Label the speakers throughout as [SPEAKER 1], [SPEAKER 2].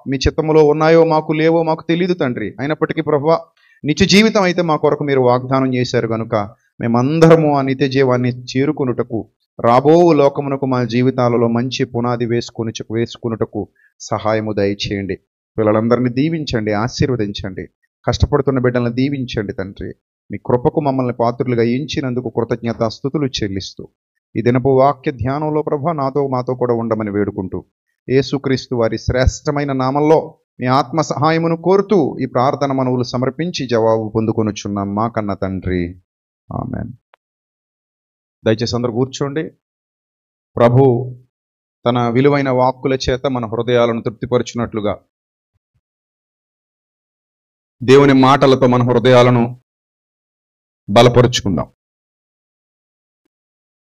[SPEAKER 1] మీ చిత్తములో ఉన్నాయో మాకు లేవో మాకు తెలియదు తండ్రి. అయినప్పటికీ ప్రభువా, నిత్య జీవితం అయితే మా కొరకు మీరు వాగ్దానం చేశారు కనుక మేమందరము ఆ నిత్య జీవాన్ని చేరుకొనుటకు, రాబో లోకమునకు మా జీవితాలలో మంచి పునాది వేసుకొనుటకు సహాయము దయచేయండి. పిల్లలందరినీ దీవించండి, ఆశీర్వదించండి. కష్టపడుతున్న బిడ్డలను దీవించండి తండ్రి. మీ కృపకు మమ్మల్ని పాత్రులుగా ఎంచినందుకు కృతజ్ఞతాస్తుతులు చెల్లిస్తూ ఈ దినపు వాక్య ధ్యానంలో ప్రభా మాతో కూడా ఉండమని వేడుకుంటూ యేసుక్రీస్తు వారి శ్రేష్టమైన నామంలో మీ ఆత్మ సహాయమును కోరుతూ ఈ ప్రార్థన మనవులు సమర్పించి జవాబు పొందుకొనుచున్నాం మా కన్న తండ్రి. ఆమెన్. దయచేసి అందరూ కూర్చోండి. ప్రభు తన విలువైన వాక్కుల చేత మన హృదయాలను తృప్తిపరచున్నట్లుగా దేవుని మాటలతో మన హృదయాలను బలపరుచుకుందాం.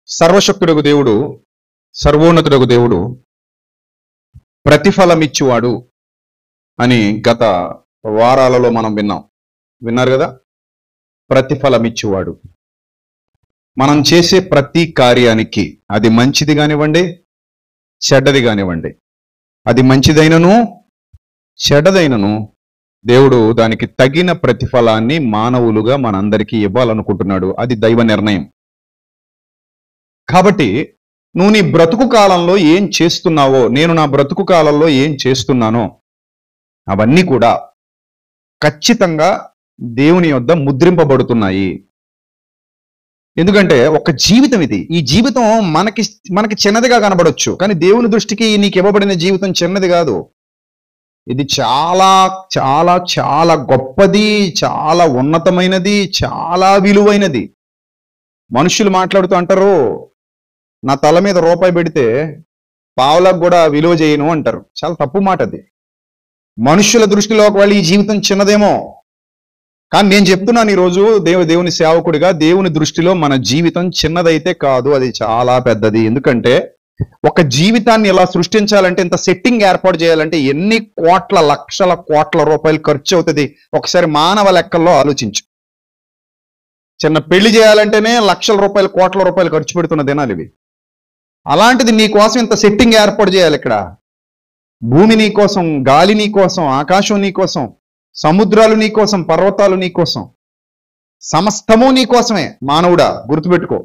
[SPEAKER 1] సర్వశక్తుడగు దేవుడు, సర్వోన్నతుడగు దేవుడు ప్రతిఫలమిచ్చువాడు అని గత వారాలలో మనం విన్నారు కదా. ప్రతిఫలమిచ్చువాడు. మనం చేసే ప్రతి కార్యానికి, అది మంచిది కానివ్వండి, చెడ్డది కానివ్వండి, అది మంచిదైనను చెడ్డదైనను దేవుడు దానికి తగిన ప్రతిఫలాన్ని మానవులుగా మనందరికీ ఇవ్వాలనుకుంటున్నాడు. అది దైవ నిర్ణయం. కాబట్టి నువ్వు నీ బ్రతుకు కాలంలో ఏం చేస్తున్నావో, నేను నా బ్రతుకు కాలంలో ఏం చేస్తున్నానో అవన్నీ కూడా ఖచ్చితంగా దేవుని యొద్ద ముద్రింపబడుతున్నాయి. ఎందుకంటే ఒక జీవితం ఇది. ఈ జీవితం మనకి చిన్నదిగా కనబడొచ్చు, కానీ దేవుని దృష్టికి నీకు ఇవ్వబడిన జీవితం చిన్నది కాదు. ఇది చాలా చాలా చాలా గొప్పది, చాలా ఉన్నతమైనది, చాలా విలువైనది. మనుషులు మాట్లాడుతూ అంటారు, నా తల మీద రూపాయి పెడితే పావులకు కూడా విలువ చేయను అంటారు. చాలా తప్పు మాట అది. మనుషుల దృష్టిలో ఒకవేళ ఈ జీవితం చిన్నదేమో, కానీ నేను చెప్తున్నాను ఈరోజు దేవుని సేవకుడిగా, దేవుని దృష్టిలో మన జీవితం చిన్నదైతే కాదు, అది చాలా పెద్దది. ఎందుకంటే ఒక జీవితాన్ని ఇలా సృష్టించాలంటే, ఇంత సెట్టింగ్ ఏర్పాటు చేయాలంటే ఎన్ని కోట్ల లక్షల కోట్ల రూపాయలు ఖర్చు అవుతుంది ఒకసారి మానవ లెక్కల్లో ఆలోచించు. చిన్న పెళ్లి చేయాలంటేనే లక్షల రూపాయలు కోట్ల రూపాయలు ఖర్చు పెడుతున్న దినాలు ఇవి. అలాంటిది నీ కోసం ఇంత సెట్టింగ్ ఏర్పాటు చేయాలి. ఇక్కడ భూమి నీ కోసం, గాలి నీ కోసం, ఆకాశం నీ కోసం, సముద్రాలు నీ కోసం, పర్వతాలు నీ కోసం, సమస్తము నీ కోసమే. మానవుడా గుర్తుపెట్టుకో,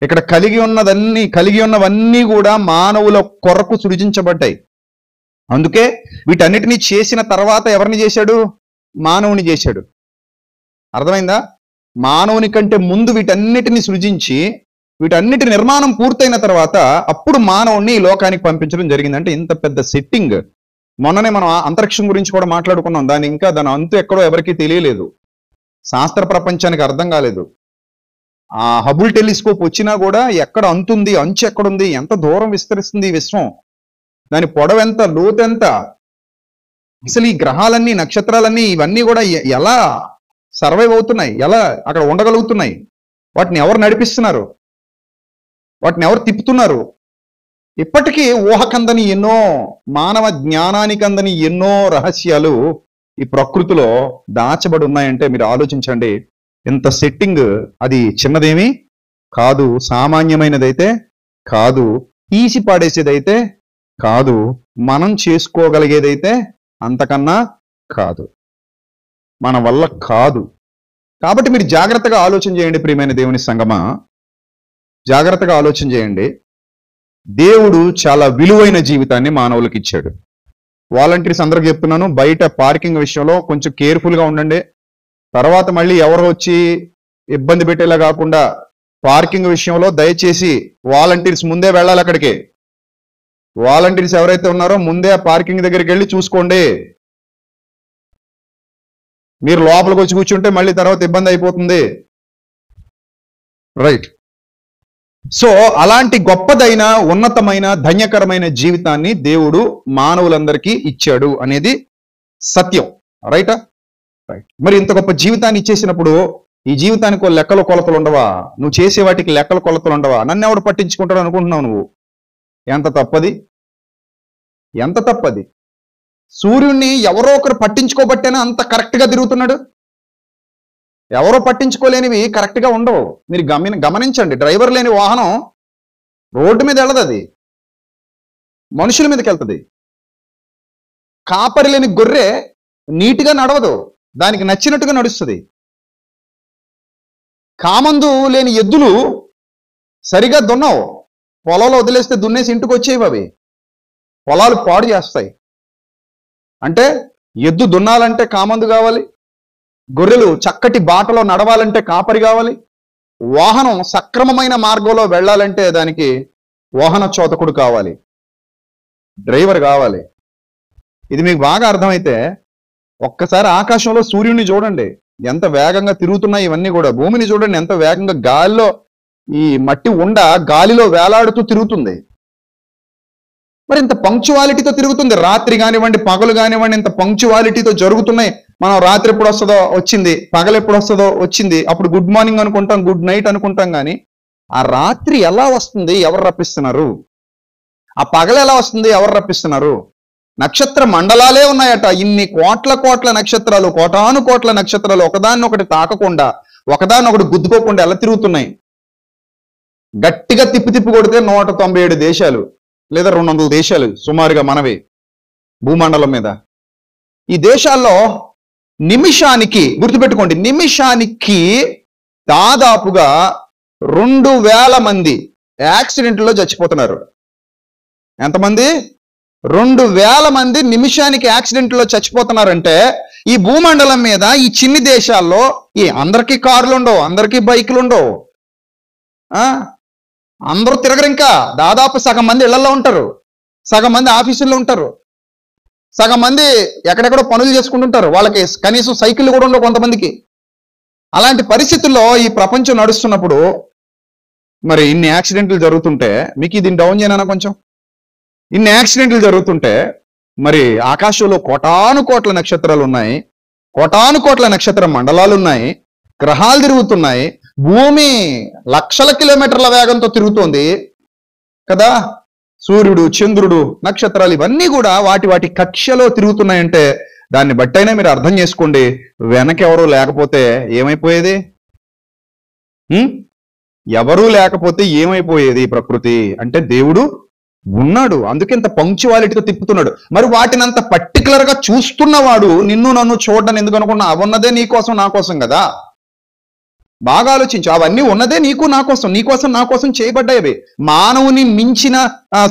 [SPEAKER 1] ఇక్కడ కలిగి ఉన్నవన్నీ కూడా మానవుల కొరకు సృజించబడ్డాయి. అందుకే వీటన్నిటినీ చేసిన తర్వాత ఎవరిని చేశాడు? మానవుని చేశాడు. అర్థమైందా? మానవుని కంటే ముందు వీటన్నిటిని సృజించి వీటన్నిటి నిర్మాణం పూర్తయిన తర్వాత అప్పుడు మానవుణ్ణి ఈ లోకానికి పంపించడం జరిగింది. అంటే ఇంత పెద్ద సెట్టింగ్. మొన్ననే మనం అంతరిక్షం గురించి కూడా మాట్లాడుకున్నాం. దాని అంతు ఎక్కడో ఎవరికీ తెలియలేదు. శాస్త్ర ప్రపంచానికి అర్థం కాలేదు. ఆ హబుల్ టెలిస్కోప్ వచ్చినా కూడా ఎక్కడ అంతుంది, అంచు ఎక్కడుంది, ఎంత దూరం విస్తరిస్తుంది ఈ విశ్వం, దాని పొడవెంత, లోతెంత, అసలు ఈ గ్రహాలన్నీ, నక్షత్రాలన్నీ ఇవన్నీ కూడా ఎలా సర్వైవ్ అవుతున్నాయి, ఎలా అక్కడ ఉండగలుగుతున్నాయి, వాటిని ఎవరు నడిపిస్తున్నారు, వాటిని ఎవరు తిప్పుతున్నారు, ఇప్పటికీ ఊహకందని ఎన్నో, మానవ జ్ఞానానికి అందని ఎన్నో రహస్యాలు ఈ ప్రకృతిలో దాచబడి ఉన్నాయంటే మీరు ఆలోచించండి. ఇంత సెట్టింగ్ అది చిన్నదేమీ కాదు, సామాన్యమైనదైతే కాదు, తీసి పాడేసేదైతే కాదు, మనం చేసుకోగలిగేదైతే అంతకన్నా కాదు, మన వల్ల కాదు. కాబట్టి మీరు జాగ్రత్తగా ఆలోచన చేయండి ప్రియమైన దేవుని సంగమా, జాగ్రత్తగా ఆలోచన చేయండి. దేవుడు చాలా విలువైన జీవితాన్ని మానవులకు ఇచ్చాడు. వాలంటీర్స్ అందరికి చెప్తున్నాను, బయట పార్కింగ్ విషయంలో కొంచెం కేర్ఫుల్గా ఉండండి. తర్వాత మళ్ళీ ఎవరు వచ్చి ఇబ్బంది పెట్టేలా కాకుండా పార్కింగ్ విషయంలో దయచేసి వాలంటీర్స్ ముందే వెళ్ళాలి. అక్కడికి వాలంటీర్స్ ఎవరైతే ఉన్నారో ముందే ఆ పార్కింగ్ దగ్గరికి వెళ్ళి చూసుకోండి. మీరు లోపలికి వచ్చి కూర్చుంటే మళ్ళీ తర్వాత ఇబ్బంది అయిపోతుంది. రైట్. సో అలాంటి గొప్పదైన, ఉన్నతమైన, ధన్యకరమైన జీవితాన్ని దేవుడు మానవులందరికీ ఇచ్చాడు అనేది సత్యం. రైటా? రైట్. మరి ఇంత గొప్ప జీవితాన్ని ఇచ్చేసినప్పుడు ఈ జీవితానికి లెక్కలు కొలతలు ఉండవా? నువ్వు చేసే వాటికి లెక్కలు కొలతలు ఉండవా? నన్ను ఎవడు పట్టించుకుంటాడు అనుకుంటున్నావు నువ్వు? ఎంత తప్పది, ఎంత తప్పది. సూర్యుడిని ఎవరో ఒకరు పట్టించుకోబట్టేనా అంత కరెక్ట్గా తిరుగుతున్నాడు. ఎవరో పట్టించుకోలేనివి కరెక్ట్గా ఉండవు. మీరు గమనించండి. డ్రైవర్ లేని వాహనం రోడ్డు మీద వెళ్ళదు, అది మనుషుల మీదకి వెళ్తుంది. కాపరి లేని గొర్రె నీట్గా నడవదు, దానికి నచ్చినట్టుగా నడుస్తుంది. కామందు లేని ఎద్దులు సరిగా దున్నవు, పొలంలో వదిలేస్తే దున్నేసి ఇంటికి వచ్చేవి, అవి పొలాలు పాడు చేస్తాయి. అంటే ఎద్దు దున్నాలంటే కామందు కావాలి, గొర్రెలు చక్కటి బాటలో నడవాలంటే కాపరి కావాలి, వాహనం సక్రమమైన మార్గంలో వెళ్ళాలంటే దానికి వాహన చోదకుడు కావాలి, డ్రైవర్ కావాలి. ఇది మీకు బాగా అర్థమైతే ఒక్కసారి ఆకాశంలో సూర్యుడిని చూడండి, ఎంత వేగంగా తిరుగుతున్నాయి ఇవన్నీ కూడా. భూమిని చూడండి, ఎంత వేగంగా గాలిలో ఈ మట్టి ఉండ గాలిలో వేలాడుతూ తిరుగుతుంది. మరి ఇంత పంక్చువాలిటీతో తిరుగుతుంది. రాత్రి కానివ్వండి, పగలు కానివ్వండి, ఇంత పంక్చువాలిటీతో జరుగుతున్నాయి. మనం రాత్రి ఎప్పుడు వస్తుందో వచ్చింది, పగలు ఎప్పుడు వస్తుందో వచ్చింది, అప్పుడు గుడ్ మార్నింగ్ అనుకుంటాం, గుడ్ నైట్ అనుకుంటాం. కానీ ఆ రాత్రి ఎలా వస్తుంది, ఎవరు రప్పిస్తున్నారు? ఆ పగలు ఎలా వస్తుంది, ఎవరు రప్పిస్తున్నారు? నక్షత్ర మండలాలే ఉన్నాయట, ఇన్ని కోట్ల కోట్ల నక్షత్రాలు, కోటాను కోట్ల నక్షత్రాలు ఒకదాన్నొకటి తాకకుండా, ఒకదాన్నొకటి గుద్దుకోకుండా ఎలా తిరుగుతున్నాయి. గట్టిగా తిప్పి కొడితే 197 దేశాలు లేదా 200 దేశాలు సుమారుగా మనవి భూమండలం మీద. ఈ దేశాల్లో నిమిషానికి, గుర్తుపెట్టుకోండి, నిమిషానికి దాదాపుగా 2000 మంది యాక్సిడెంట్లో చచ్చిపోతున్నారు. ఎంతమంది? 2000 మంది నిమిషానికి యాక్సిడెంట్లో చచ్చిపోతున్నారంటే ఈ భూమండలం మీద ఈ చిన్ని దేశాల్లో అందరికీ కార్లు ఉండవు, అందరికీ బైకులు ఉండవు, అందరూ తిరగరు. ఇంకా దాదాపు సగం మంది ఇళ్లలో ఉంటారు, సగం మంది ఆఫీసుల్లో ఉంటారు, సగం మంది ఎక్కడెక్కడో పనులు చేసుకుంటుంటారు, వాళ్ళకి కనీసం సైకిళ్ళు కూడా ఉండవు కొంతమందికి. అలాంటి పరిస్థితుల్లో ఈ ప్రపంచం నడుస్తున్నప్పుడు మరి ఇన్ని యాక్సిడెంట్లు జరుగుతుంటే, మీకు దీన్ని డౌన్ చేయనా కొంచెం? ఇన్ని యాక్సిడెంట్లు జరుగుతుంటే మరి ఆకాశంలో కోటాను కోట్ల నక్షత్రాలు ఉన్నాయి, కోటాను కోట్ల నక్షత్ర మండలాలు ఉన్నాయి, గ్రహాలు తిరుగుతున్నాయి, భూమి లక్షల కిలోమీటర్ల వేగంతో తిరుగుతోంది కదా. సూర్యుడు, చంద్రుడు, నక్షత్రాలు ఇవన్నీ కూడా వాటి వాటి కక్షలో తిరుగుతున్నాయంటే దాన్ని బట్టైనా మీరు అర్థం చేసుకోండి, వెనకెవరూ లేకపోతే ఏమైపోయేది? ఎవరూ లేకపోతే ఏమైపోయేది? ప్రకృతి అంటే దేవుడు ఉన్నాడు, అందుకే ఇంత పంక్చువాలిటీతో తిప్పుతున్నాడు. మరి వాటిని అంత పర్టికులర్ గా చూస్తున్నవాడు నిన్ను నన్ను చూడడం ఎందుకు అనుకున్నా? అవన్నదే నీ కోసం నా కోసం కదా. బాగా ఆలోచించు, అవన్నీ ఉన్నదే నీకు నా కోసం, నీ కోసం నా కోసం చేయబడ్డాయి. మానవుని మించిన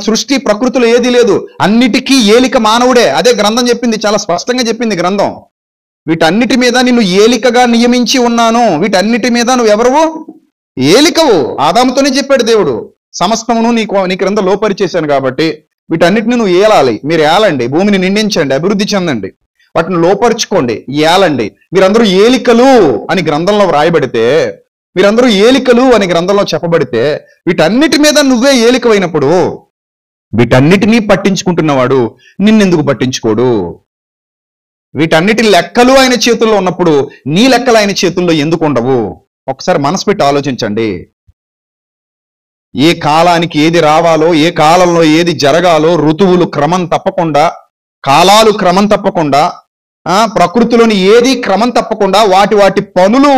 [SPEAKER 1] సృష్టి ప్రకృతిలో ఏది లేదు, అన్నిటికీ ఏలిక మానవుడే. అదే గ్రంథం చెప్పింది, చాలా స్పష్టంగా చెప్పింది గ్రంథం. వీటన్నిటి మీద నిన్ను ఏలికగా నియమించి ఉన్నాను, వీటన్నిటి మీద నువ్వు ఎవరు? ఏలికవు. ఆదాముతోనే చెప్పాడు దేవుడు, సమస్తమును నీ క్రింద లోపరిచేశాను కాబట్టి వీటన్నిటిని నువ్వు ఏలాలి, మీరు ఏలండి, భూమిని నిండించండి, అభివృద్ధి చెందండి, వాటిని లోపరుచుకోండి, ఏలండి, మీరందరూ ఏలికలు అని గ్రంథంలో వ్రాయబడితే, మీరందరూ ఏలికలు అని గ్రంథంలో చెప్పబడితే, వీటన్నిటి మీద నువ్వే ఏలికవైనప్పుడు వీటన్నిటినీ పట్టించుకుంటున్నవాడు నిన్నెందుకు పట్టించుకోడు? వీటన్నిటి లెక్కలు ఆయన చేతుల్లో ఉన్నప్పుడు నీ లెక్కలు ఆయన చేతుల్లో ఎందుకు ఉండవు? ఒకసారి మనసు పెట్టి ఆలోచించండి. ఏ కాలానికి ఏది రావాలో, ఏ కాలంలో ఏది జరగాలో, ఋతువులు క్రమం తప్పకుండా, కాలాలు క్రమం తప్పకుండా, ప్రకృతిలోని ఏది క్రమం తప్పకుండా వాటి వాటి పనులు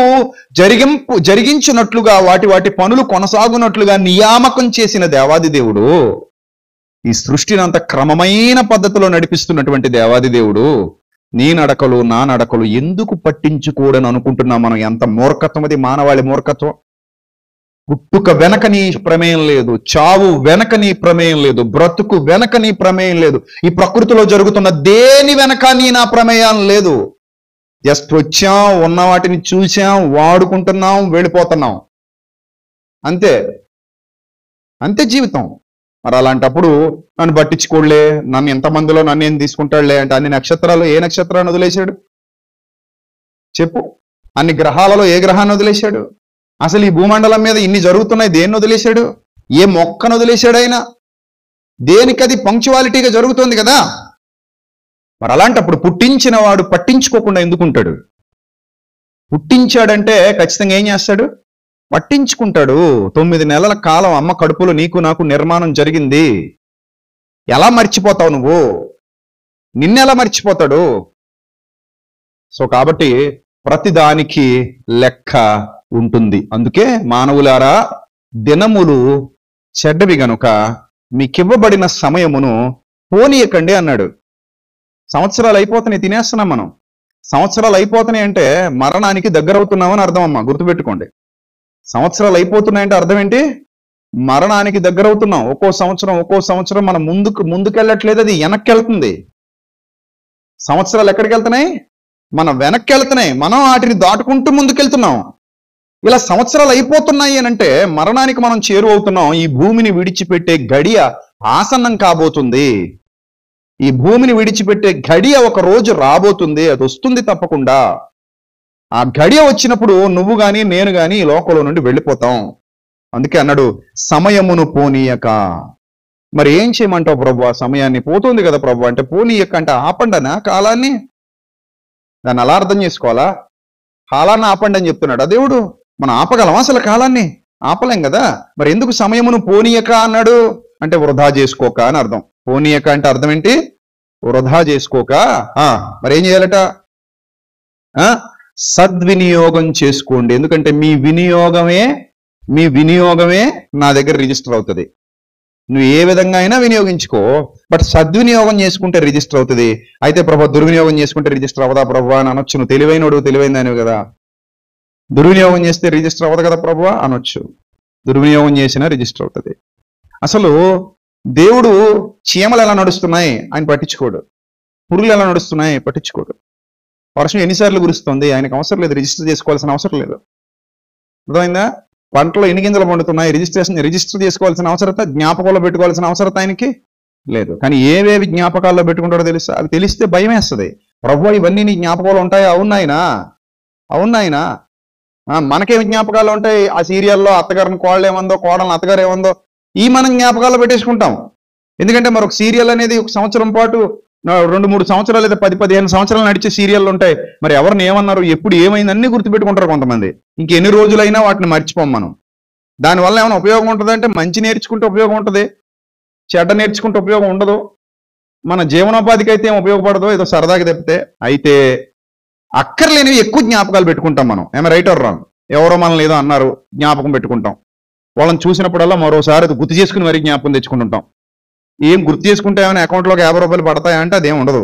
[SPEAKER 1] జరిగించినట్లుగా, వాటి వాటి పనులు కొనసాగునట్లుగా నియామకం చేసిన దేవాది దేవుడు, ఈ సృష్టిని అంత క్రమమైన పద్ధతిలో నడిపిస్తున్నటువంటి దేవాది దేవుడు నీ నడకలు నా నడకలు ఎందుకు పట్టించుకోడని అనుకుంటున్నాం మనం? ఎంత మూర్ఖత్వం అది, మానవాళి మూర్ఖత్వం. పుట్టుక వెనక నీ ప్రమేయం లేదు, చావు వెనక నీ ప్రమేయం లేదు, బ్రతుకు వెనక నీ ప్రమేయం లేదు, ఈ ప్రకృతిలో జరుగుతున్న దేని వెనక నా ప్రమేయం లేదు. జస్ట్ వచ్చాం, ఉన్న వాటిని చూసాం, వాడుకుంటున్నాం, వెళ్ళిపోతున్నాం, అంతే. అంతే జీవితం. మరి అలాంటప్పుడు నన్ను పట్టించుకోలే, నన్ను ఎంతమందిలో నన్ను ఏం తీసుకుంటాడులే అంటే, అన్ని నక్షత్రాలు ఏ నక్షత్రాన్ని వదిలేశాడు చెప్పు? అన్ని గ్రహాలలో ఏ గ్రహాన్ని వదిలేశాడు? అసలు ఈ భూమండలం మీద ఇన్ని జరుగుతున్నాయి, దేన్ని వదిలేశాడు? ఏ మొక్కను వదిలేశాడు ఆయన? దేనికది పంక్చువాలిటీగా జరుగుతుంది కదా. మరి అలాంటప్పుడు పుట్టించిన వాడు పట్టించుకోకుండా ఎందుకుంటాడు? పుట్టించాడంటే ఖచ్చితంగా ఏం చేస్తాడు? పట్టించుకుంటాడు. 9 నెలల కాలం అమ్మ కడుపులో నీకు నాకు నిర్మాణం జరిగింది. ఎలా మర్చిపోతావు నువ్వు? నిన్నెలా మర్చిపోతాడు? సో కాబట్టి ప్రతిదానికి లెక్క ఉంటుంది. అందుకే మానవులారా, దినములు చెడ్డవి గనుక మీకివ్వబడిన సమయమును పోనీయకండి అన్నాడు. సంవత్సరాలు అయిపోతున్నాయి, తినేస్తున్నాం మనం. సంవత్సరాలు అయిపోతున్నాయి అంటే మరణానికి దగ్గర అవుతున్నామని అర్థం అమ్మా, గుర్తుపెట్టుకోండి. సంవత్సరాలు అయిపోతున్నాయంటే అర్థం ఏంటి? మరణానికి దగ్గర అవుతున్నాం. ఒక్కో సంవత్సరం మనం ముందుకెళ్ళట్లేదు, అది వెనక్కి వెళ్తుంది. సంవత్సరాలు ఎక్కడికి వెళ్తున్నాయి? మనం వెనక్కి వెళ్తున్నాయి, మనం వాటిని దాటుకుంటూ ముందుకెళ్తున్నాం. ఇలా సంవత్సరాలు అయిపోతున్నాయి అని అంటే మరణానికి మనం చేరువవుతున్నాం. ఈ భూమిని విడిచిపెట్టే గడియ ఆసన్నం కాబోతుంది. ఈ భూమిని విడిచిపెట్టే గడియ ఒక రోజు రాబోతుంది, అది వస్తుంది తప్పకుండా. ఆ గడియ వచ్చినప్పుడు నువ్వు గాని నేను గాని ఈ లోకంలో నుండి వెళ్ళిపోతాం. అందుకే అన్నాడు, సమయమును పోనీయక. మరి ఏం చేయమంటావు ప్రభు? సమయాన్ని పోతుంది కదా ప్రభు అంటే, పోనీయక అంటే ఆపండనా కాలాన్ని? దాన్ని అలా అర్థం చేసుకోవాలా? కాలాన్ని ఆపండి అని చెప్తున్నాడు ఆ దేవుడు. మనం ఆపగలం అసలు? కాలాన్ని ఆపలేం కదా. మరి ఎందుకు సమయమును పోనీయక అన్నాడు అంటే, వృధా చేసుకోక అని అర్థం. పోనీయక అంటే అర్థం ఏంటి? వృధా చేసుకోక. మరి ఏం చేయాలట? సద్వినియోగం చేసుకోండి. ఎందుకంటే మీ వినియోగమే నా దగ్గర రిజిస్టర్ అవుతుంది. నువ్వు ఏ విధంగా అయినా వినియోగించుకో, బట్ సద్వినియోగం చేసుకుంటే రిజిస్టర్ అవుతుంది. అయితే ప్రభు దుర్వినియోగం చేసుకుంటే రిజిస్టర్ అవ్వదా ప్రభు అని అనొచ్చు. నువ్వు తెలివైనదానివి కదా. దుర్వినియోగం చేస్తే రిజిస్టర్ అవ్వదు కదా ప్రభు అనొచ్చు. దుర్వినియోగం చేసినా రిజిస్టర్ అవుతుంది. అసలు దేవుడు చీమలు ఎలా నడుస్తున్నాయి ఆయన పట్టించుకోడు, పురుగులు ఎలా నడుస్తున్నాయి పట్టించుకోడు. వర్షం ఎన్నిసార్లు కురుస్తుంది ఆయనకు అవసరం లేదు, రిజిస్టర్ చేసుకోవాల్సిన అవసరం లేదు. అర్థమైందా? పంటలో ఎన్ని గింజలు పండుతున్నాయి రిజిస్టర్ చేసుకోవాల్సిన అవసరత, జ్ఞాపకాల్లో పెట్టుకోవాల్సిన అవసరత ఆయనకి లేదు. కానీ ఏవేవి జ్ఞాపకాల్లో పెట్టుకుంటాడో తెలుసా? అది తెలిస్తే భయం వేస్తుంది. ప్రభు ఇవన్నీ నీ జ్ఞాపకాలు ఉంటాయా? అవునాయనా. మనకేమి జ్ఞాపకాలు ఉంటాయి? ఆ సీరియల్లో అత్తగారిని కోడలు ఏమందో, కోడలను అత్తగారు ఏమందో, ఈ మనం జ్ఞాపకాల్లో పెట్టేసుకుంటాం. ఎందుకంటే మరొక సీరియల్ అనేది ఒక సంవత్సరం పాటు, 2-3 సంవత్సరాలు లేదా 10-15 సంవత్సరాలు నడిచే సీరియల్ ఉంటాయి. మరి ఎవరిని ఏమన్నారు, ఎప్పుడు ఏమైంది అన్ని గుర్తుపెట్టుకుంటారు కొంతమంది. ఇంకెన్ని రోజులైనా వాటిని మర్చిపోం మనం. దానివల్ల ఏమైనా ఉపయోగం ఉంటుంది అంటే, మంచి నేర్చుకుంటే ఉపయోగం ఉంటుంది, చెడ్డ నేర్చుకుంటే ఉపయోగం ఉండదు. మన జీవనోపాధికి అయితే ఏం ఉపయోగపడదు, ఏదో సరదాగా తప్పితే. అయితే అక్కర్లేనివి ఎక్కువ జ్ఞాపకాలు పెట్టుకుంటాం మనం. ఏమైనా రైట్ ఆర్ రాంగ్? ఎవరో మనల్ని ఏదో అన్నారు, జ్ఞాపకం పెట్టుకుంటాం. వాళ్ళని చూసినప్పుడల్లా మరోసారి అది గుర్తు చేసుకుని మరీ జ్ఞాపకం తెచ్చుకుంటుంటాం. ఏం గుర్తు చేసుకుంటే ఏమైనా అకౌంట్లోకి 50 రూపాయలు పడతాయా అంటే అదేం ఉండదు.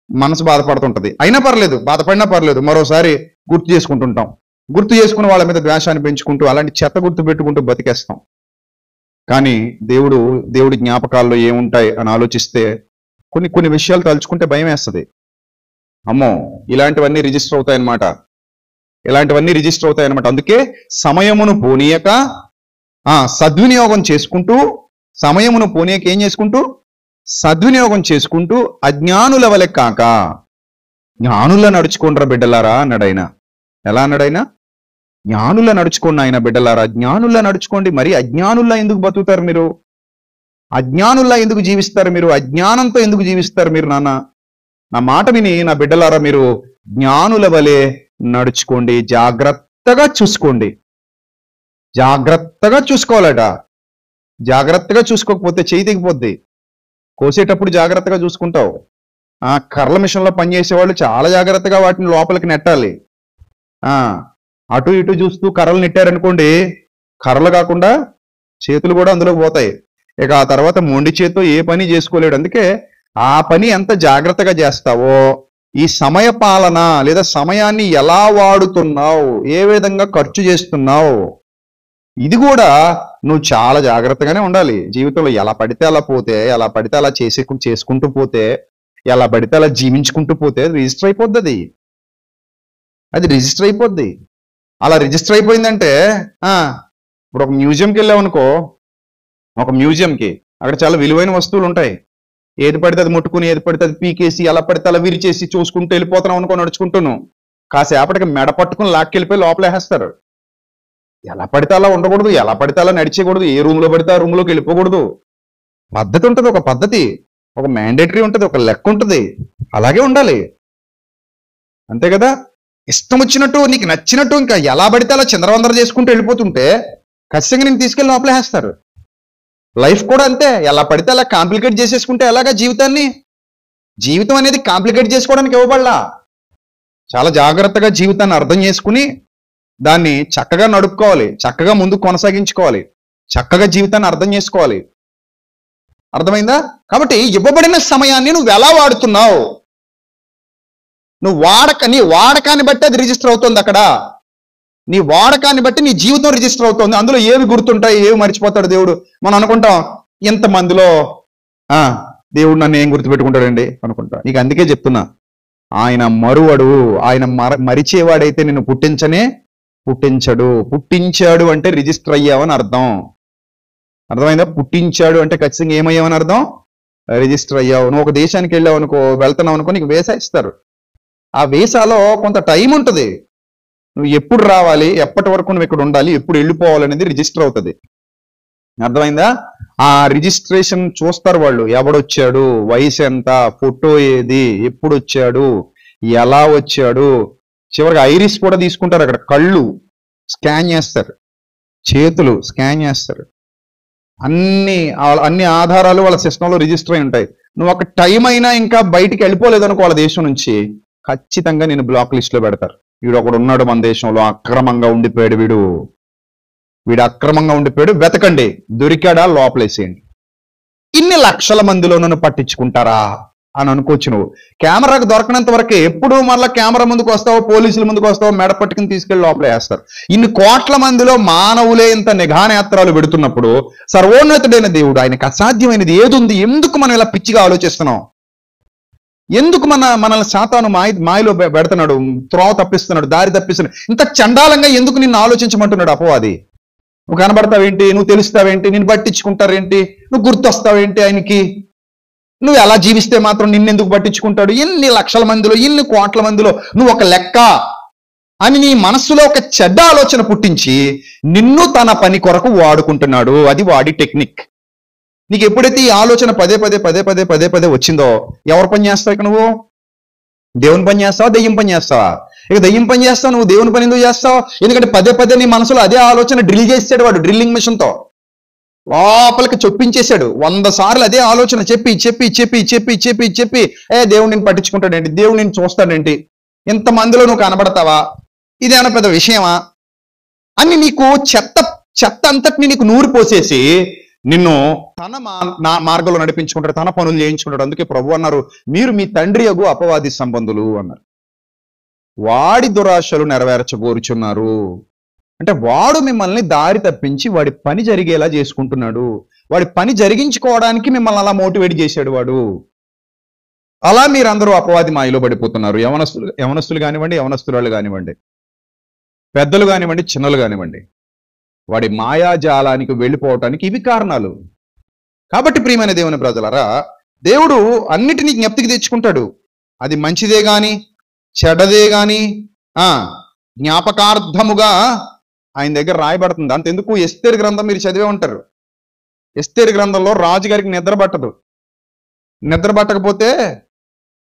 [SPEAKER 1] మనసు బాధపడుతుంటది. అయినా పర్లేదు, బాధపడినా పర్లేదు, మరోసారి గుర్తు చేసుకుంటుంటాం. గుర్తు చేసుకుని వాళ్ళ మీద ద్వేషాన్ని పెంచుకుంటూ అలాంటి చెత్త గుర్తు పెట్టుకుంటూ బతికేస్తాం. కానీ దేవుడి జ్ఞాపకాల్లో ఏముంటాయి అని ఆలోచిస్తే కొన్ని విషయాలు తలుచుకుంటే భయం వేస్తుంది. అమ్మో, ఇలాంటివన్నీ రిజిస్టర్ అవుతాయన్నమాట. అందుకే సమయమును పోనీయక సద్వినియోగం చేసుకుంటూ, సమయమును పోనీయక ఏం చేసుకుంటూ? సద్వినియోగం చేసుకుంటూ అజ్ఞానుల వలె కాక జ్ఞానుల నడుచుకోండ్రా బిడ్డలారా అన్నాడు ఆయన. ఎలా అన్నాడు ఆయన? జ్ఞానుల నడుచుకోండి ఆయన బిడ్డలారా, జ్ఞానుల నడుచుకోండి. మరి అజ్ఞానుల్లా ఎందుకు బతుకుతారు మీరు? అజ్ఞానుల్లా ఎందుకు జీవిస్తారు మీరు? అజ్ఞానంతో ఎందుకు జీవిస్తారు మీరు? నా మాట విని నా బిడ్డలారా, మీరు జ్ఞానుల వలె నడుచుకోండి. జాగ్రత్తగా చూసుకోవాలట. జాగ్రత్తగా చూసుకోకపోతే చేయి తెగిపోద్ది. కోసేటప్పుడు జాగ్రత్తగా చూసుకుంటావు. కర్రల మిషన్లో పనిచేసే వాళ్ళు చాలా జాగ్రత్తగా వాటిని లోపలికి నెట్టాలి. అటు ఇటు చూస్తూ కర్రలు నెట్టారనుకోండి, కర్రలు కాకుండా చేతులు కూడా అందులోకి పోతాయి. ఇక ఆ తర్వాత మొండి చేత్తో ఏ పని చేసుకోలేడు. అందుకే ఆ పని ఎంత జాగ్రత్తగా చేస్తావో, ఈ సమయ పాలన లేదా సమయాన్ని ఎలా వాడుతున్నావు, ఏ విధంగా ఖర్చు చేస్తున్నావు, ఇది కూడా నువ్వు చాలా జాగ్రత్తగానే ఉండాలి. జీవితంలో ఎలా పడితే అలా పోతే, ఎలా పడితే అలా చేసుకుంటూ పోతే, ఎలా పడితే అలా జీవించుకుంటూ పోతే రిజిస్టర్ అయిపోద్ది. అది రిజిస్టర్ అయిపోద్ది. అలా రిజిస్టర్ అయిపోయిందంటే ఇప్పుడు ఒక మ్యూజియంకి వెళ్ళామనుకో, ఒక మ్యూజియంకి అక్కడ చాలా విలువైన వస్తువులు ఉంటాయి. ఏది పడితే అది ముట్టుకుని, ఏది పడితే అది పీకేసి, ఎలా పడితే అలా విరిచేసి చూసుకుంటూ వెళ్ళిపోతున్నాం అనుకో, నడుచుకుంటున్నాను. కాసేపటికి మెడ పట్టుకుని లాక్కెళ్ళిపోయి లోపలేసేస్తారు. ఎలా పడితే అలా ఉండకూడదు, ఎలా పడితే అలా నడిచేయకూడదు, ఏ రూమ్లో పడితే ఆ రూమ్లోకి వెళ్ళిపోకూడదు. పద్ధతి ఉంటుంది, ఒక పద్ధతి, ఒక మ్యాండేటరీ ఉంటుంది, ఒక లెక్క ఉంటుంది. అలాగే ఉండాలి, అంతే కదా. ఇష్టం వచ్చినట్టు నీకు నచ్చినట్టు ఇంకా ఎలా పడితే అలా చిందరవందర చేసుకుంటూ వెళ్ళిపోతుంటే ఖచ్చితంగా నేను తీసుకెళ్ళి లోపలేస్తారు. లైఫ్ కూడా అంతే, ఎలా పడితే అలా కాంప్లికేట్ చేసేసుకుంటే ఎలాగా జీవితం అనేది కాంప్లికేట్ చేసుకోవడానికి ఇవ్వబడలా. చాలా జాగ్రత్తగా జీవితాన్ని అర్థం చేసుకుని దాన్ని చక్కగా నడుపుకోవాలి, చక్కగా ముందుకు కొనసాగించుకోవాలి, చక్కగా జీవితాన్ని అర్థం చేసుకోవాలి. అర్థమైందా? కాబట్టి ఇవ్వబడిన సమయాన్ని నువ్వు ఎలా వాడుతున్నావు, నీ వాడకాన్ని బట్టి అది రిజిస్టర్ అవుతుంది. అక్కడ నీ వాడకాన్ని బట్టి నీ జీవితం రిజిస్టర్ అవుతుంది. అందులో ఏవి గుర్తుంటాయి, ఏవి మర్చిపోతాడు దేవుడు. మనం అనుకుంటాం ఇంతమందిలో దేవుడు నన్ను ఏం గుర్తుపెట్టుకుంటాడండి అనుకుంటా. నీకు అందుకే చెప్తున్నా, ఆయన మరువడు. ఆయన మరిచేవాడైతే నిన్ను పుట్టించడు. పుట్టించాడు అంటే రిజిస్టర్ అయ్యావని అర్థం. అర్థమైందా? పుట్టించాడు అంటే ఖచ్చితంగా ఏమయ్యావని అర్థం, రిజిస్టర్ అయ్యావు. నువ్వు ఒక దేశానికి వెళ్తున్నావు అనుకో, నీకు వీసా ఇస్తారు. ఆ వీసాలో కొంత టైం ఉంటుంది. నువ్వు ఎప్పుడు రావాలి, ఎప్పటి వరకు నువ్వు ఇక్కడ ఉండాలి, ఎప్పుడు వెళ్ళిపోవాలనేది రిజిస్టర్ అవుతుంది. అర్థమైందా? ఆ రిజిస్ట్రేషన్ చూస్తారు వాళ్ళు. ఎవడొచ్చాడు, వయసు ఎంత, ఫోటో ఏది, ఎప్పుడు వచ్చాడు, ఎలా వచ్చాడు, చివరికి ఐరిస్ కూడా తీసుకుంటారు. అక్కడ కళ్ళు స్కాన్ చేస్తారు, చేతులు స్కాన్ చేస్తారు. అన్ని ఆధారాలు వాళ్ళ సిస్టంలో రిజిస్టర్ అయి ఉంటాయి. నువ్వు ఒక టైం అయినా ఇంకా బయటికి వెళ్ళిపోలేదు అనుకో వాళ్ళ దేశం నుంచి, ఖచ్చితంగా నేను బ్లాక్ లిస్ట్ లో పెడతారు. వీడు ఒకడు ఉన్నాడు మన దేశంలో, అక్రమంగా ఉండిపోయాడు, వీడు అక్రమంగా ఉండిపోయాడు, వెతకండి, దొరికాడా లోపలేసేయండి. ఇన్ని లక్షల మందిలో నన్ను పట్టించుకుంటారా అని అనుకోవచ్చు. నువ్వు కెమెరాకు దొరకనంత వరకే. ఎప్పుడు మళ్ళీ కెమెరా ముందుకు వస్తావో, పోలీసుల ముందుకు వస్తావో, మెడ పట్టుకుని తీసుకెళ్లి లోపల వేస్తారు. ఇన్ని కోట్ల మందిలో మానవులే ఇంత నిఘానేత్రాలు పెడుతున్నప్పుడు సర్వోన్నతుడైన దేవుడు, ఆయనకు అసాధ్యమైనది ఏది ఉంది? ఎందుకు మనం ఇలా పిచ్చిగా ఆలోచిస్తున్నాం? ఎందుకు మనల్ని సాతాను మాయలో పెడుతున్నాడు, త్రోవ తప్పిస్తున్నాడు, దారి తప్పిస్తున్నాడు? ఇంత చండాలంగా ఎందుకు నిన్ను ఆలోచించమంటున్నాడు అపవాది? నువ్వు కనబడతావేంటి, నువ్వు తెలుస్తావేంటి, నిన్ను పట్టించుకుంటారేంటి, నువ్వు గుర్తొస్తావేంటి ఆయనకి? నువ్వు ఎలా జీవిస్తే మాత్రం నిన్నెందుకు పట్టించుకుంటాడు? ఎన్ని లక్షల మందిలో, ఎన్ని కోట్ల మందిలో నువ్వు ఒక లెక్క అని నీ మనస్సులో ఒక చెడ్డ ఆలోచన పుట్టించి నిన్ను తన పని కొరకు వాడుకుంటున్నాడు. అది వాడి టెక్నిక్. నీకు ఎప్పుడైతే ఈ ఆలోచన పదే పదే వచ్చిందో, ఎవరు పని చేస్తావు ఇక? నువ్వు దేవుని పని చేస్తావా, దెయ్యం పని చేస్తావా? ఇక దెయ్యం పని చేస్తావు, నువ్వు దేవుని పని ఎందుకు చేస్తావు? ఎందుకంటే పదే నీ మనసులో అదే ఆలోచన డ్రిల్ చేసాడు వాడు, డ్రిల్లింగ్ మిషన్తో లోపలికి చొప్పించేశాడు. 100 సార్లు అదే ఆలోచన చెప్పి దేవుడు నేను పట్టించుకుంటాడేంటి, దేవుడు నేను చూస్తాడేంటి, ఇంతమందిలో నువ్వు కనబడతావా, ఇదేమైనా పెద్ద విషయమా అని నీకు చెత్త అంతటిని నీకు నూరి పోసేసి నిన్ను తన మార్గంలో నడిపించుకుంటాడు, తన పనులు చేయించుకుంటాడు. అందుకే ప్రభు అన్నారు, మీరు మీ తండ్రి యగు అపవాది సంబంధులు అన్నారు. వాడి దురాశలు నెరవేర్చబోరుచున్నారు. అంటే వాడు మిమ్మల్ని దారి తప్పించి వాడి పని జరిగేలా చేసుకుంటున్నాడు. వాడి పని జరిగించుకోవడానికి మిమ్మల్ని అలా మోటివేట్ చేశాడు వాడు. అలా మీరందరూ అపవాది మాయలో పడిపోతున్నారు. యవనస్తులు కానివ్వండి, యవనస్తురాలు కానివ్వండి, పెద్దలు కానివ్వండి, చిన్నలు కానివ్వండి, వాడి మాయాజాలానికి వెళ్ళిపోవటానికి ఇవి కారణాలు. కాబట్టి ప్రియమైన దేవుని ప్రజలారా, దేవుడు అన్నిటినీ జ్ఞప్తికి తెచ్చుకుంటాడు. అది మంచిదే గాని చెడ్డదే గాని జ్ఞాపకార్థముగా ఆయన దగ్గర రాయబడుతుంది. అంతెందుకు, ఎస్తేరు గ్రంథం మీరు చదివే ఉంటారు. ఎస్తేరు గ్రంథంలో రాజుగారికి నిద్ర పట్టదు. నిద్ర పట్టకపోతే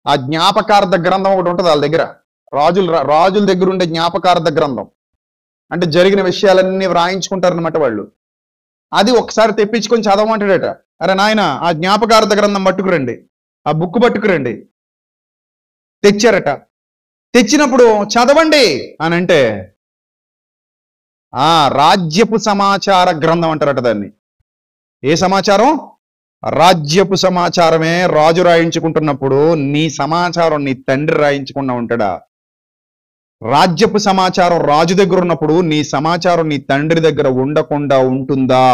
[SPEAKER 1] ఆ జ్ఞాపకార్థ గ్రంథం ఒకటి ఉంటుంది వాళ్ళ దగ్గర. రాజుల దగ్గర ఉండే జ్ఞాపకార్థ గ్రంథం అంటే జరిగిన విషయాలన్నీ వ్రాయించుకుంటారనమాట వాళ్ళు. అది ఒకసారి తెప్పించుకొని చదవమంటాడట. అరే నాయన, ఆ జ్ఞాపకార్థ గ్రంథం పట్టుకురండి, ఆ బుక్ పట్టుకురండి. తెచ్చారట. తెచ్చినప్పుడు చదవండి అని అంటే రాజ్యపు సమాచార గ్రంథం అంటారట దాన్ని. ఏ సమాచారం? రాజ్యపు సమాచారమే. రాజు రాయించుకుంటున్నప్పుడు నీ సమాచారం నీ తండ్రి రాయించకుండా ఉంటాడా? రాజ్యపు సమాచారం రాజు దగ్గర ఉన్నప్పుడు నీ సమాచారం నీ తండ్రి దగ్గర ఉండకుండా ఉంటుందా?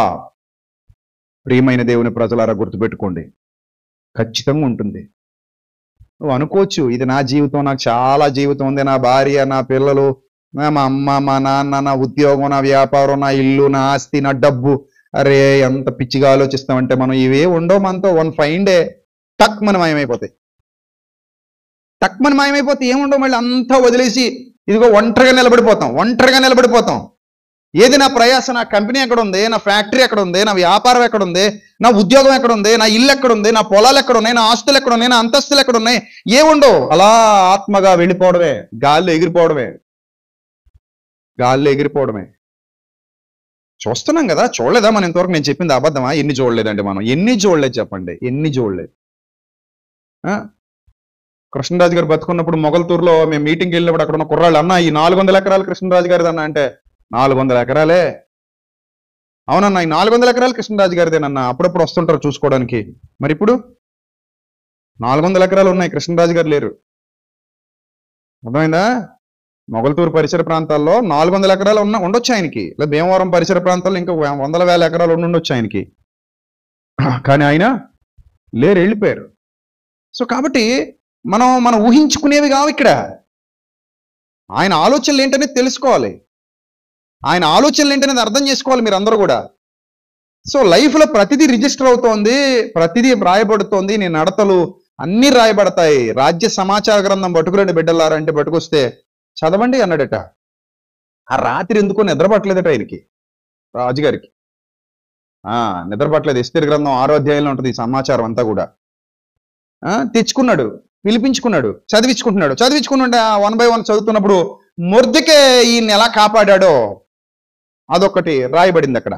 [SPEAKER 1] ప్రియమైన దేవుని ప్రజలారా, గుర్తుపెట్టుకోండి, ఖచ్చితంగా ఉంటుంది. నువ్వు అనుకోవచ్చు, ఇది నా జీవితం, నాకు చాలా జీవితం ఉంది, నా భార్య, నా పిల్లలు, మా అమ్మ, మా నాన్న, నా ఉద్యోగం, నా వ్యాపారం, నా ఇల్లు, నా ఆస్తి, నా డబ్బు. అరే ఎంత పిచ్చిగా ఆలోచిస్తామంటే మనం ఇవే ఉండవు. మనతో ఫైన్ డే టక్ మన మాయమైపోతాయి. ఏముండవు. మళ్ళీ అంతా వదిలేసి ఇదిగో ఒంటరిగా నిలబడిపోతాం. ఏది నా ప్రయాస? నా కంపెనీ ఎక్కడ ఉంది, నా ఫ్యాక్టరీ ఎక్కడ ఉంది, నా వ్యాపారం ఎక్కడ ఉంది, నా ఉద్యోగం ఎక్కడ ఉంది, నా ఇల్లు ఎక్కడ ఉంది, నా పొలాలు ఎక్కడ ఉన్నాయి, నా ఆస్తులు ఎక్కడ ఉన్నాయి, నా అంతస్తులు ఎక్కడ ఉన్నాయి? ఏముండవు. అలా ఆత్మగా వెళ్ళిపోవడమే, గాల్లో ఎగిరిపోవడమే. చూస్తున్నాం కదా, చూడలేదా మనం ఇంతవరకు? నేను చెప్పింది అబద్ధమా? ఎన్ని చూడలేదండి మనం? ఎన్ని చూడలేదు చెప్పండి, ఎన్ని చూడలేదు? కృష్ణరాజు గారు బతుకున్నప్పుడు మొగల్తూరులో మేము మీటింగ్కి వెళ్ళినప్పుడు అక్కడ ఉన్న కుర్రాళ్ళు, అన్న ఈ 400 ఎకరాలు కృష్ణరాజు గారిది అన్న అంటే 400 ఎకరాలే. అవునన్నా ఈ 400 ఎకరాలు కృష్ణరాజు గారిదేనన్నా, అప్పుడప్పుడు వస్తుంటారు చూసుకోవడానికి. మరి ఇప్పుడు 400 ఎకరాలు ఉన్నాయి, కృష్ణరాజు గారు లేరు. అర్థమైందా? మొగల్తూరు పరిసర ప్రాంతాల్లో 400 ఎకరాలు ఉండొచ్చు ఆయనకి, లేదా భీమవరం పరిసర ప్రాంతాల్లో ఇంకా వందల వేల ఎకరాలు ఉండొచ్చు ఆయనకి. కానీ ఆయన లేరు, వెళ్ళిపోయారు. సో కాబట్టి మనం ఊహించుకునేవి కావు ఇక్కడ. ఆయన ఆలోచనలు ఏంటనేది తెలుసుకోవాలి, ఆయన ఆలోచనలు ఏంటనేది అర్థం చేసుకోవాలి మీరు అందరూ కూడా. సో లైఫ్లో ప్రతిదీ రిజిస్టర్ అవుతోంది, ప్రతిదీ రాయబడుతోంది, నీ నడతలు అన్నీ రాయబడతాయి. రాజ్య సమాచార గ్రంథం పట్టుకురండి బిడ్డలారా అంటే పట్టుకొస్తే చదవండి అన్నాడట. ఆ రాత్రి ఎందుకో నిద్రపట్టలేదట ఆయనకి, రాజుగారికి. నిద్రపట్టలేదు. ఎస్తేరు గ్రంథం 6వ అధ్యాయంలో ఉంటుంది ఈ సమాచారం అంతా కూడా. తెచ్చుకున్నాడు, పిలిపించుకున్నాడు, చదివించుకున్నాడు. 1 by 1 చదువుతున్నప్పుడు మొర్దెకే ఈయన్ని ఎలా కాపాడాడో అదొకటి రాయబడింది అక్కడ.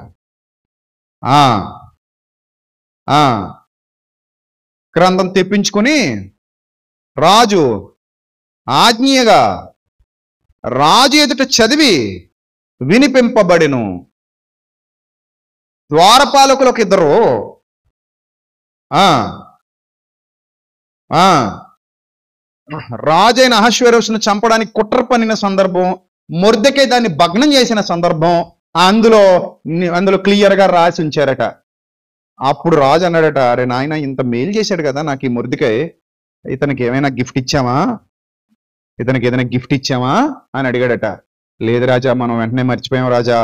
[SPEAKER 1] గ్రంథం తెప్పించుకుని రాజు ఆజ్ఞగా రాజు ఎదుట చదివి వినిపింపబడెను. ద్వారపాలకులకు ఇద్దరు రాజైన అహష్వేరోషును చంపడానికి కుట్ర పన్నిన సందర్భం, మొర్దెకై దాన్ని భగ్నం చేసిన సందర్భం అందులో క్లియర్గా రాసి ఉంచారట. అప్పుడు రాజు అన్నాడట, అరే నాయన ఇంత మేలు చేశాడు కదా నాకు ఈ మొర్దెకై, ఇతనికి ఏమైనా గిఫ్ట్ ఇచ్చామా, ఇతనికి ఏదైనా గిఫ్ట్ ఇచ్చామా అని అడిగాడట. లేదు రాజా, మనం వెంటనే మర్చిపోయాం రాజా,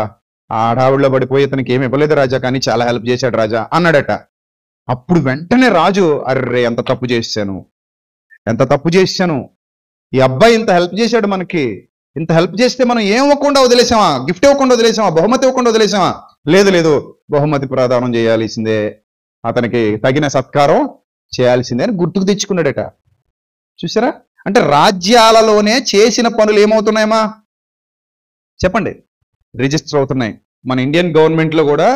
[SPEAKER 1] ఆ హడావుడిలో పడిపోయి ఇతనికి ఏమి ఇవ్వలేదు రాజా, కానీ చాలా హెల్ప్ చేశాడు రాజా అన్నాడట. అప్పుడు వెంటనే రాజు, అర్రే ఎంత తప్పు చేశాను, ఈ అబ్బాయి ఇంత హెల్ప్ చేశాడు మనకి, ఇంత హెల్ప్ చేస్తే మనం ఏం ఇవ్వకుండా వదిలేసామా, గిఫ్ట్ ఇవ్వకుండా వదిలేసామా, బహుమతి ఇవ్వకుండా వదిలేసామా? లేదు బహుమతి ప్రదానం చేయాల్సిందే, అతనికి తగిన సత్కారం చేయాల్సిందే అని గుర్తుకు తెచ్చుకున్నాడట. చూసారా? అంటే రాజ్యాలలోనే చేసిన పనులు ఏమవుతున్నాయమ్మా చెప్పండి, రిజిస్టర్ అవుతున్నాయి. మన ఇండియన్ గవర్నమెంట్లో కూడా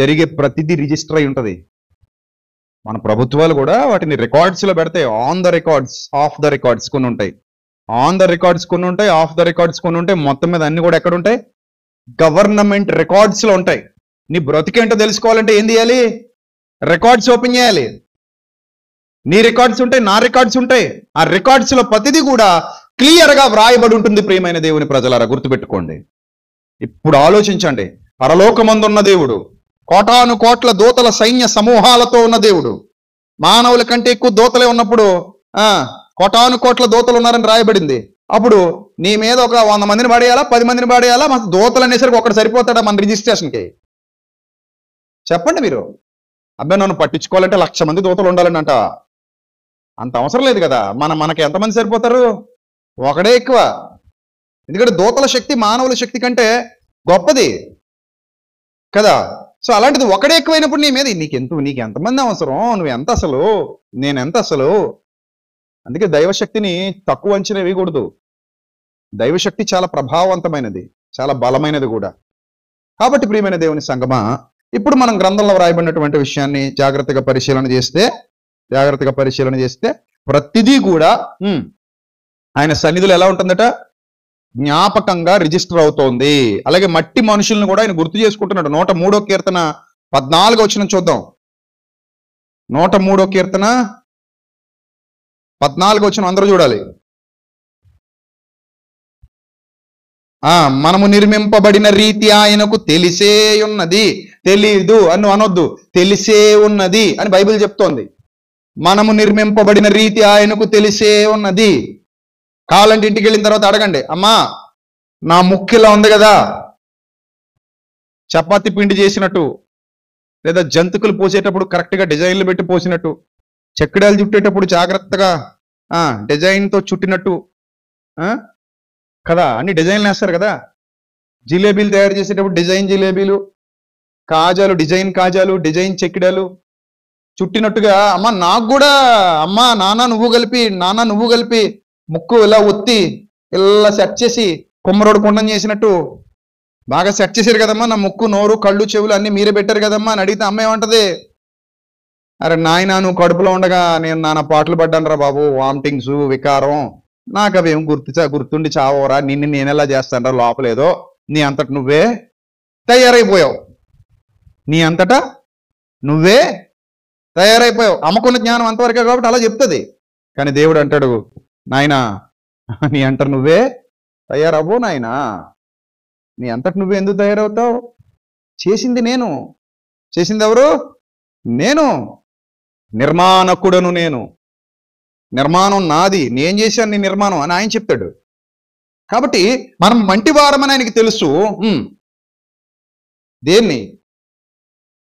[SPEAKER 1] జరిగే ప్రతిదీ రిజిస్టర్ అయి ఉంటుంది. మన ప్రభుత్వాలు కూడా వాటిని రికార్డ్స్లో పెడతాయి. On the records, of the records కొన్ని ఉంటాయి. ఆన్ ద రికార్డ్స్ కొన్ని ఉంటాయి, ఆఫ్ ద రికార్డ్స్ కొన్ని ఉంటాయి. మొత్తం మీద అన్ని కూడా ఎక్కడ ఉంటాయి? గవర్నమెంట్ రికార్డ్స్లో ఉంటాయి. నీ బ్రతికేంటో తెలుసుకోవాలంటే ఏం చేయాలి? రికార్డ్స్ ఓపెన్ చేయాలి. నీ రికార్డ్స్ ఉంటాయి, నా రికార్డ్స్ ఉంటాయి. ఆ రికార్డ్స్లో ప్రతిదీ కూడా క్లియర్గా వ్రాయబడి ఉంటుంది. ప్రియమైన దేవుని ప్రజలారా గుర్తుపెట్టుకోండి. ఇప్పుడు ఆలోచించండి, పరలోకమందున్న దేవుడు, కోటాను కోట్ల దూతల సైన్య సమూహాలతో ఉన్న దేవుడు, మానవుల కంటే ఎక్కువ దూతలే ఉన్నప్పుడు కోటాను కోట్ల దూతలు ఉన్నారని రాయబడింది. అప్పుడు నీ మీద ఒక 100 మందిని పడేయాలా, 10 మందిని పడేయాలా? మన దూతలు అనేసరికి ఒకటి సరిపోతాడా మన రిజిస్ట్రేషన్కి? చెప్పండి మీరు. అబ్బాయి నన్ను పట్టించుకోవాలంటే 1,00,000 మంది దూతలు ఉండాలని అంట. అంత అవసరం లేదు కదా. మనకి ఎంతమంది సరిపోతారు? ఒకడే ఎక్కువ. ఎందుకంటే దూతల శక్తి మానవుల శక్తి కంటే గొప్పది కదా. సో అలాంటిది ఒకడే ఎక్కువైనప్పుడు నీ మీద నీకు ఎంతమంది అవసరం, నువ్వెంత అసలు, నేనెంత అసలు. అందుకే దైవశక్తిని తక్కువ అంచనా వేయకూడదు. దైవశక్తి చాలా ప్రభావవంతమైనది, చాలా బలమైనది కూడా. కాబట్టి ప్రియమైన దేవుని సంగమా, ఇప్పుడు మనం గ్రంథంలో వ్రాయబడినటువంటి విషయాన్ని జాగ్రత్తగా పరిశీలన చేస్తే ప్రతిదీ కూడా ఆయన సన్నిధిలో ఎలా ఉంటుందట? జ్ఞాపకంగా రిజిస్టర్ అవుతోంది. అలాగే మట్టి మనుషులను కూడా ఆయన గుర్తు చేసుకుంటున్నాడు. 103వ కీర్తన 14వ వచనం చూద్దాం. 103వ కీర్తన 14వ వచనం అందరూ చూడాలి. మనము నిర్మింపబడిన రీతి ఆయనకు తెలిసే ఉన్నది. తెలీదు అని అనొద్దు, తెలిసే ఉన్నది అని బైబిల్ చెప్తోంది. మనము నిర్మింపబడిన రీతి ఆయనకు తెలిసే ఉన్నది. కావాలంటే ఇంటికి వెళ్ళిన తర్వాత అడగండి, అమ్మా నా ముక్కు ఇలా ఉంది కదా, చపాతి పిండి చేసినట్టు, లేదా జంతుకులు పోసేటప్పుడు కరెక్ట్గా డిజైన్లు పెట్టి పోసినట్టు, చెక్కడాలు చుట్టేటప్పుడు జాగ్రత్తగా డిజైన్తో చుట్టినట్టు కదా, అన్ని డిజైన్లు వేస్తారు కదా. జిలేబీలు తయారు చేసేటప్పుడు డిజైన్ జిలేబీలు, కాజాలు డిజైన్ కాజాలు, డిజైన్ చెక్కిడాలు చుట్టినట్టుగా అమ్మ నాకు కూడా అమ్మా నాన్న నువ్వు కలిపి ముక్కు ఇలా ఒత్తి ఇలా సెట్ చేసి కుమ్మరోడు కుండం చేసినట్టు బాగా సెట్ చేశారు కదమ్మా, నా ముక్కు నోరు కళ్ళు చెవులు అన్ని మీరే పెట్టారు కదమ్మా అని అడిగితే అమ్మ ఏమంటది? అరే నాయన నువ్వు కడుపులో ఉండగా నేను నాన్న పాటలు పడ్డాను రా బాబు, వామిటింగ్స్ వికారం, నాకు అవేం గుర్తుండి చావోరా, నిన్ను నేనెలా చేస్తాను రా, లోపలేదో నీ అంతటి నువ్వే తయారైపోయావు. నీ అంతటా నువ్వే తయారైపోయావు. అమ్మకున్న జ్ఞానం అంతవరకే కాబట్టి అలా చెప్తుంది. కానీ దేవుడు అంటాడు, నాయనా నీ అంటారు నువ్వే తయారవ్వు నాయనా. నీ అంతట నువ్వే ఎందుకు తయారవుతావు? చేసింది నేను. చేసింది ఎవరు? నేను. నిర్మాణకుడను నేను. నిర్మాణం నాది, నేను చేశాను నీ నిర్మాణం అని ఆయన చెప్తాడు. కాబట్టి మనం మంటివారమని ఆయనకి తెలుసు. దేన్ని?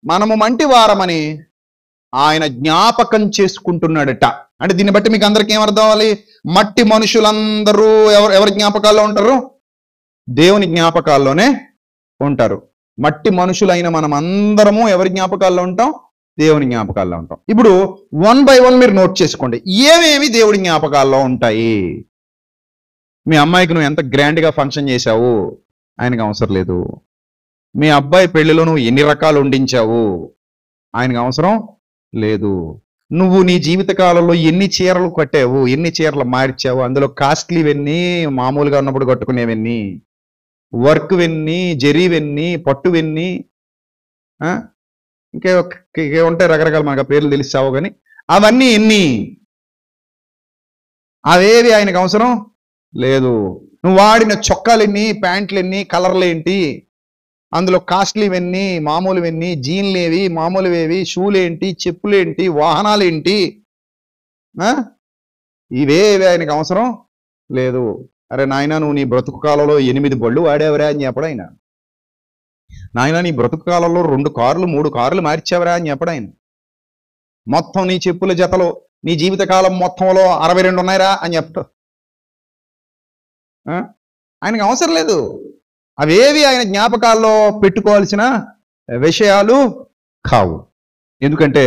[SPEAKER 1] మనము మంటివారమని ఆయన జ్ఞాపకం చేసుకుంటున్నాడట. అంటే దీన్ని బట్టి మీకు అందరికీ ఏమర్థం అవ్వాలి? మట్టి మనుషులందరూ ఎవరి జ్ఞాపకాల్లో ఉంటారు? దేవుని జ్ఞాపకాల్లోనే ఉంటారు. మట్టి మనుషులైన మనం అందరము ఎవరి జ్ఞాపకాల్లో ఉంటాం? దేవుని జ్ఞాపకాల్లో ఉంటాం. ఇప్పుడు 1 by 1 మీరు నోట్ చేసుకోండి, ఏమేమి దేవుడి జ్ఞాపకాల్లో ఉంటాయి. మీ అమ్మాయికి నువ్వు ఎంత గ్రాండ్గా ఫంక్షన్ చేశావు, ఆయనకు అవసరం లేదు. మీ అబ్బాయి పెళ్లిలో నువ్వు ఎన్ని రకాలు వండించావు, ఆయనకు అవసరం లేదు. నువ్వు నీ జీవితకాలంలో ఎన్ని చీరలు కట్టావు, ఎన్ని చీరలు మార్చావు, అందులో కాస్ట్లీవెన్ని, మామూలుగా ఉన్నప్పుడు కట్టుకునేవన్నీ, వర్క్వెన్ని, జరీవెన్ని, పట్టువెన్ని, ఇంకే ఉంటాయి రకరకాల, మనకు ఆ పేర్లు తెలిసావు. కానీ అవన్నీ ఎన్ని? అవేవి ఆయనకు అవసరం లేదు. నువ్వు వాడిన చొక్కాలెన్ని, ప్యాంట్లెన్ని, కలర్లేంటి, అందులో కాస్ట్లీవెన్ని, మామూలువెన్ని, జీన్లేవి, మామూలువేవి, షూలేంటి, చెప్పులేంటి, వాహనాలేంటి, ఇవేవి ఆయనకు అవసరం లేదు. అరే నాయన, నువ్వు నీ బ్రతుకు కాలంలో 8 బళ్ళు వాడేవరా అని చెప్పడు ఆయన. నాయన, నీ బ్రతుకు కాలంలో 2 కార్లు 3 కార్లు మార్చావరా అని చెప్పడు ఆయన. మొత్తం నీ చెప్పుల జతలో నీ జీవితకాలం మొత్తంలో 62 ఉన్నాయిరా అని చెప్తావు. ఆయనకు అవసరం లేదు. అవేవి ఆయన జ్ఞాపకాల్లో పెట్టుకోవాల్సిన విషయాలు కావు. ఎందుకంటే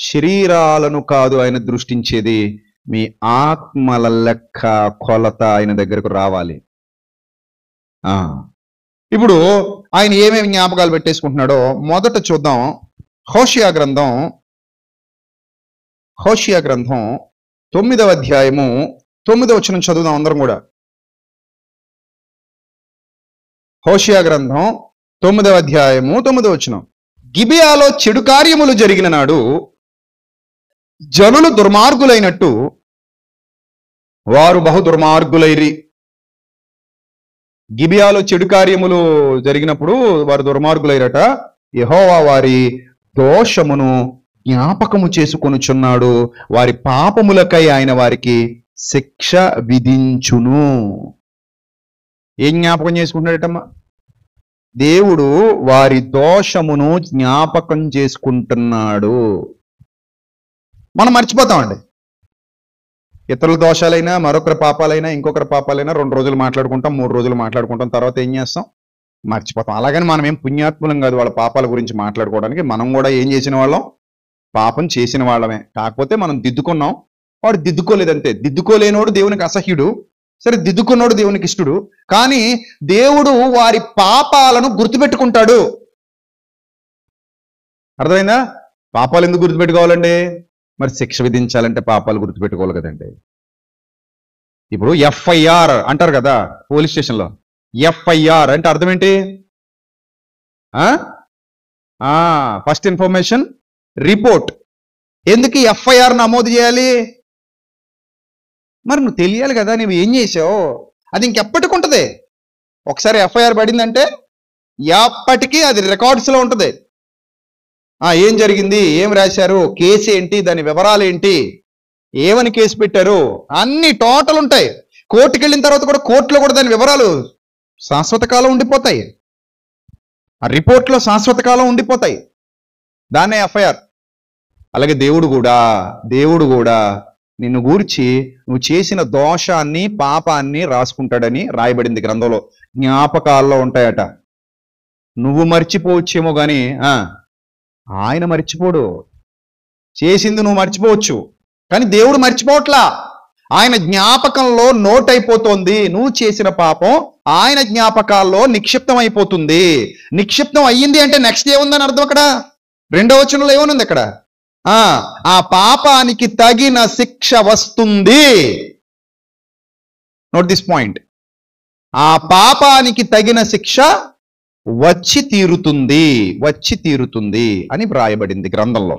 [SPEAKER 1] శరీరాలను కాదు ఆయన దృష్టించేది, మీ ఆత్మల లెక్క కొలత ఆయన దగ్గరకు రావాలి. ఇప్పుడు ఆయన ఏమేమి జ్ఞాపకాలు పెట్టేసుకుంటున్నాడో మొదట చూద్దాం. హోషియా గ్రంథం 9వ అధ్యాయము 9వ వచనం చదువుదాం అందరం కూడా. హోషియా గ్రంథం 9వ అధ్యాయము 9వ వచనం. గిబియాలో చెడు కార్యములు జరిగిన నాడు జనులు దుర్మార్గులైనట్టు వారు బహు దుర్మార్గులైరి. గిబియాలో చెడు కార్యములు జరిగినప్పుడు వారు దుర్మార్గులైరట. యెహోవా వారి దోషమును జ్ఞాపకము చేసుకొనుచున్నాడు, వారి పాపములకై ఆయన వారికి శిక్ష విధించును. ఏం జ్ఞాపకం చేసుకుంటున్నాడటమ్మా? దేవుడు వారి దోషమును జ్ఞాపకం చేసుకుంటున్నాడు. మనం మర్చిపోతామండి. ఇతరుల దోషాలైనా, మరొకరి పాపాలైనా, ఇంకొకరి పాపాలైనా 2 రోజులు మాట్లాడుకుంటాం, 3 రోజులు మాట్లాడుకుంటాం, తర్వాత ఏం చేస్తాం? మర్చిపోతాం. అలాగని మనం ఏం పుణ్యాత్ములం కాదు వాళ్ళ పాపాల గురించి మాట్లాడుకోవడానికి. మనం కూడా ఏం చేసిన వాళ్ళం? పాపం చేసిన వాళ్ళమే. కాకపోతే మనం దిద్దుకున్నాం, వాడు దిద్దుకోలేదంతే. దిద్దుకోలేనోడు దేవునికి అసహ్యుడు, సరే దిద్దుకున్నోడు దేవునికి ఇష్టడు. కానీ దేవుడు వారి పాపాలను గుర్తుపెట్టుకుంటాడు. అర్థమైందా? పాపాలు ఎందుకు గుర్తుపెట్టుకోవాలండి? మరి శిక్ష విధించాలంటే పాపాలు గుర్తుపెట్టుకోవాలి కదండి. ఇప్పుడు ఎఫ్ఐఆర్ అంటారు కదా పోలీస్ స్టేషన్లో. ఎఫ్ఐఆర్ అంటే అర్థం ఏంటి? First information report. ఎందుకు ఎఫ్ఐఆర్ నమోదు చేయాలి? మరి నువ్వు తెలియాలి కదా నువ్వు ఏం చేసావు. అది ఇంకెప్పటికి ఉంటుంది. ఒకసారి ఎఫ్ఐఆర్ పడిందంటే ఎప్పటికీ అది రికార్డ్స్లో ఉంటుంది. ఏం జరిగింది, ఏం రాశారు, కేసు ఏంటి, దాని వివరాలు ఏంటి, ఏమని కేసు పెట్టారు, అన్ని టోటల్ ఉంటాయి. కోర్టుకి వెళ్ళిన తర్వాత కూడా కోర్టులో కూడా దాని వివరాలు శాశ్వత కాలం ఉండిపోతాయి. ఆ రిపోర్ట్లో శాశ్వత కాలం ఉండిపోతాయి. దాన్నే ఎఫ్ఐఆర్. అలాగే దేవుడు కూడా నిన్ను గూర్చి నువ్వు చేసిన దోషాన్ని, పాపాన్ని రాసుకుంటాడని రాయబడింది గ్రంథంలో. జ్ఞాపకాల్లో ఉంటాయట. నువ్వు మర్చిపోవచ్చేమో కానీ ఆయన మర్చిపోడు. చేసింది నువ్వు మర్చిపోవచ్చు, కానీ దేవుడు మర్చిపోవట్లా. ఆయన జ్ఞాపకంలో నోట్ అయిపోతుంది. నువ్వు చేసిన పాపం ఆయన జ్ఞాపకాల్లో నిక్షిప్తం అయిపోతుంది. నిక్షిప్తం అయ్యింది అంటే నెక్స్ట్ ఏముందని అర్థం అక్కడ? 2వ వచనంలో ఏమనుంది అక్కడ? ఆ పాపానికి తగిన శిక్ష వస్తుంది. Note this point. ఆ పాపానికి తగిన శిక్ష వచ్చి తీరుతుంది, వచ్చి తీరుతుంది అని వ్రాయబడింది గ్రంథంలో.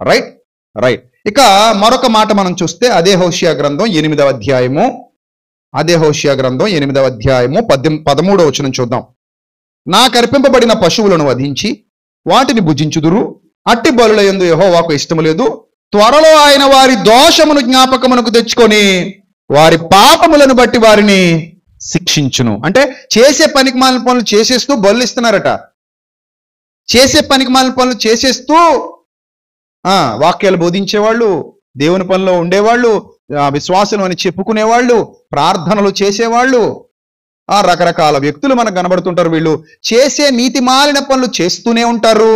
[SPEAKER 1] Right right. ఇక మరొక మాట మనం చూస్తే అదే హోషియా గ్రంథం 8వ అధ్యాయము, అదే హోషియా గ్రంథం 8వ అధ్యాయము 13వ వచనం చూద్దాం. నాకు అర్పింపబడిన పశువులను వధించి వాటిని భుజించుదురు, అట్టి బలుల యందు యెహోవాకు ఇష్టము లేదు. త్వరలో ఆయన వారి దోషమును జ్ఞాపకమునకు తెచ్చుకొని వారి పాపములను బట్టి వారిని శిక్షించును. అంటే చేసే పనికిమాలిన పనులు చేసేస్తూ బలులు ఇస్తున్నారట. చేసే పనికిమాలిన పనులు చేసేస్తూ వాక్యాలు బోధించేవాళ్ళు, దేవుని పనిలో ఉండేవాళ్ళు, విశ్వాసం అని చెప్పుకునేవాళ్ళు, ప్రార్థనలు చేసేవాళ్ళు, రకరకాల వ్యక్తులు మనకు కనబడుతుంటారు. వీళ్ళు చేసే నీతి మాలిన పనులు చేస్తూనే ఉంటారు.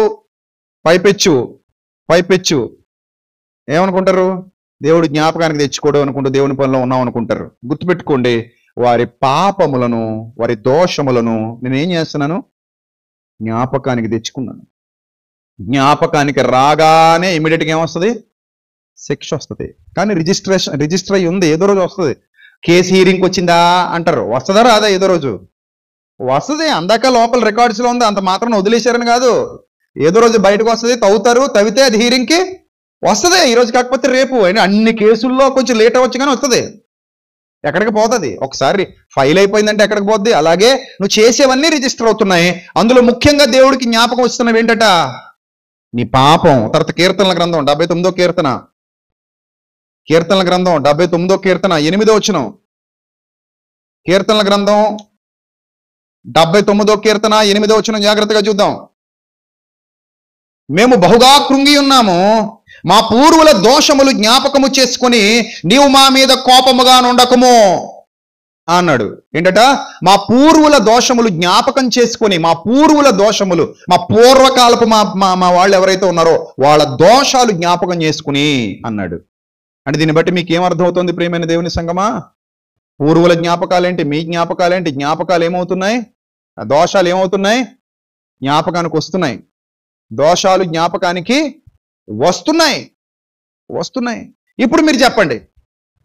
[SPEAKER 1] పైపెచ్చు ఏమనుకుంటారు? దేవుడు జ్ఞాపకానికి తెచ్చుకోవడం అనుకుంటూ దేవుని పనిలో ఉన్నాం అనుకుంటారు. గుర్తుపెట్టుకోండి, వారి పాపములను, వారి దోషములను నేనేం చేస్తున్నాను? జ్ఞాపకానికి తెచ్చుకున్నాను. జ్ఞాపకానికి రాగానే ఇమీడియట్గా ఏమొస్తుంది? శిక్ష వస్తుంది. కానీ రిజిస్టర్ అయ్యి ఉంది, ఏదో రోజు వస్తుంది. కేసు హీరింగ్కి వచ్చిందా అంటారు, వస్తుందా రాదా? ఏదో రోజు వస్తుంది. అందాక లోపల రికార్డ్స్లో ఉంది, అంత మాత్రం వదిలేశారని కాదు. ఏదో రోజు బయటకు వస్తుంది, తవ్వితే అది హీరింగ్కి వస్తుంది. ఈరోజు కాకపోతే రేపు. అన్ని కేసుల్లో కొంచెం లేట్ అవ్వచ్చు కానీ వస్తుంది. ఎక్కడికి పోతుంది? ఒకసారి ఫైల్ అయిపోయిందంటే ఎక్కడికి పోద్ది? అలాగే నువ్వు చేసేవన్నీ రిజిస్టర్ అవుతున్నాయి. అందులో ముఖ్యంగా దేవుడికి జ్ఞాపకం వస్తున్నవి ఏంటట? నీ పాపం. తర్వాత కీర్తనల గ్రంథం 79వ కీర్తన, కీర్తనల గ్రంథం 79వ కీర్తన 8వ వచనం. కీర్తనల గ్రంథం 79వ కీర్తన 8వ వచనం జాగ్రత్తగా చూద్దాం. మేము బహుగా కృంగి ఉన్నాము, మా పూర్వుల దోషములు జ్ఞాపకము చేసుకొని నీవు మా మీద కోపముగా నుండకము అన్నాడు. ఏంటట? మా పూర్వుల దోషములు జ్ఞాపకం చేసుకొని, మా పూర్వుల దోషములు, మా పూర్వకాలపు మా వాళ్ళు ఎవరైతే ఉన్నారో వాళ్ళ దోషాలు జ్ఞాపకం చేసుకుని అన్నాడు. అంటే దీన్ని బట్టి మీకు ఏమర్థమవుతుంది ప్రియమైన దేవుని సంగమా? పూర్వుల జ్ఞాపకాలేంటి, మీ జ్ఞాపకాలేంటి? జ్ఞాపకాలు ఏమవుతున్నాయి? దోషాలు ఏమవుతున్నాయి? జ్ఞాపకానికి వస్తున్నాయి. దోషాలు జ్ఞాపకానికి వస్తున్నాయి. ఇప్పుడు మీరు చెప్పండి,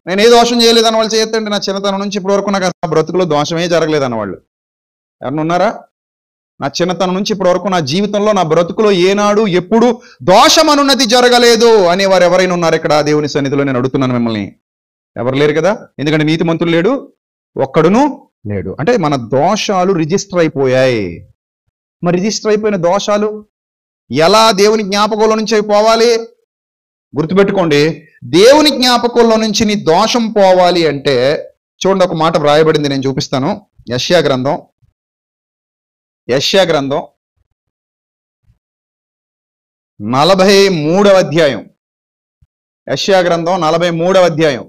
[SPEAKER 1] నేను ఏ దోషం చేయలేదని వాళ్ళు చేయొద్దండి. నా చిన్నతనం నుంచి ఇప్పటి వరకు నాకు నా బ్రతుకులో దోషమే జరగలేదన్న వాళ్ళు ఎవరైనా ఉన్నారా? నా చిన్నతనం నుంచి ఇప్పటి వరకు నా జీవితంలో, నా బ్రతుకులో ఏనాడు ఎప్పుడు దోషం అనున్నది జరగలేదు అనేవారు ఎవరైనా ఉన్నారు ఇక్కడ దేవుని సన్నిధిలో? నేను అడుగుతున్నాను మిమ్మల్ని. ఎవరు లేరు కదా, ఎందుకంటే నీతిమంతులు లేడు, ఒక్కడును లేడు. అంటే మన దోషాలు రిజిస్టర్ అయిపోయాయి. మరి రిజిస్టర్ అయిపోయిన దోషాలు ఎలా దేవుని జ్ఞాపకంలో నుంచి పోవాలి? గుర్తుపెట్టుకోండి, దేవుని జ్ఞాపకంలో నుంచి నీ దోషం పోవాలి అంటే చూడండి, ఒక మాట వ్రాయబడింది, నేను చూపిస్తాను. యెషయా గ్రంథం 43వ అధ్యాయం. యెషయా గ్రంథం 43వ అధ్యాయం.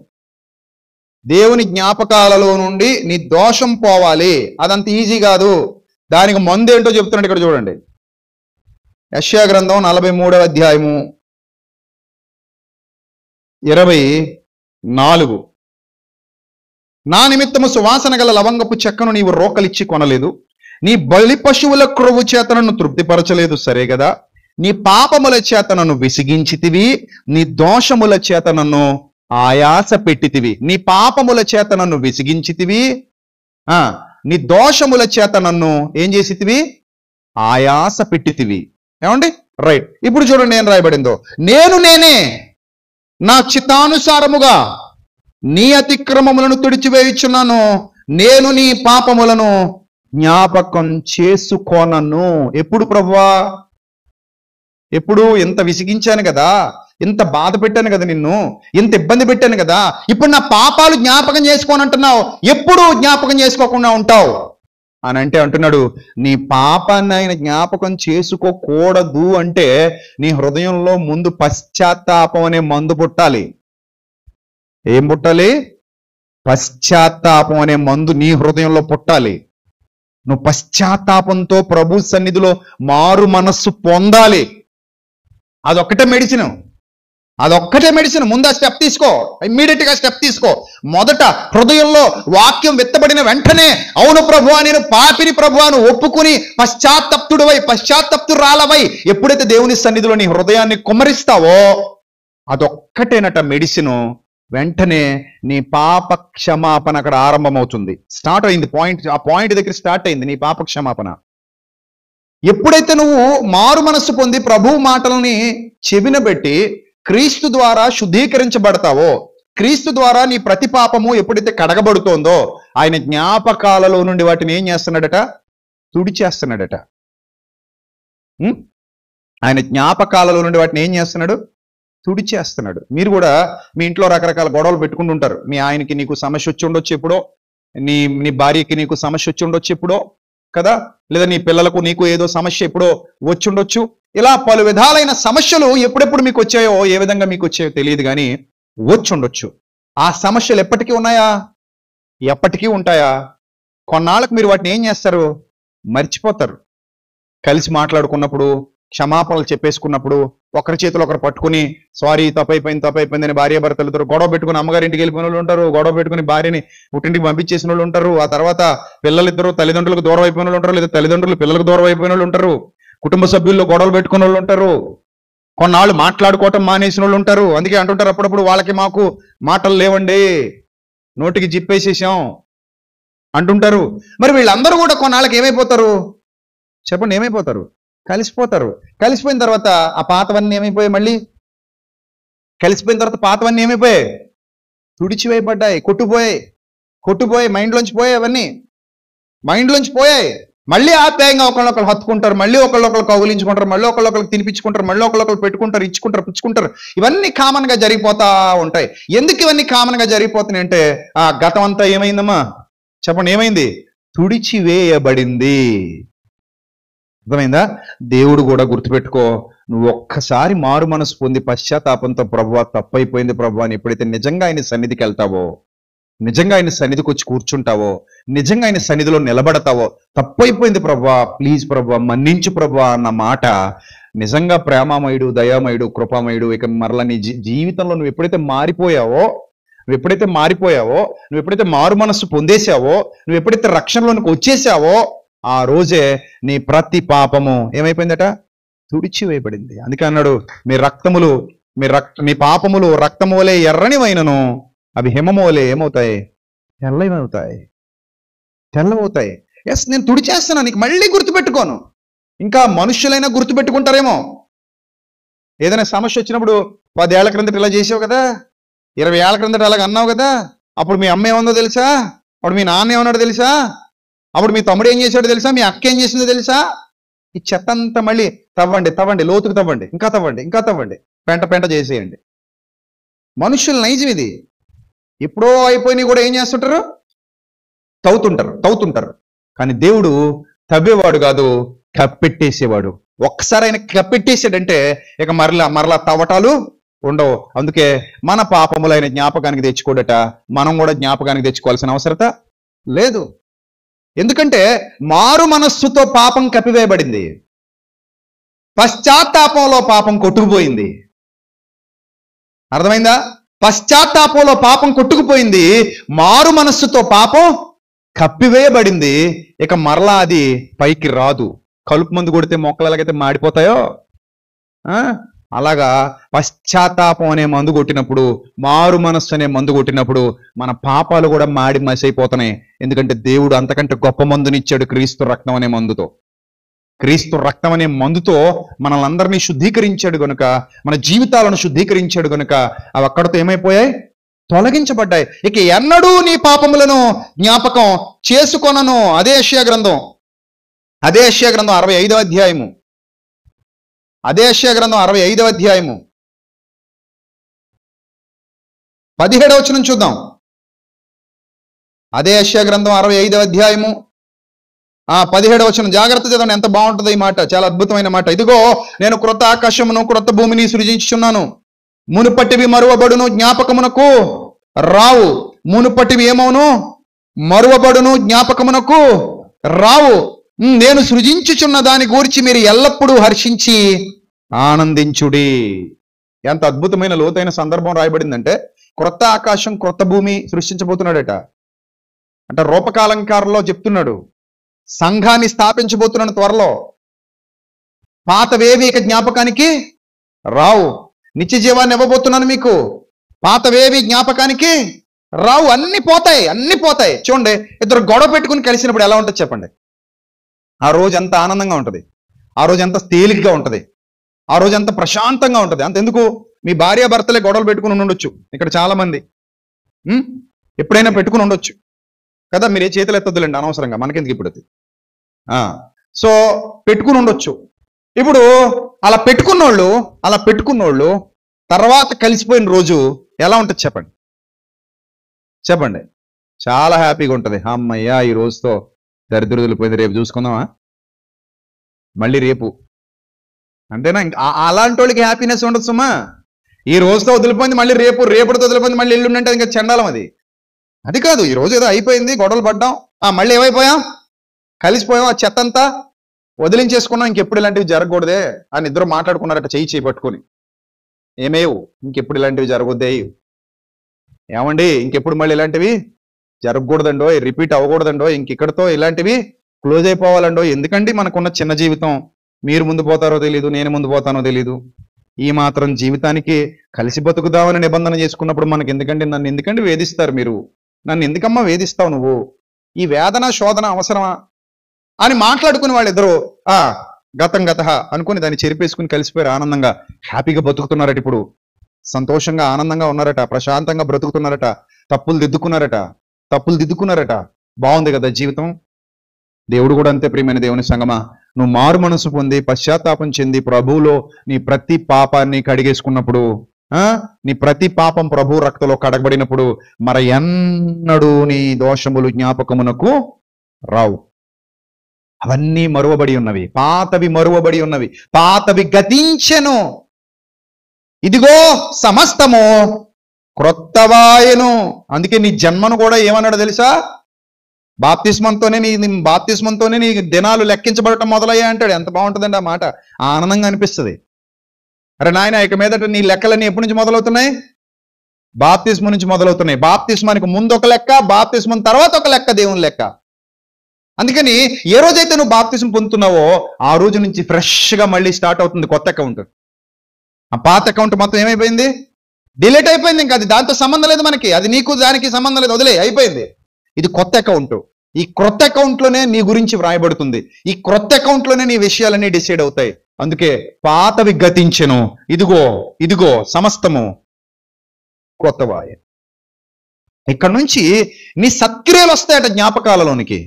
[SPEAKER 1] దేవుని జ్ఞాపకాలలో నుండి నీ దోషం పోవాలి, అదంత ఈజీ కాదు. దానికి మందు ఏంటో చెప్తున్నాడు ఇక్కడ చూడండి. యెషయా గ్రంథం 43వ అధ్యాయము 24. నా నిమిత్తము సువాసన గల లవంగపు చెక్కను నీవు రోకలిచ్చి కొనలేదు, నీ బలి పశువుల క్రొవ్వు చేత నన్ను తృప్తిపరచలేదు, సరే కదా. నీ పాపముల చేత నన్ను విసిగించితివి, నీ దోషముల చేత నన్ను ఆయాస పెట్టితివి. నీ పాపముల చేత నన్ను విసిగించితివి, నీ దోషముల చేత నన్ను ఏం చేసితివి? ఆయాస పెట్టితివి. ఏమండి? రైట్. ఇప్పుడు చూడండి ఏం రాయబడిందో. నేనే నా చిత్తానుసారముగా నీ అతిక్రమములను తుడిచివేయుచున్నాను, నేను నీ పాపములను జ్ఞాపకం చేసుకోనను. ఎప్పుడు ప్రభువా? ఎప్పుడు? ఎంత విసిగించాను కదా, ఎంత బాధ పెట్టాను కదా, నిన్ను ఎంత ఇబ్బంది పెట్టాను కదా, ఇప్పుడు నా పాపాలు జ్ఞాపకం చేసుకోనంటున్నావు, ఎప్పుడు జ్ఞాపకం చేసుకోకుండా ఉంటావు అని అంటే అంటున్నాడు, నీ పాపాన్ని ఆయన జ్ఞాపకం చేసుకోకూడదు అంటే నీ హృదయంలో ముందు పశ్చాత్తాపం అనే మందు పుట్టాలి. ఏం పుట్టాలి? పశ్చాత్తాపం అనే మందు నీ హృదయంలో పుట్టాలి. నువ్వు పశ్చాత్తాపంతో ప్రభు సన్నిధిలో మారు మనస్సు పొందాలి. అదొక్కటే మెడిసిన్. ముందు ఆ స్టెప్ తీసుకో, ఇమ్మీడియట్ గా స్టెప్ తీసుకో. మొదట హృదయంలో వాక్యం విత్తబడిన వెంటనే అవును ప్రభువా, నేను పాపిని ప్రభువాను ఒప్పుకుని పశ్చాత్తప్తురాలవై ఎప్పుడైతే దేవుని సన్నిధిలో నీ హృదయాన్ని కుమ్మరిస్తావో అదొక్కటేనట మెడిసిన్. వెంటనే నీ పాప క్షమాపణ అక్కడ ఆరంభమవుతుంది. స్టార్ట్ అయింది పాయింట్. ఆ పాయింట్ దగ్గర స్టార్ట్ అయింది నీ పాప క్షమాపణ. ఎప్పుడైతే నువ్వు మారు మనస్సు పొంది ప్రభు మాటలని చెవిన పెట్టి క్రీస్తు ద్వారా శుద్ధీకరించబడతావో, క్రీస్తు ద్వారా నీ ప్రతి పాపము ఎప్పుడైతే కడగబడుతోందో ఆయన జ్ఞాపకాలలో నుండి వాటిని ఏం చేస్తున్నాడట? తుడిచేస్తున్నాడట. ఆయన జ్ఞాపకాలలో నుండి వాటిని ఏం చేస్తున్నాడు? తుడిచేస్తున్నాడు. మీరు కూడా మీ ఇంట్లో రకరకాల గొడవలు పెట్టుకుంటూ ఉంటారు. మీ ఆయనకి నీకు సమస్య వచ్చి ఉండొచ్చు ఎప్పుడో, నీ భార్యకి నీకు సమస్య వచ్చి ఉండొచ్చు ఎప్పుడో కదా, లేదా నీ పిల్లలకు నీకు ఏదో సమస్య ఎప్పుడో వచ్చి ఉండొచ్చు. ఇలా పలు విధాలైన సమస్యలు ఎప్పుడెప్పుడు మీకు వచ్చాయో, ఏ విధంగా మీకు వచ్చాయో తెలియదు కానీ వచ్చి ఉండొచ్చు. ఆ సమస్యలు ఎప్పటికీ ఉన్నాయా? ఎప్పటికీ ఉంటాయా? కొన్నాళ్ళకు మీరు వాటిని ఏం చేస్తారు? మర్చిపోతారు. కలిసి మాట్లాడుకున్నప్పుడు, క్షమాపణలు చెప్పేసుకున్నప్పుడు, ఒకరి చేతులు ఒకరు పట్టుకుని సారీ తప్పైపోయింది అని భార్యాభర్తలతో గొడవ పెట్టుకుని అమ్మగారింటికి వెళ్ళిపోయిన వాళ్ళు ఉంటారు, గొడవ పెట్టుకుని భార్యని పుట్టింటికి పంపించేసిన వాళ్ళు ఉంటారు. ఆ తర్వాత పిల్లలిద్దరూ తల్లిదండ్రులకు దూరం అయిపోయిన వాళ్ళు ఉంటారు, లేదా తల్లిదండ్రులు పిల్లలకు దూరం అయిపోయిన వాళ్ళు ఉంటారు, కుటుంబ సభ్యుల్లో గొడవలు పెట్టుకున్న వాళ్ళు ఉంటారు, కొన్నాళ్ళు మాట్లాడుకోవటం మానేసిన వాళ్ళు ఉంటారు. అందుకే అంటుంటారు అప్పుడప్పుడు, వాళ్ళకి మాకు మాటలు లేవండి, నోటికి జిప్పేసేసాం అంటుంటారు. మరి వీళ్ళందరూ కూడా కొన్నాళ్ళకి ఏమైపోతారు చెప్పండి? ఏమైపోతారు? కలిసిపోతారు. కలిసిపోయిన తర్వాత ఆ పాతవన్నీ ఏమైపోయాయి? మళ్ళీ కలిసిపోయిన తర్వాత పాతవన్నీ ఏమైపోయాయి? తుడిచివేయబడ్డాయి, కొట్టుపోయాయి, మైండ్లోంచి పోయాయి, అవన్నీ మైండ్లోంచి పోయాయి. మళ్ళీ ఆప్యాయంగా ఒకళ్ళొకళ్ళు హత్తుకుంటారు, మళ్ళీ ఒకళ్ళొకళ్ళు కౌగులించుకుంటారు, మళ్ళీ ఒకళ్ళొకళ్ళు తినిపించుకుంటారు, మళ్ళీ ఒకళ్ళొకళ్ళు పెట్టుకుంటారు, ఇచ్చుకుంటారు, పుచ్చుకుంటారు. ఇవన్నీ కామన్ గా జరిగిపోతా ఉంటాయి. ఎందుకు ఇవన్నీ కామన్ గా జరిగిపోతున్నాయి అంటే, ఆ గతం అంతా ఏమైందమ్మా చెప్పండి? ఏమైంది? తుడిచివేయబడింది. అర్థమైందా? దేవుడు కూడా గుర్తుపెట్టుకో, నువ్వు ఒక్కసారి మారు మనసు పొంది పశ్చాత్తాపంతో ప్రభువా తప్పైపోయింది ప్రభువా అని ఎప్పుడైతే నిజంగా ఆయన సన్నిధికి వెళ్తావో, నిజంగా ఆయన సన్నిధికి వచ్చి కూర్చుంటావో, నిజంగా ఆయన సన్నిధిలో నిలబడతావో, తప్పైపోయింది ప్రభువా, ప్లీజ్ ప్రభువా, మన్నించు ప్రభువా అన్న మాట నిజంగా ప్రేమామయుడు, దయామయుడు, కృపామయుడు ఇక మరలా నీ జీవితంలో నువ్వు ఎప్పుడైతే మారిపోయావో, నువ్వు ఎప్పుడైతే మారు మనస్సు పొందేశావో, నువ్వు ఎప్పుడైతే రక్షణలోనికి వచ్చేసావో, ఆ రోజే నీ ప్రతి పాపము ఏమైపోయిందట? తుడిచివేయబడింది. అందుకే అన్నాడు, మీ పాపములు రక్తము వలె ఎర్రనివైనను అవి హిమము వలె ఏమవుతాయి? తెల్లవవుతాయి. ఎస్, నేను తుడిచేస్తాను, నీకు మళ్ళీ గుర్తుపెట్టుకోను. ఇంకా మనుష్యులైనా గుర్తుపెట్టుకుంటారేమో. ఏదైనా సమస్య వచ్చినప్పుడు 10 ఏళ్ల క్రిందట ఇలా చేసావు కదా, 20 ఏళ్ల క్రిందట అలాగ అన్నావు కదా, అప్పుడు మీ అమ్మ ఏముందో తెలుసా, అప్పుడు మీ నాన్న ఏమన్నాడో తెలుసా, అప్పుడు మీ తమ్ముడు ఏం చేశాడో తెలుసా, మీ అక్క ఏం చేసిందో తెలుసా? ఈ చెత్త అంతా మళ్ళీ తవ్వండి, లోతుకు తవ్వండి, ఇంకా తవ్వండి, పెంట చేసేయండి. మనుషుల నైజం ఇది. ఎప్పుడో అయిపోయినాయి కూడా ఏం చేస్తుంటారు? తవ్వుతుంటారు. కానీ దేవుడు తవ్వేవాడు కాదు, కప్పెట్టేసేవాడు. ఒక్కసారి ఆయన కప్పెట్టేసాడంటే ఇక మరలా తవ్వటాలు ఉండవు. అందుకే మన పాపములైన జ్ఞాపకానికి తెచ్చుకోడట, మనం కూడా జ్ఞాపకానికి తెచ్చుకోవాల్సిన అవసరత లేదు. ఎందుకంటే మారు మనస్సుతో పాపం కప్పివేయబడింది, పశ్చాత్తాపంలో పాపం కొట్టుకుపోయింది. అర్థమైందా? పశ్చాత్తాపంలో పాపం కొట్టుకుపోయింది, మారు మనస్సుతో పాపం కప్పివేయబడింది. ఇక మరలా అది పైకి రాదు. కలుపు మందు కొడితే మొక్కలు ఎలాగైతే మాడిపోతాయో అలాగా పశ్చాత్తాపం అనే మందు కొట్టినప్పుడు, మారు మనస్సు అనే మందు కొట్టినప్పుడు మన పాపాలు కూడా మాడి మసైపోతున్నాయి. ఎందుకంటే దేవుడు అంతకంటే గొప్ప మందునిచ్చాడు, క్రీస్తు రక్తం అనే మందుతో. క్రీస్తు రక్తం అనే మందుతో మనల్ని అందరినీ శుద్ధీకరించాడు గనుక, మన జీవితాలను శుద్ధీకరించాడు గనుక అవి అక్కడితో ఏమైపోయాయి? తొలగించబడ్డాయి. ఇక ఎన్నడూ నీ పాపములను జ్ఞాపకం చేసుకొనను. అదే యెషయా గ్రంథం 65వ అధ్యాయము, అదే యెషయా గ్రంథం 65వ అధ్యాయము 17వ వచనం చూద్దాం. అదే యెషయా గ్రంథం 65వ అధ్యాయము 17వ వచనం జాగ్రత్త చదవండి. ఎంత బాగుంటుంది ఈ మాట, చాలా అద్భుతమైన మాట. ఇదిగో నేను క్రొత్త ఆకాశమును క్రొత్త భూమిని సృజించుచున్నాను, మునుపటివి మరువబడును, జ్ఞాపకమునకు రావు. మునుపటివి ఏమవును? మరువబడును, జ్ఞాపకమునకు రావు. నేను సృజించుచున్న దాని గురించి మీరు ఎల్లప్పుడూ హర్షించి ఆనందించుడి. ఎంత అద్భుతమైన లోతైన సందర్భం రాయబడిందంటే, క్రొత్త ఆకాశం క్రొత్త భూమి సృష్టించబోతున్నాడట. అంటే రూపకాలంకారంలో చెప్తున్నాడు, సంఘాన్ని స్థాపించబోతున్నాను త్వరలో. పాతవేవి ఇక జ్ఞాపకానికి రావు. నిత్య జీవాన్ని ఇవ్వబోతున్నాను మీకు. పాతవేవి జ్ఞాపకానికి రావు. అన్ని పోతాయి. చూడండి, ఇద్దరు గొడవ పెట్టుకుని కలిసినప్పుడు ఎలా ఉంటుంది చెప్పండి? ఆ రోజు ఎంత ఆనందంగా ఉంటుంది. ఆ రోజు ఎంత తేలిగ్గా ఉంటుంది, ఆ రోజు ఎంత ప్రశాంతంగా ఉంటుంది. అంతెందుకు, మీ భార్యాభర్తలే గొడవలు పెట్టుకుని ఉండొచ్చు ఇక్కడ చాలా మంది. ఎప్పుడైనా పెట్టుకుని ఉండొచ్చు కదా, మీరు ఏ చేతులు ఎత్తొద్దులేండి అనవసరంగా, మనకెందుకు ఇప్పుడు అది. సో పెట్టుకుని ఉండొచ్చు. ఇప్పుడు అలా పెట్టుకున్నోళ్ళు తర్వాత కలిసిపోయిన రోజు ఎలా ఉంటుంది చెప్పండి? చాలా హ్యాపీగా ఉంటుంది. అమ్మయ్యా ఈ రోజుతో దరిద్రం వదిలిపోయింది, రేపు చూసుకుందామా, మళ్ళీ రేపు. అంతేనా? అలాంటి వాళ్ళకి హ్యాపీనెస్ ఉండదు సుమా. ఈ రోజుతో వదిలిపోయింది, మళ్ళీ రేపటితో వదిలిపోయింది, మళ్ళీ ఎల్లుండి ఇంకా చండాలం అది. అది కాదు, ఈ రోజు ఏదో అయిపోయింది, గొడవలు పడ్డాం, మళ్ళీ ఏమైపోయాం, కలిసిపోయాం, ఆ చెత్త అంతా వదిలించేసుకున్నాం, ఇంకెప్పుడు ఇలాంటివి జరగకూడదే అని ఇద్దరు మాట్లాడుకున్నారట చేయి పట్టుకొని. ఏమేవు ఇంకెప్పుడు ఇలాంటివి జరగొద్దే, ఏమండి ఇంకెప్పుడు మళ్ళీ ఇలాంటివి జరగకూడదండో, రిపీట్ అవ్వకూడదండో, ఇంకెక్కడితో ఇలాంటివి క్లోజ్ అయిపోవాలండో. ఎందుకండి మనకున్న చిన్న జీవితం, మీరు ముందు పోతారో తెలీదు, నేను ముందు పోతానో తెలీదు. ఈ మాత్రం జీవితానికి కలిసి బతుకుదామని నిబంధన చేసుకున్నప్పుడు మనకి నన్ను ఎందుకండి వేధిస్తారు మీరు, నన్ను ఎందుకమ్మా వేధిస్తావు నువ్వు, ఈ వేదన శోధన అవసరమా అని మాట్లాడుకుని వాళ్ళిద్దరూ గతం అనుకుని దాన్ని చెరిపేసుకుని కలిసిపోయారు, ఆనందంగా హ్యాపీగా బతుకుతున్నారట. ఇప్పుడు సంతోషంగా ఆనందంగా ఉన్నారట, ప్రశాంతంగా బ్రతుకుతున్నారట, తప్పులు దిద్దుకున్నారట. బాగుంది కదా జీవితం. దేవుడు కూడా అంతే. ప్రియమైన దేవుని సంగమా, నువ్వు మారు మనసు పొంది పశ్చాత్తాపం చెంది ప్రభువులో నీ ప్రతి పాపాన్ని కడిగేసుకున్నప్పుడు, నీ ప్రతి పాపం ప్రభు రక్తంలో కడగబడినప్పుడు మరి ఎన్నడూ నీ దోషములు జ్ఞాపకమునకు రావు. అవన్నీ మరువబడి ఉన్నవి, పాతవి మరువబడి ఉన్నవి, పాతవి గతించెను, ఇదిగో సమస్తము క్రొత్తవాయను. అందుకే నీ జన్మను కూడా ఏమన్నాడు తెలుసా? బాప్తిస్మంతోనే నీ దినాలు లెక్కించబడటం మొదలయ్యా అంటాడు. ఎంత బాగుంటుందండి ఆ మాట, ఆనందంగా అనిపిస్తుంది. అరే నాయన, ఇక మీదట నీ లెక్కలన్నీ ఎప్పటి నుంచి మొదలవుతున్నాయి? బాప్తిస్మం నుంచి మొదలవుతున్నాయి. బాప్తిస్మానికి ముందు ఒక లెక్క, బాప్తిస్మం తర్వాత ఒక లెక్క, దేవుని లెక్క. అందుకని ఏ రోజైతే నువ్వు బాప్తిస్మం పొందుతున్నావో ఆ రోజు నుంచి ఫ్రెష్గా మళ్ళీ స్టార్ట్ అవుతుంది కొత్త అకౌంట్. ఆ పాత అకౌంట్ మొత్తం ఏమైపోయింది? డిలీట్ అయిపోయింది. ఇంకా అది దాంతో సంబంధం లేదు మనకి, అది నీకు దానికి సంబంధం లేదు, వదిలే, అయిపోయింది. ఇది కొత్త అకౌంట్. ఈ క్రొత్త అకౌంట్లోనే నీ గురించి వ్రాయబడుతుంది, ఈ క్రొత్త అకౌంట్లోనే నీ విషయాలన్నీ డిసైడ్ అవుతాయి. అందుకే పాతవి గతించెను, ఇదిగో సమస్తము కొత్తవాయే. ఇక్కడ నుంచి నీ సత్క్రియలు వస్తాయట జ్ఞాపకాలలోనికి,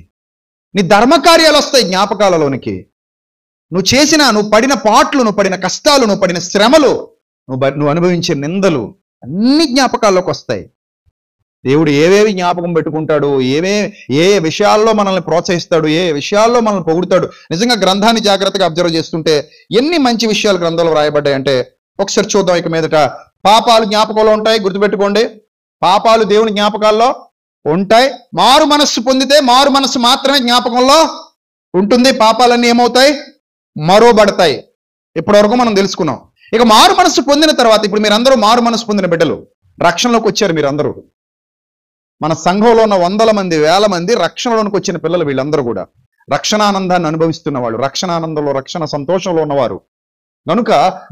[SPEAKER 1] నీ ధర్మకార్యాలు వస్తాయి జ్ఞాపకాలలోనికి. నువ్వు పడిన పాట్లు, నువ్వు పడిన కష్టాలు, నువ్వు పడిన శ్రమలు, నువ్వు అనుభవించే నిందలు అన్ని జ్ఞాపకాల్లోకి వస్తాయి. దేవుడు ఏవేవి జ్ఞాపకం పెట్టుకుంటాడు, ఏ విషయాల్లో మనల్ని ప్రోత్సహిస్తాడు, ఏ విషయాల్లో మనల్ని పొగుడుతాడు. నిజంగా గ్రంథాన్ని జాగ్రత్తగా అబ్జర్వ్ చేస్తుంటే ఎన్ని మంచి విషయాలు గ్రంథంలో రాయబడ్డాయంటే ఒకసారి చూద్దాం. ఇక మీదట పాపాలు జ్ఞాపకంలో ఉంటాయి, గుర్తుపెట్టుకోండి. పాపాలు దేవుని జ్ఞాపకాల్లో ఉంటాయి. మారు మనస్సు పొందితే మారు మనస్సు మాత్రమే జ్ఞాపకంలో ఉంటుంది. పాపాలన్నీ ఏమవుతాయి? మరోబడతాయి. ఇప్పటివరకు మనం తెలుసుకున్నాం. ఇక మారు మనస్సు పొందిన తర్వాత, ఇప్పుడు మీరందరూ మారు మనస్సు పొందిన బిడ్డలు, రక్షణలోకి వచ్చారు మీరందరూ. మన సంఘంలో ఉన్న 100 మంది 1000 మంది రక్షణలోనికి వచ్చిన పిల్లలు వీళ్ళందరూ కూడా రక్షణానందాన్ని అనుభవిస్తున్న వాళ్ళు, రక్షణానందంలో రక్షణ సంతోషంలో ఉన్నవారు. కనుక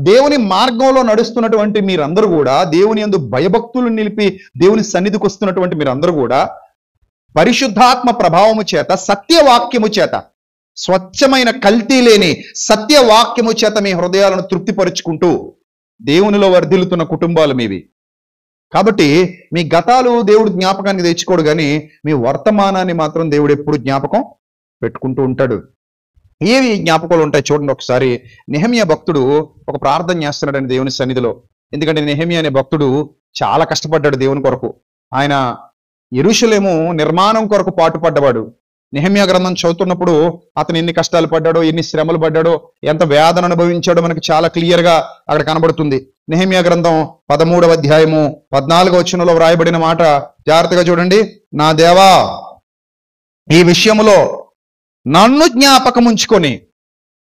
[SPEAKER 1] దేవుని మార్గంలో నడుస్తున్నటువంటి మీరందరూ కూడా, దేవుని యందు భయభక్తులు నిలిపి దేవుని సన్నిధికి వస్తున్నటువంటి మీరందరూ కూడా పరిశుద్ధాత్మ ప్రభావము చేత, సత్యవాక్యము చేత, స్వచ్ఛమైన కల్తీ లేని సత్యవాక్యము చేత మీ హృదయాలను తృప్తిపరుచుకుంటూ దేవునిలో వర్ధిల్లుతున్న కుటుంబాలు మీవి. కాబట్టి మీ గతాలు దేవుడు జ్ఞాపకానికి తెచ్చుకోడు, కానీ మీ వర్తమానాన్ని మాత్రం దేవుడు ఎప్పుడు జ్ఞాపకం పెట్టుకుంటూ ఉంటాడు. ఏవి జ్ఞాపకాలు ఉంటాయి చూడండి. ఒకసారి నెహెమ్యా భక్తుడు ఒక ప్రార్థన చేస్తున్నాడని దేవుని సన్నిధిలో. ఎందుకంటే నెహెమ్యా అనే భక్తుడు చాలా కష్టపడ్డాడు దేవుని కొరకు. ఆయన యెరూషలేము నిర్మాణం కొరకు పాటుపడ్డవాడు. నెహెమ్యా గ్రంథం చదువుతున్నప్పుడు అతను ఎన్ని కష్టాలు పడ్డాడో, ఎన్ని శ్రమలు పడ్డాడో, ఎంత వేదన అనుభవించాడో మనకి చాలా క్లియర్ గా అక్కడ కనబడుతుంది. నెహెమ్యా గ్రంథం 13వ అధ్యాయము 14వ వచనంలో వ్రాయబడిన మాట జాగ్రత్తగా చూడండి. నా దేవా, ఈ విషయములో నన్ను జ్ఞాపకం ఉంచుకొని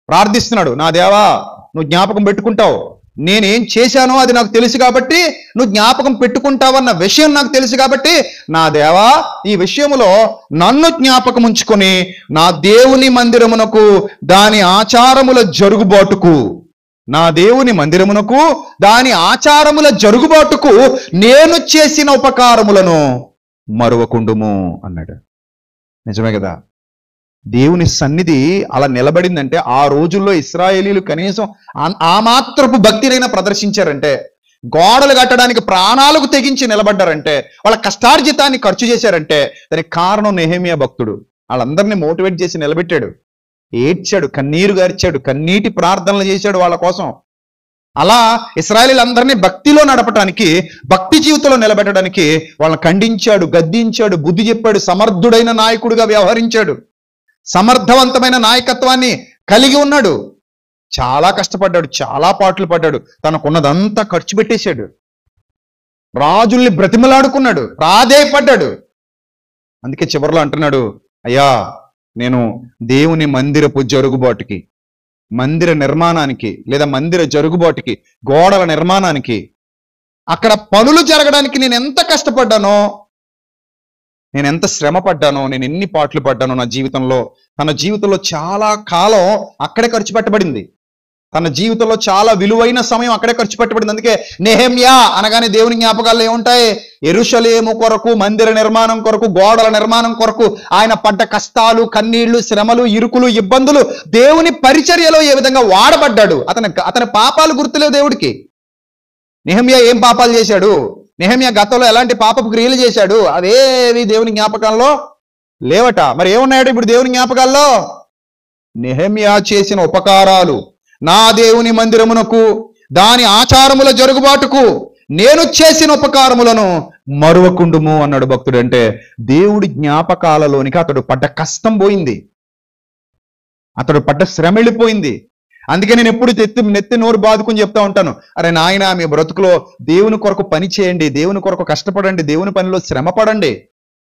[SPEAKER 1] ప్రార్థిస్తున్నాడు. నా దేవా, నువ్వు జ్ఞాపకం పెట్టుకుంటావు, నేనేం చేశానో అది నాకు తెలుసు కాబట్టి, నువ్వు జ్ఞాపకం పెట్టుకుంటావన్న విషయం నాకు తెలుసు కాబట్టి, నా దేవా, ఈ విషయములో నన్ను జ్ఞాపకం ఉంచుకొని నా దేవుని మందిరమునకు దాని ఆచారముల జరుగుబాటుకు, నా దేవుని మందిరమునకు దాని ఆచారముల జరుగుబాటుకు నేను చేసిన ఉపకారములను మరువకుండుము అన్నాడు. నిజమే కదా? దేవుని సన్నిధి అలా నిలబడిందంటే ఆ రోజుల్లో ఇశ్రాయేలీలు కనీసం ఆ మాత్రపు భక్తినైనా ప్రదర్శించారంటే, గోడలు కట్టడానికి ప్రాణాలకు తెగించి నిలబడ్డారంటే, వాళ్ళ కష్టార్జితాన్ని ఖర్చు చేశారంటే దానికి కారణం నెహెమియా భక్తుడు. వాళ్ళందరినీ మోటివేట్ చేసి నిలబెట్టాడు, ఏడ్చాడు, కన్నీరు గార్చాడు, కన్నీటి ప్రార్థనలు చేశాడు వాళ్ళ కోసం. అలా ఇశ్రాయేలీలందరినీ భక్తిలో నడపడానికి, భక్తి జీవితంలో నిలబెట్టడానికి వాళ్ళని ఖండించాడు, గద్దించాడు, బుద్ధి చెప్పాడు, సమర్థుడైన నాయకుడిగా వ్యవహరించాడు, సమర్థవంతమైన నాయకత్వాన్ని కలిగి ఉన్నాడు. చాలా కష్టపడ్డాడు, చాలా పాటలు పడ్డాడు, తనకున్నదంతా ఖర్చు పెట్టేశాడు, రాజుల్ని బ్రతిమలాడుకున్నాడు, ప్రాధేయపడ్డాడు. అందుకే చివరిలో అంటున్నాడు, అయ్యా నేను దేవుని మందిరపు జరుగుబాటుకి, మందిర నిర్మాణానికి లేదా మందిర జరుగుబాటుకి, గోడల నిర్మాణానికి, అక్కడ పనులు జరగడానికి నేను ఎంత కష్టపడ్డానో, నేను ఎంత శ్రమ పడ్డానో, నేను ఎన్ని పాటలు పడ్డానో నా జీవితంలో. తన జీవితంలో చాలా కాలం అక్కడే ఖర్చు పెట్టబడింది, తన జీవితంలో చాలా విలువైన సమయం అక్కడే ఖర్చు పెట్టబడింది. అందుకే నెహెమ్యా అనగానే దేవుని జ్ఞాపకాల్లో ఏముంటాయి? యెరూషలేము కొరకు, మందిర నిర్మాణం కొరకు, గోడల నిర్మాణం కొరకు ఆయన పడ్డ కష్టాలు, కన్నీళ్లు, శ్రమలు, ఇరుకులు, ఇబ్బందులు, దేవుని పరిచర్యలో ఏ విధంగా వాడబడ్డాడు. అతని పాపాలు గుర్తులేవు దేవుడికి. నెహెమ్యా ఏం పాపాలు చేశాడు, నెహెమ్యా గతంలో ఎలాంటి పాపపు క్రియలు చేశాడు, అవేవి దేవుని జ్ఞాపకాల్లో లేవట. మరి ఏమున్నాయట ఇప్పుడు దేవుని జ్ఞాపకాల్లో? నెహెమ్యా చేసిన ఉపకారాలు, నా దేవుని మందిరమునకు, దాని ఆచారముల జరుగుబాటుకు నేను చేసిన ఉపకారములను మరువకుండుము అన్నాడు భక్తుడు. అంటే దేవుడి జ్ఞాపకాలలోనికి అతడు పడ్డ కష్టం పోయింది, అతడు పడ్డ శ్రమ వెళ్ళిపోయింది. అందుకే నేను ఎప్పుడు నెత్తి నోరు బాదుకుని చెప్తా ఉంటాను, అరే నాయన, మీ బ్రతుకులో దేవుని కొరకు పని చేయండి, దేవుని కొరకు కష్టపడండి, దేవుని పనిలో శ్రమ పడండి,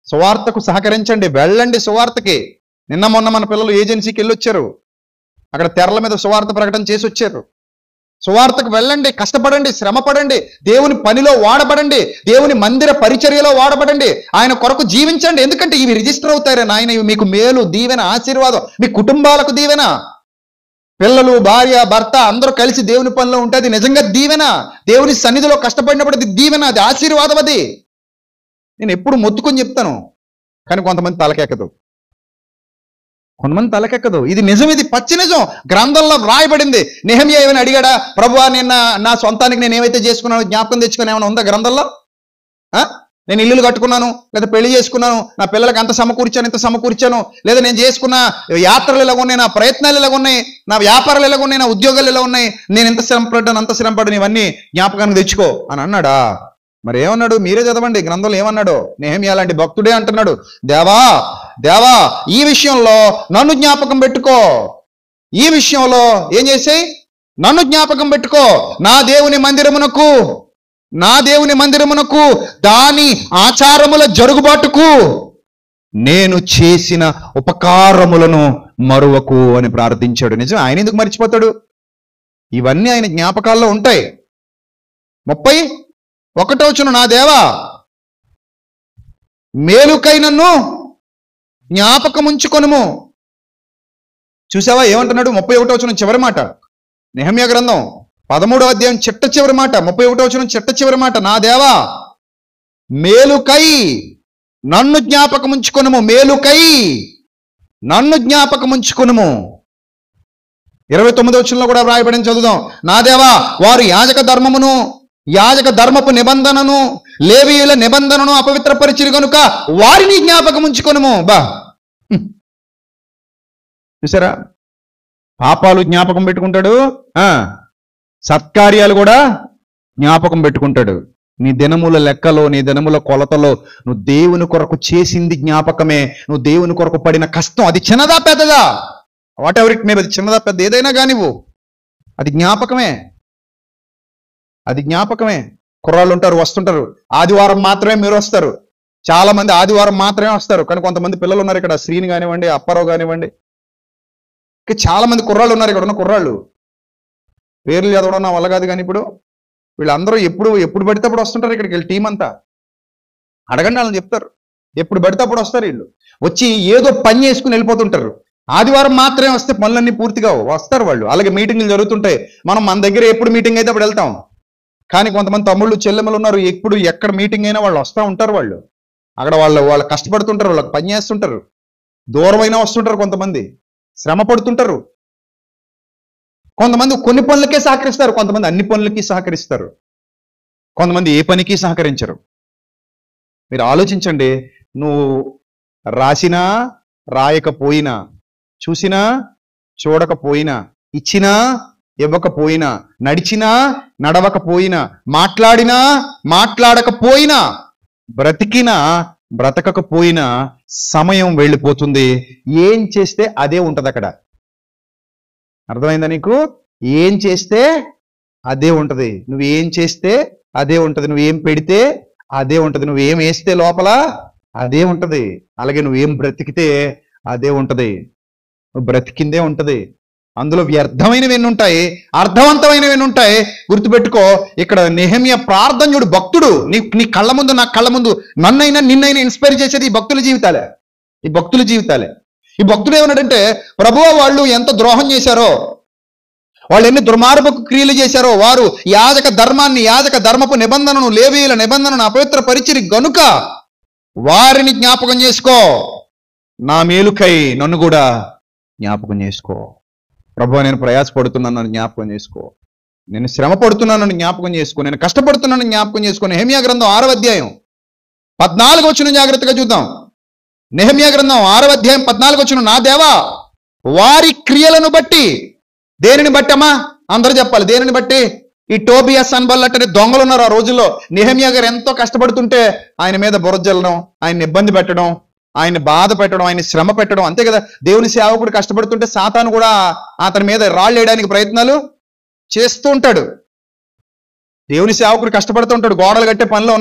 [SPEAKER 1] సువార్తకు సహకరించండి, వెళ్ళండి సువార్తకి. నిన్న మొన్న మన పిల్లలు ఏజెన్సీకి వెళ్ళొచ్చారు, అక్కడ తెరల మీద సువార్త ప్రకటన చేసి వచ్చారు. సువార్తకు వెళ్ళండి, కష్టపడండి, శ్రమ పడండి, దేవుని పనిలో వాడబడండి, దేవుని మందిర పరిచర్యలో వాడబడండి, ఆయన కొరకు జీవించండి. ఎందుకంటే ఇవి రిజిస్టర్ అవుతారే నాయన, ఇవి మీకు మేలు, దీవెన, ఆశీర్వాదం, మీ కుటుంబాలకు దీవెన. పిల్లలు, భార్య, భర్త అందరూ కలిసి దేవుని పనిలో ఉంటే అది నిజంగా దీవెన. దేవుని సన్నిధిలో కష్టపడినప్పుడు అది దీవెన, అది ఆశీర్వాదం. అది నేను ఎప్పుడు మొత్తుకొని చెప్తాను, కానీ కొంతమంది తలకెక్కదు, కొంతమంది తలకెక్కదు. ఇది నిజం, ఇది పచ్చి నిజం, గ్రంథంలో రాయబడింది. నెహెమ్యా ఏమైనా అడిగాడా, ప్రభువా నేను నా సొంతానికి నేను ఏమైతే చేసుకున్నానో జ్ఞాపకం తెచ్చుకుని ఏమైనా ఉందా గ్రంథంలో? నేను ఇల్లులు కట్టుకున్నాను, లేదా పెళ్లి చేసుకున్నాను, నా పిల్లలకి అంత సమకూర్చాను, ఇంత సమకూర్చాను, లేదా నేను చేసుకున్న యాత్రలు ఇలా ఉన్నాయి, నా ప్రయత్నాలు ఇలా ఉన్నాయి, నా వ్యాపారాలు ఇలా ఉన్నాయి, నా ఉద్యోగాలు ఇలా ఉన్నాయి, నేను ఎంత శ్రమ పడ్డాను, అంత శ్రమ పడ్డాను, ఇవన్నీ జ్ఞాపకానికి తెచ్చుకో అని అన్నాడా? మరి ఏమన్నాడు? మీరే చదవండి గ్రంథంలో ఏమన్నాడు. నెహెమ్యా లాంటి భక్తుడే అంటున్నాడు, దేవా దేవా ఈ విషయంలో నన్ను జ్ఞాపకం పెట్టుకో, ఈ విషయంలో ఏం చేసేయి, నన్ను జ్ఞాపకం పెట్టుకో, నా దేవుని మందిరమునకు దాని ఆచారముల జరుగుబాటుకు నేను చేసిన ఉపకారములను మరువకు అని ప్రార్థించాడు. నిజం, ఆయన ఎందుకు మర్చిపోతాడు? ఇవన్నీ ఆయన జ్ఞాపకాల్లో ఉంటాయి. 31వ వచనం, నా దేవా మేలుకై నన్ను జ్ఞాపకముంచుకొనుము. చూసావా ఏమంటున్నాడు? 31వ వచనం చివరి మాట, నెహెమ్యా గ్రంథం 13వ అధ్యాయం చిట్ట చివరి మాట, 31వ వచనం చిట్ట చివరి మాట, నా దేవా మేలుకై నన్ను జ్ఞాపకముంచుకొనుము, మేలుకై నన్ను జ్ఞాపకముంచుకొనుము. 29వ వచనంలో కూడా వ్రాయబడిన చదువుదాం, నా దేవా వారు యాజక ధర్మపు నిబంధనను, లేవీయుల నిబంధనను అపవిత్రపరిచిరి గనుక వారిని జ్ఞాపకం ఉంచుకొనుము. చూసారా, పాపాలు జ్ఞాపకం పెట్టుకుంటాడు, సత్కార్యాలు కూడా జ్ఞాపకం పెట్టుకుంటాడు. నీ దినముల లెక్కలో, నీ దినముల కొలతలో నువ్వు దేవుని కొరకు చేసింది జ్ఞాపకమే. నువ్వు దేవుని కొరకు పడిన కష్టం, అది చిన్నదా పెద్దదా, వాట్ ఎవర్ ఇట్ మే, అది చిన్నదా పెద్ద ఏదైనా కానివ్వు, అది జ్ఞాపకమే, అది జ్ఞాపకమే. కుర్రాళ్ళు ఉంటారు, వస్తుంటారు, ఆదివారం మాత్రమే మీరు వస్తారు. చాలా మంది ఆదివారం మాత్రమే వస్తారు, కానీ కొంతమంది పిల్లలు ఉన్నారు ఇక్కడ, శ్రీని కానివ్వండి, అప్పారావు కానివ్వండి, చాలా మంది కుర్రాళ్ళు ఉన్నారు ఇక్కడ ఉన్న కుర్రాళ్ళు. పేర్లు చదవడం నా వల్ల కాదు, కానీ ఇప్పుడు వీళ్ళందరూ ఎప్పుడు పడితే అప్పుడు వస్తుంటారు ఇక్కడికి వెళ్ళి. టీం అంతా అడగండి, వాళ్ళని చెప్తారు. ఎప్పుడు పడితే అప్పుడు వస్తారు వీళ్ళు, వచ్చి ఏదో పని చేసుకుని వెళ్ళిపోతుంటారు. ఆదివారం మాత్రమే వస్తే పనులన్నీ పూర్తిగా వస్తారు వాళ్ళు. అలాగే మీటింగ్లు జరుగుతుంటాయి, మన దగ్గర ఎప్పుడు మీటింగ్ అయితే అప్పుడు వెళ్తాం. కానీ కొంతమంది తమ్ముళ్ళు చెల్లెమ్మలు ఉన్నారు, ఎక్కడ మీటింగ్ అయినా వాళ్ళు వస్తూ ఉంటారు. వాళ్ళు అక్కడ వాళ్ళు కష్టపడుతుంటారు, వాళ్ళకి పని చేస్తుంటారు. దూరమైనా వస్తుంటారు, కొంతమంది శ్రమ పడుతుంటారు, కొంతమంది కొన్ని పనులకే సహకరిస్తారు, కొంతమంది అన్ని పనులకి సహకరిస్తారు, కొంతమంది ఏ పనికి సహకరించరు. మీరు ఆలోచించండి, నువ్వు రాసినా రాయకపోయినా, చూసినా చూడకపోయినా, ఇచ్చినా ఇవ్వకపోయినా, నడిచినా నడవకపోయినా, మాట్లాడినా మాట్లాడకపోయినా, బ్రతికినా బ్రతకకపోయినా సమయం వెళ్ళిపోతుంది. ఏం చేస్తే అదే ఉంటది అక్కడ. అర్థమైందా నీకు? ఏం చేస్తే అదే ఉంటది. నువ్వేం చేస్తే అదే ఉంటది. నువ్వేం పెడితే అదే ఉంటది. నువ్వేం వేస్తే లోపల అదే ఉంటది. అలాగే నువ్వేం బ్రతికితే అదే ఉంటది. నువ్వు బ్రతికిందే ఉంటది. అందులో వ్యర్థమైనవి ఎన్ని ఉంటాయి, అర్థవంతమైనవి ఎన్ని ఉంటాయి. గుర్తుపెట్టుకో, ఇక్కడ నెహెమ్యా ప్రార్థన చూడు. భక్తుడు నీ కళ్ళ ముందు, నా కళ్ళ ముందు నన్నైనా నిన్నైనా ఇన్స్పైర్ చేసేది ఈ భక్తుల జీవితాలే. ఈ భక్తుల జీవితాలే. ఈ భక్తుడు ఏమన్నాడంటే, ప్రభువా వాళ్ళు ఎంత ద్రోహం చేశారో, వాళ్ళు ఎన్ని దుర్మార్గపు క్రియలు చేశారో, వారు యాజక ధర్మాన్ని, యాజక ధర్మపు నిబంధనను, లేవీయుల నిబంధనను అపవిత్ర పరిచిరి గనుక వారిని జ్ఞాపకం చేసుకో, నా మేలుకై నన్ను కూడా జ్ఞాపకం చేసుకో. ప్రభువా నేను ప్రయాసపడుతున్నాను, జ్ఞాపకం చేసుకో. నేను శ్రమ పడుతున్నాను, జ్ఞాపకం చేసుకో. నేను కష్టపడుతున్నాను, జ్ఞాపకం చేసుకో. నెహెమ్యా గ్రంథం 6వ అధ్యాయం 14వ వచనం జాగ్రత్తగా చూద్దాం. నెహెమ్యా గ్రంథం 6వ అధ్యాయం 14వ వచనం, నా దేవా వారి క్రియలను బట్టి. దేనిని బట్టి అమ్మా? అందరూ చెప్పాలి. దేనిని బట్టి? ఈ టోబియా సన్బల్లట్ అనే దొంగలు ఉన్నారు ఆ రోజుల్లో. నెహెమ్యా గారు ఎంతో కష్టపడుతుంటే ఆయన మీద బురద జల్లడం, ఆయన ఇబ్బంది పెట్టడం, ఆయన బాధ పెట్టడం, ఆయన శ్రమ పెట్టడం, అంతే కదా. దేవుని సేవకుడు కష్టపడుతుంటే సాతాను కూడా అతని మీద రాళ్ళు వేయడానికి ప్రయత్నాలు చేస్తూ ఉంటాడు. దేవుని సేవకుడు కష్టపడుతూ ఉంటాడు, గోడలు కట్టే పనిలో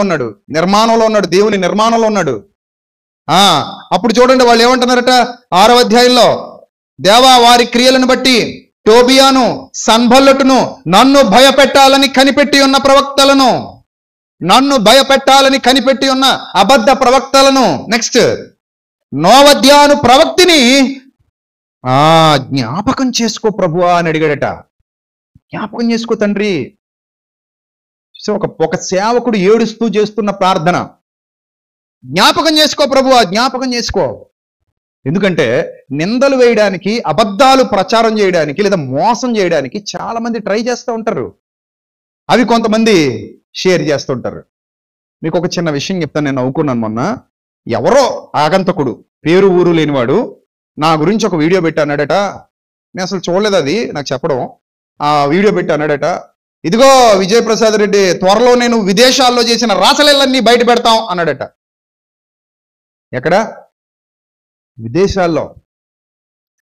[SPEAKER 1] ఉన్నాడు, నిర్మాణంలో ఉన్నాడు, దేవుని నిర్మాణంలో ఉన్నాడు. అప్పుడు చూడండి వాళ్ళు ఏమంటున్నారట 6వ అధ్యాయంలో, దేవా వారి క్రియలను బట్టి టోబియాను సన్బల్లటును నన్ను భయపెట్టాలని కనిపెట్టి ఉన్న ప్రవక్తలను, నన్ను భయపెట్టాలని కనిపెట్టి ఉన్న అబద్ధ ప్రవక్తలను, నెక్స్ట్ నోవద్యాను ప్రవక్తిని జ్ఞాపకం చేసుకో ప్రభువా అని అడిగాడట. జ్ఞాపకం చేసుకో తండ్రి. సో ఒక సేవకుడు ఏడుస్తూ చేస్తున్న ప్రార్థన, జ్ఞాపకం చేసుకో ప్రభువా, జ్ఞాపకం చేసుకో. ఎందుకంటే నిందలు వేయడానికి, అబద్ధాలు ప్రచారం చేయడానికి, లేదా మోసం చేయడానికి చాలా మంది ట్రై చేస్తూ ఉంటారు. అవి కొంతమంది షేర్ చేస్తుంటారు. మీకు ఒక చిన్న విషయం చెప్తాను. నేను నవ్వుకున్నాను మొన్న. ఎవరో ఆగంతకుడు, పేరు ఊరు లేనివాడు నా గురించి ఒక వీడియో పెట్టి అన్నాడట. నేను అసలు చూడలేదు, అది నాకు చెప్పడం. ఆ వీడియో పెట్టి అన్నాడట, ఇదిగో విజయప్రసాద్ రెడ్డి త్వరలో నేను విదేశాల్లో చేసిన రాసలీలన్నీ బయట పెడతాం అన్నాడట. ఎక్కడ? విదేశాల్లో.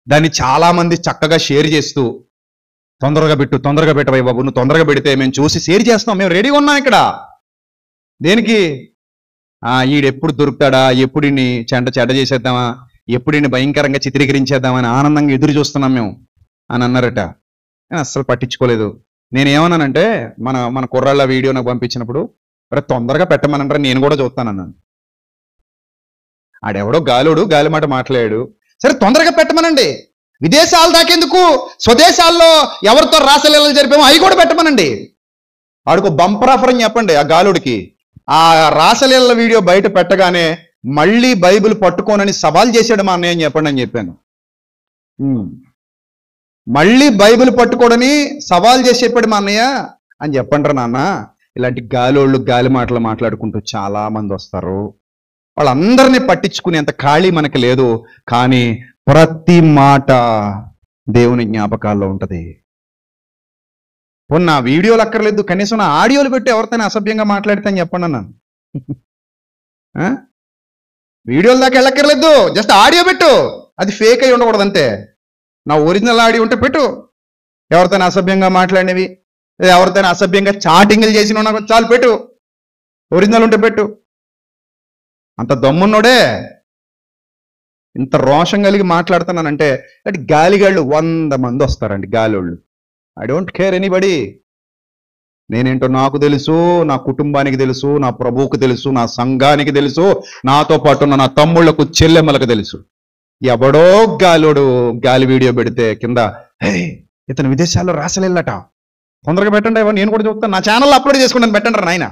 [SPEAKER 1] దాన్ని చాలా మంది చక్కగా షేర్ చేస్తూ, తొందరగా పెట్టవయ్య బాబు, నువ్వు తొందరగా పెడితే మేము చూసి షేర్ చేస్తాం, మేము రెడీగా ఉన్నాం ఇక్కడ. దేనికి? ఈడెప్పుడు దొరుకుతాడా, ఎప్పుడు ఇన్ని చెడ్డ చేసేద్దామా, ఎప్పుడు ఇన్ని భయంకరంగా చిత్రీకరించేద్దామని ఆనందంగా ఎదురు చూస్తున్నాం మేము అని అన్నారట. నేను అస్సలు పట్టించుకోలేదు. నేనేమన్నానంటే, మన కుర్రాళ్ళ వీడియో నాకు పంపించినప్పుడు, తొందరగా పెట్టమనంటారా, నేను కూడా చూస్తానన్నాను. ఆడెవడో గాలోడు గాలి మాట మాట్లాడాడు. సరే తొందరగా పెట్టమనండి. విదేశాల దాకెందుకు, స్వదేశాల్లో ఎవరితో రాసలీలలు జరిపామో అవి కూడా పెట్టమనండి. ఆడికి బంపర్ ఆఫర్ అని చెప్పండి ఆ గాలుడికి. ఆ రాసలీల వీడియో బయట పెట్టగానే మళ్ళీ బైబిల్ పట్టుకోనని సవాల్ చేశాడు మా అన్నయ్య అని చెప్పండి అని చెప్పాను. మళ్ళీ బైబిల్ పట్టుకోడని సవాల్ చేసి చెప్పాడు మా అన్నయ్య అని చెప్పండి నాన్న. ఇలాంటి గాలోళ్ళు గాలి మాటలు మాట్లాడుకుంటూ చాలా మంది వస్తారు. వాళ్ళందరినీ పట్టించుకునేంత ఖాళీ మనకి లేదు. కానీ ప్రతి మాట దేవుని జ్ఞాపకాల్లో ఉంటది. నా వీడియోలు అక్కర్లేదు, కనీసం నా ఆడియోలు పెట్టి ఎవరితోనే అసభ్యంగా మాట్లాడితే అని చెప్పండి అన్నాను. వీడియోల దాకా వెళ్ళక్కర్లేదు, జస్ట్ ఆడియో పెట్టు. అది ఫేక్ అయి ఉండకూడదు అంతే. నా ఒరిజినల్ ఆడియో ఉంటే పెట్టు. ఎవరితోనే అసభ్యంగా మాట్లాడినవి, ఎవరితోనే అసభ్యంగా చాటింగ్లు చేసిన నాకు చాలు పెట్టు. ఒరిజినల్ ఉంటే పెట్టు. అంత దమ్మున్నోడే ఇంత రోషం కలిగి మాట్లాడుతున్నానంటే అంటే గాలిగాళ్ళు 100 మంది వస్తారండి. గాలోళ్ళు. I don't care anybody. నేనేంటో నాకు తెలుసు, నా కుటుంబానికి తెలుసు, నా ప్రభువుకు తెలుసు, నా సంఘానికి తెలుసు, నాతో పాటు ఉన్న నా తమ్ముళ్లకు చెల్లెమ్మలకు తెలుసు. ఎవడో గాలోడు గాలి వీడియో పెడితే కింద ఇతను విదేశాల్లో రాసలీలట, తొందరగా పెట్టండి, నేను కూడా చూస్తాను, నా ఛానల్లో అప్లోడ్ చేసుకుంటాను, పెట్టండి రా నాయన,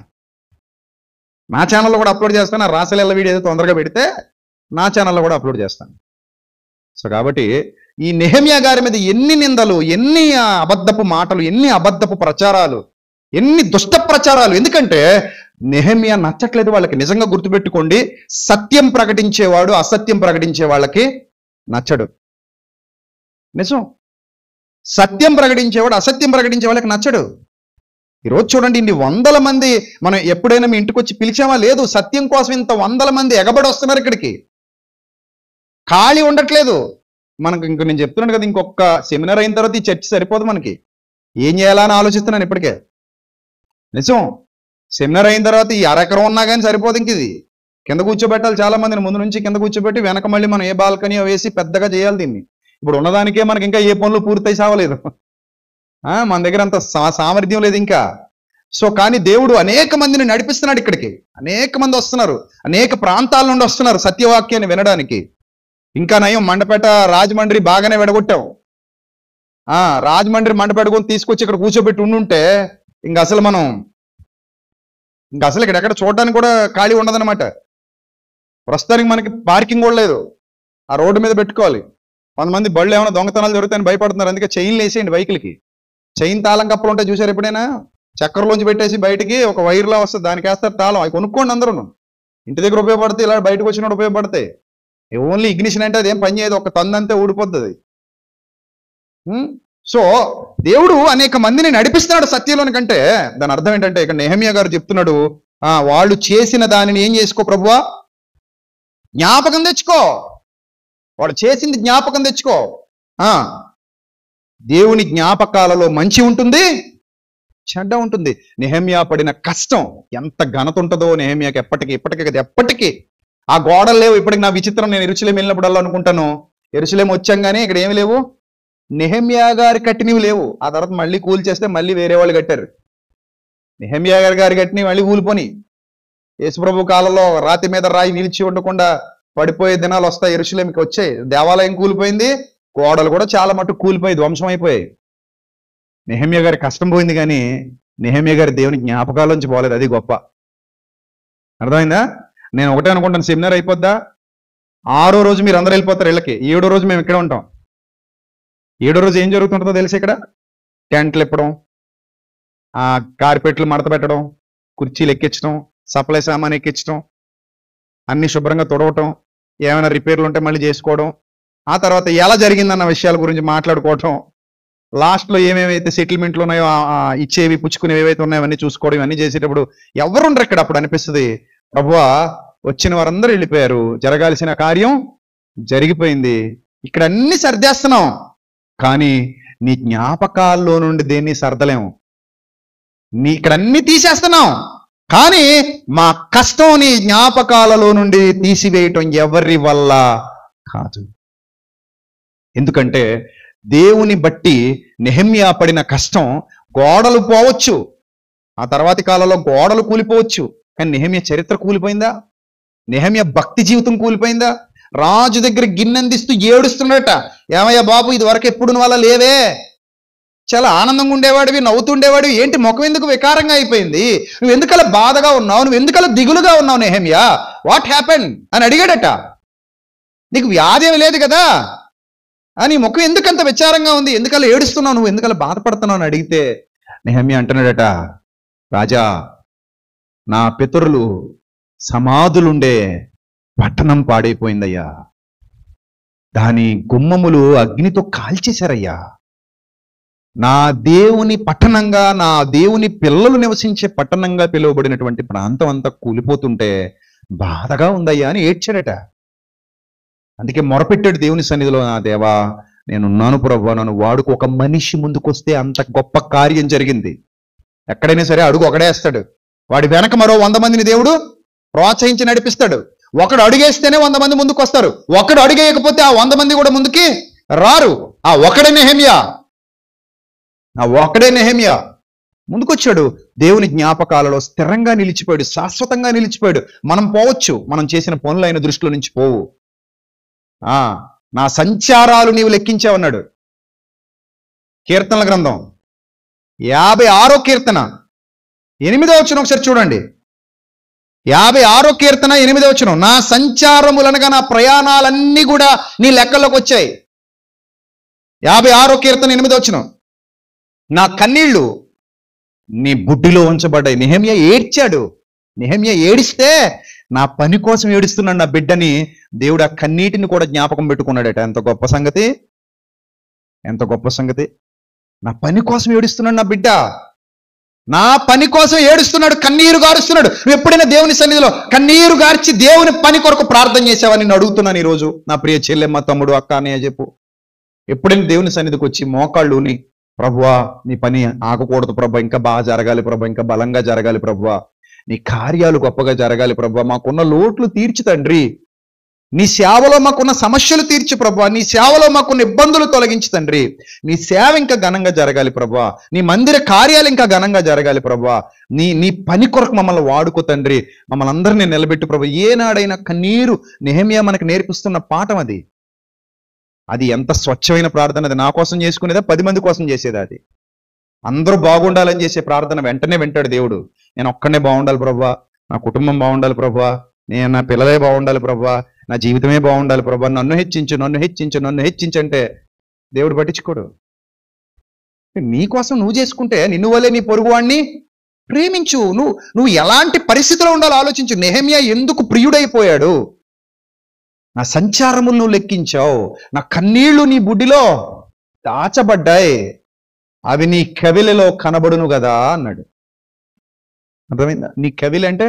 [SPEAKER 1] నా ఛానల్లో కూడా అప్లోడ్ చేస్తాను. రాసలీల వీడియో తొందరగా పెడితే నా ఛానల్లో కూడా అప్లోడ్ చేస్తాను. సో కాబట్టి ఈ నెహెమ్యా గారి మీద ఎన్ని నిందలు, ఎన్ని అబద్ధపు మాటలు, ఎన్ని అబద్ధపు ప్రచారాలు, ఎన్ని దుష్ట ప్రచారాలు. ఎందుకంటే నెహెమ్యా నచ్చట్లేదు వాళ్ళకి. నిజంగా గుర్తుపెట్టుకోండి, సత్యం ప్రకటించేవాడు అసత్యం ప్రకటించే వాళ్ళకి నచ్చడు. నిజం. సత్యం ప్రకటించేవాడు అసత్యం ప్రకటించే వాళ్ళకి నచ్చడు. ఈరోజు చూడండి, ఇన్ని వందల మంది మనం ఎప్పుడైనా మీ ఇంటికి వచ్చి పిలిచామా? లేదు. సత్యం కోసం ఇంత వందల మంది ఎగబడి వస్తున్నారు ఇక్కడికి. ఖాళీ ఉండట్లేదు మనకు. ఇంక నేను చెప్తున్నాను కదా, ఇంకొక సెమినార్ అయిన తర్వాత ఈ చర్చ సరిపోదు మనకి. ఏం చేయాలా అని ఆలోచిస్తున్నాను ఇప్పటికే. నిజం. సెమినార్ అయిన తర్వాత ఈ అరెకరం ఉన్నా కానీ సరిపోదు. ఇంక ఇది కింద కూర్చోబెట్టాలి చాలా మందిని. ముందు నుంచి కింద కూర్చోబెట్టి వెనక మళ్ళీ మనం ఏ బాల్కనీ వేసి పెద్దగా చేయాలి దీన్ని. ఇప్పుడు ఉన్నదానికే మనకి ఇంకా ఏ పనులు పూర్తయి సావలేదు. మన దగ్గర అంత సామర్థ్యం లేదు ఇంకా. సో కానీ దేవుడు అనేక మందిని నడిపిస్తున్నాడు ఇక్కడికి. అనేక మంది వస్తున్నారు, అనేక ప్రాంతాల నుండి వస్తున్నారు సత్యవాక్యాన్ని వినడానికి. ఇంకా నయం, మండపేట రాజమండ్రి బాగానే విడగొట్టాం. రాజమండ్రి మండపేటకొని తీసుకొచ్చి ఇక్కడ కూర్చోబెట్టి ఉండుంటే ఇంకా అసలు ఇక్కడ ఎక్కడ చూడడానికి కూడా ఖాళీ ఉండదన్నమాట. ప్రస్తుతానికి మనకి పార్కింగ్ కూడా లేదు. ఆ రోడ్డు మీద పెట్టుకోవాలి. కొంతమంది బళ్ళు ఏమైనా దొంగతనాలు జరుగుతాయని భయపడుతున్నారు. అందుకే చైన్లు వేసేయండి బైకులకి. చైన్ తాళం కప్పలు ఉంటాయి చూసారు ఎప్పుడైనా? చక్కరలోంచి పెట్టేసి బయటికి ఒక వైర్లా వస్తుంది, దానికి వేస్తారు తాళం. అవి కొనుక్కోండి అందరూ. ఇంటి దగ్గర ఉపయోగపడతాయి, ఇలా బయటకు వచ్చినప్పుడు ఉపయోగపడతాయి. ఓన్లీ ఇగ్నిషన్ అంటే అదేం పని చేయదు, ఒక తందంతే ఊడిపోతుంది. సో దేవుడు అనేక మందిని నడిపిస్తున్నాడు సత్యంలోని. కంటే దాని అర్థం ఏంటంటే ఇక్కడ నెహెమ్యా గారు చెప్తున్నాడు, వాళ్ళు చేసిన దానిని ఏం చేసుకో ప్రభువా, జ్ఞాపకం తెచ్చుకో. వాడు చేసింది జ్ఞాపకం తెచ్చుకో. దేవుని జ్ఞాపకాలలో మంచి ఉంటుంది, చెడ్డ ఉంటుంది. నెహెమ్యా పడిన కష్టం ఎంత ఘనత ఉంటుందో నెహెమ్యాకి ఎప్పటికీ. ఆ గోడలు లేవు ఇప్పటికి. నా విచిత్రం, నేను యెరూషలేము వెళ్ళినప్పుడల్లా అనుకుంటాను, యెరూషలేము వచ్చాం కానీ ఇక్కడ ఏమి లేవు, నెహెమ్యా గారు కట్టినవి లేవు. ఆ తర్వాత మళ్ళీ కూల్చేస్తే మళ్ళీ వేరే వాళ్ళు కట్టారు. నెహెమ్యా గారు కట్టినవి మళ్ళీ కూలిపోని. యేసుప్రభు కాలంలో రాతి మీద రాయి నిలిచి ఉండకుండా పడిపోయే దినాలు వస్తాయి. యెరూషలేముకి వచ్చాయి. దేవాలయం కూలిపోయింది, గోడలు కూడా చాలా మటుకు కూలిపోయి ధ్వంసం అయిపోయాయి. నెహెమ్యా గారి కష్టం పోయింది కానీ నెహెమ్యా గారి దేవుని జ్ఞాపకాల్లోంచి పోలేదు. అది గొప్ప. అర్థమైందా? నేను ఒకటే అనుకుంటాను, సెమినార్ అయిపోద్దా, 6వ రోజు మీరు అందరూ వెళ్ళిపోతారు ఇళ్ళకి, 7వ రోజు మేము ఇక్కడ ఉంటాం. 7వ రోజు ఏం జరుగుతుంటుందో తెలిసి ఇక్కడ టెంట్లు ఇప్పడం, కార్పెట్లు మడత పెట్టడం, కుర్చీలు ఎక్కించడం, సప్లై సామాన్ ఎక్కించడం, అన్ని శుభ్రంగా తుడవటం, ఏమైనా రిపేర్లు ఉంటే మళ్ళీ చేసుకోవడం, ఆ తర్వాత ఎలా జరిగిందన్న విషయాల గురించి మాట్లాడుకోవటం, లాస్ట్లో ఏమేమైతే సెటిల్మెంట్లు ఉన్నాయో ఇచ్చేవి పుచ్చుకునేవి ఏవైతే ఉన్నాయో అవన్నీ చూసుకోవడం, ఇవన్నీ చేసేటప్పుడు ఎవరు ఉండరు ఇక్కడ. అప్పుడు అనిపిస్తుంది, ప్రభువా వచ్చిన వారందరూ వెళ్ళిపోయారు, జరగాల్సిన కార్యం జరిగిపోయింది, ఇక్కడ అన్ని సర్దేస్తున్నాం, కానీ నీ జ్ఞాపకాల్లో నుండి దేన్ని సర్దలేము. ఇక్కడ అన్ని తీసేస్తున్నాం, కానీ మా కష్టం నీ జ్ఞాపకాలలో నుండి తీసివేయటం ఎవరి వల్ల కాదు. ఎందుకంటే దేవుని బట్టి నెహెమ్యా పడిన కష్టం, గోడలు పోవచ్చు, ఆ తర్వాతి కాలంలో గోడలు కూలిపోవచ్చు, కానీ నెహెమ్యా చరిత్ర కూలిపోయిందా? నెహెమ్యా భక్తి జీవితం కూలిపోయిందా? రాజు దగ్గర గిన్నెందిస్తూ ఏడుస్తున్నాడట, ఏమయ్యా బాబు ఇది వరకు ఎప్పుడు వల్ల లేవే, చాలా ఆనందంగా ఉండేవాడివి, నవ్వుతుండేవాడివి, ఏంటి ముఖం ఎందుకు వికారంగా అయిపోయింది, నువ్వు ఎందుకలా బాధగా ఉన్నావు, నువ్వు ఎందుకలా దిగులుగా ఉన్నావు నెహెమ్యా, వాట్ హ్యాపెన్ అని అడిగాడట. నీకు వ్యాధి ఏమి లేదు కదా, అని ముఖం ఎందుకంత విచారంగా ఉంది, ఎందుకలా ఏడుస్తున్నావు, నువ్వు ఎందుకలా బాధపడుతున్నావు అని అడిగితే నెహెమ్యా అంటున్నాడట, రాజా నా పితరులు సమాధులుండే పట్టణం పాడైపోయిందయ్యా, దాని గుమ్మములు అగ్నితో కాల్చేశారయ్యా, నా దేవుని పట్టణంగా, నా దేవుని పిల్లలు నివసించే పట్టణంగా పిలువబడినటువంటి ప్రాంతం అంతా కూలిపోతుంటే బాధగా ఉందయ్యా అని ఏడ్చాడట. అందుకే మొరపెట్టాడు దేవుని సన్నిధిలో, నా దేవా నేనున్నాను ప్రభువా, నన్ను వాడుకు. ఒక మనిషి ముందుకొస్తే అంత గొప్ప కార్యం జరిగింది. ఎక్కడైనా సరే అడుగు ఒకడేస్తాడు, వాడి వెనక మరో 100 మందిని దేవుడు ప్రోత్సహించి నడిపిస్తాడు. ఒకడు అడుగేస్తేనే 100 మంది ముందుకు వస్తారు, ఒకడు అడుగేయకపోతే ఆ 100 మంది కూడా ముందుకి రారు. ఆ ఒకడే నెహెమ్యా ముందుకొచ్చాడు. దేవుని జ్ఞాపకాలలో స్థిరంగా నిలిచిపోయాడు, శాశ్వతంగా నిలిచిపోయాడు. మనం పోవచ్చు, మనం చేసిన పనులు ఆయన దృష్టిలో నుంచి పోవు. నా సంచారాలు నీవు లెక్కించావన్నాడు. కీర్తనల గ్రంథం 56వ కీర్తన 8వ వచనం ఒకసారి చూడండి. 56వ కీర్తన 8వ వచనం, నా సంచారములనగా నా ప్రయాణాలన్నీ కూడా నీ లెక్కలోకి వచ్చాయి. 56వ కీర్తన 8వ వచనం, నా కన్నీళ్లు నీ బుడ్డిలో ఉంచబడ్డాయి. నెహెమ్యా ఏడ్చాడు. నెహెమ్యా ఏడిస్తే నా పని కోసం ఏడుస్తున్నాడు నా బిడ్డని దేవుడు ఆ కన్నీటిని కూడా జ్ఞాపకం పెట్టుకున్నాడట. ఎంత గొప్ప సంగతి, ఎంత గొప్ప సంగతి. నా పని కోసం ఏడుస్తున్నాడు నా బిడ్డ, నా పని కోసం ఏడుస్తున్నాడు, కన్నీరు గారుస్తున్నాడు. నువ్వు ఎప్పుడైనా దేవుని సన్నిధిలో కన్నీరు గార్చి దేవుని పని కొరకు ప్రార్థన చేసావని నేను అడుగుతున్నాను ఈరోజు. నా ప్రియ చెల్లెమ్మ, తమ్ముడు, అక్క, అన్నయ్య చెప్పు. ఎప్పుడైనా దేవుని సన్నిధికి వచ్చి మోకాళ్ళుని, ప్రభువా నీ పని ఆగకూడదు ప్రభా, ఇంకా బాగా జరగాలి ప్రభా, ఇంకా బలంగా జరగాలి ప్రభువా, నీ కార్యాలు గొప్పగా జరగాలి ప్రభువా, మాకున్న లోట్లు తీర్చు తండ్రి, నీ సేవలో మాకున్న సమస్యలు తీర్చు ప్రభువా, నీ సేవలో మాకున్న ఇబ్బందులు తొలగించు తండ్రి, నీ సేవ ఇంకా ఘనంగా జరగాలి ప్రభువా, నీ మందిర కార్యాలు ఇంకా ఘనంగా జరగాలి ప్రభువా, నీ నీ పని కొరకు మమ్మల్ని వాడుకో తండ్రి, మమ్మల్ని అందరినీ నిలబెట్టు ప్రభు. ఏనాడైనా కన్నీరు నెహెమ్యా మనకు నేర్పిస్తున్న పాఠం అది. అది ఎంత స్వచ్ఛమైన ప్రార్థన. అది నా కోసం చేసుకునేదా, 10 మంది కోసం చేసేదా? అది అందరూ బాగుండాలని చేసే ప్రార్థన వెంటనే వింటాడు దేవుడు. నేను ఒక్కనే బాగుండాలి ప్రభువా, నా కుటుంబం బాగుండాలి ప్రభువా, నేను నా పిల్లలే బాగుండాలి ప్రభువా, నా జీవితమే బాగుండాలి ప్రభువా, నన్ను హెచ్చించు, నన్ను హెచ్చించు, నన్ను హెచ్చించంటే దేవుడు పట్టించుకోడు. నీ కోసం నువ్వు చేసుకుంటే నిన్ను వల్లే నీ పొరుగువాడిని ప్రేమించు. నువ్వు ఎలాంటి పరిస్థితిలో ఉండాలో ఆలోచించు. నెహెమ్యా ఎందుకు ప్రియుడైపోయాడు? నా సంచారములు నువ్వు లెక్కించావు, నా కన్నీళ్లు నీ బుడ్డిలో దాచబడ్డాయి, అవి నీ కవిలలో కనబడును కదా అన్నాడు. అర్థమైందా? నీ కవిలు అంటే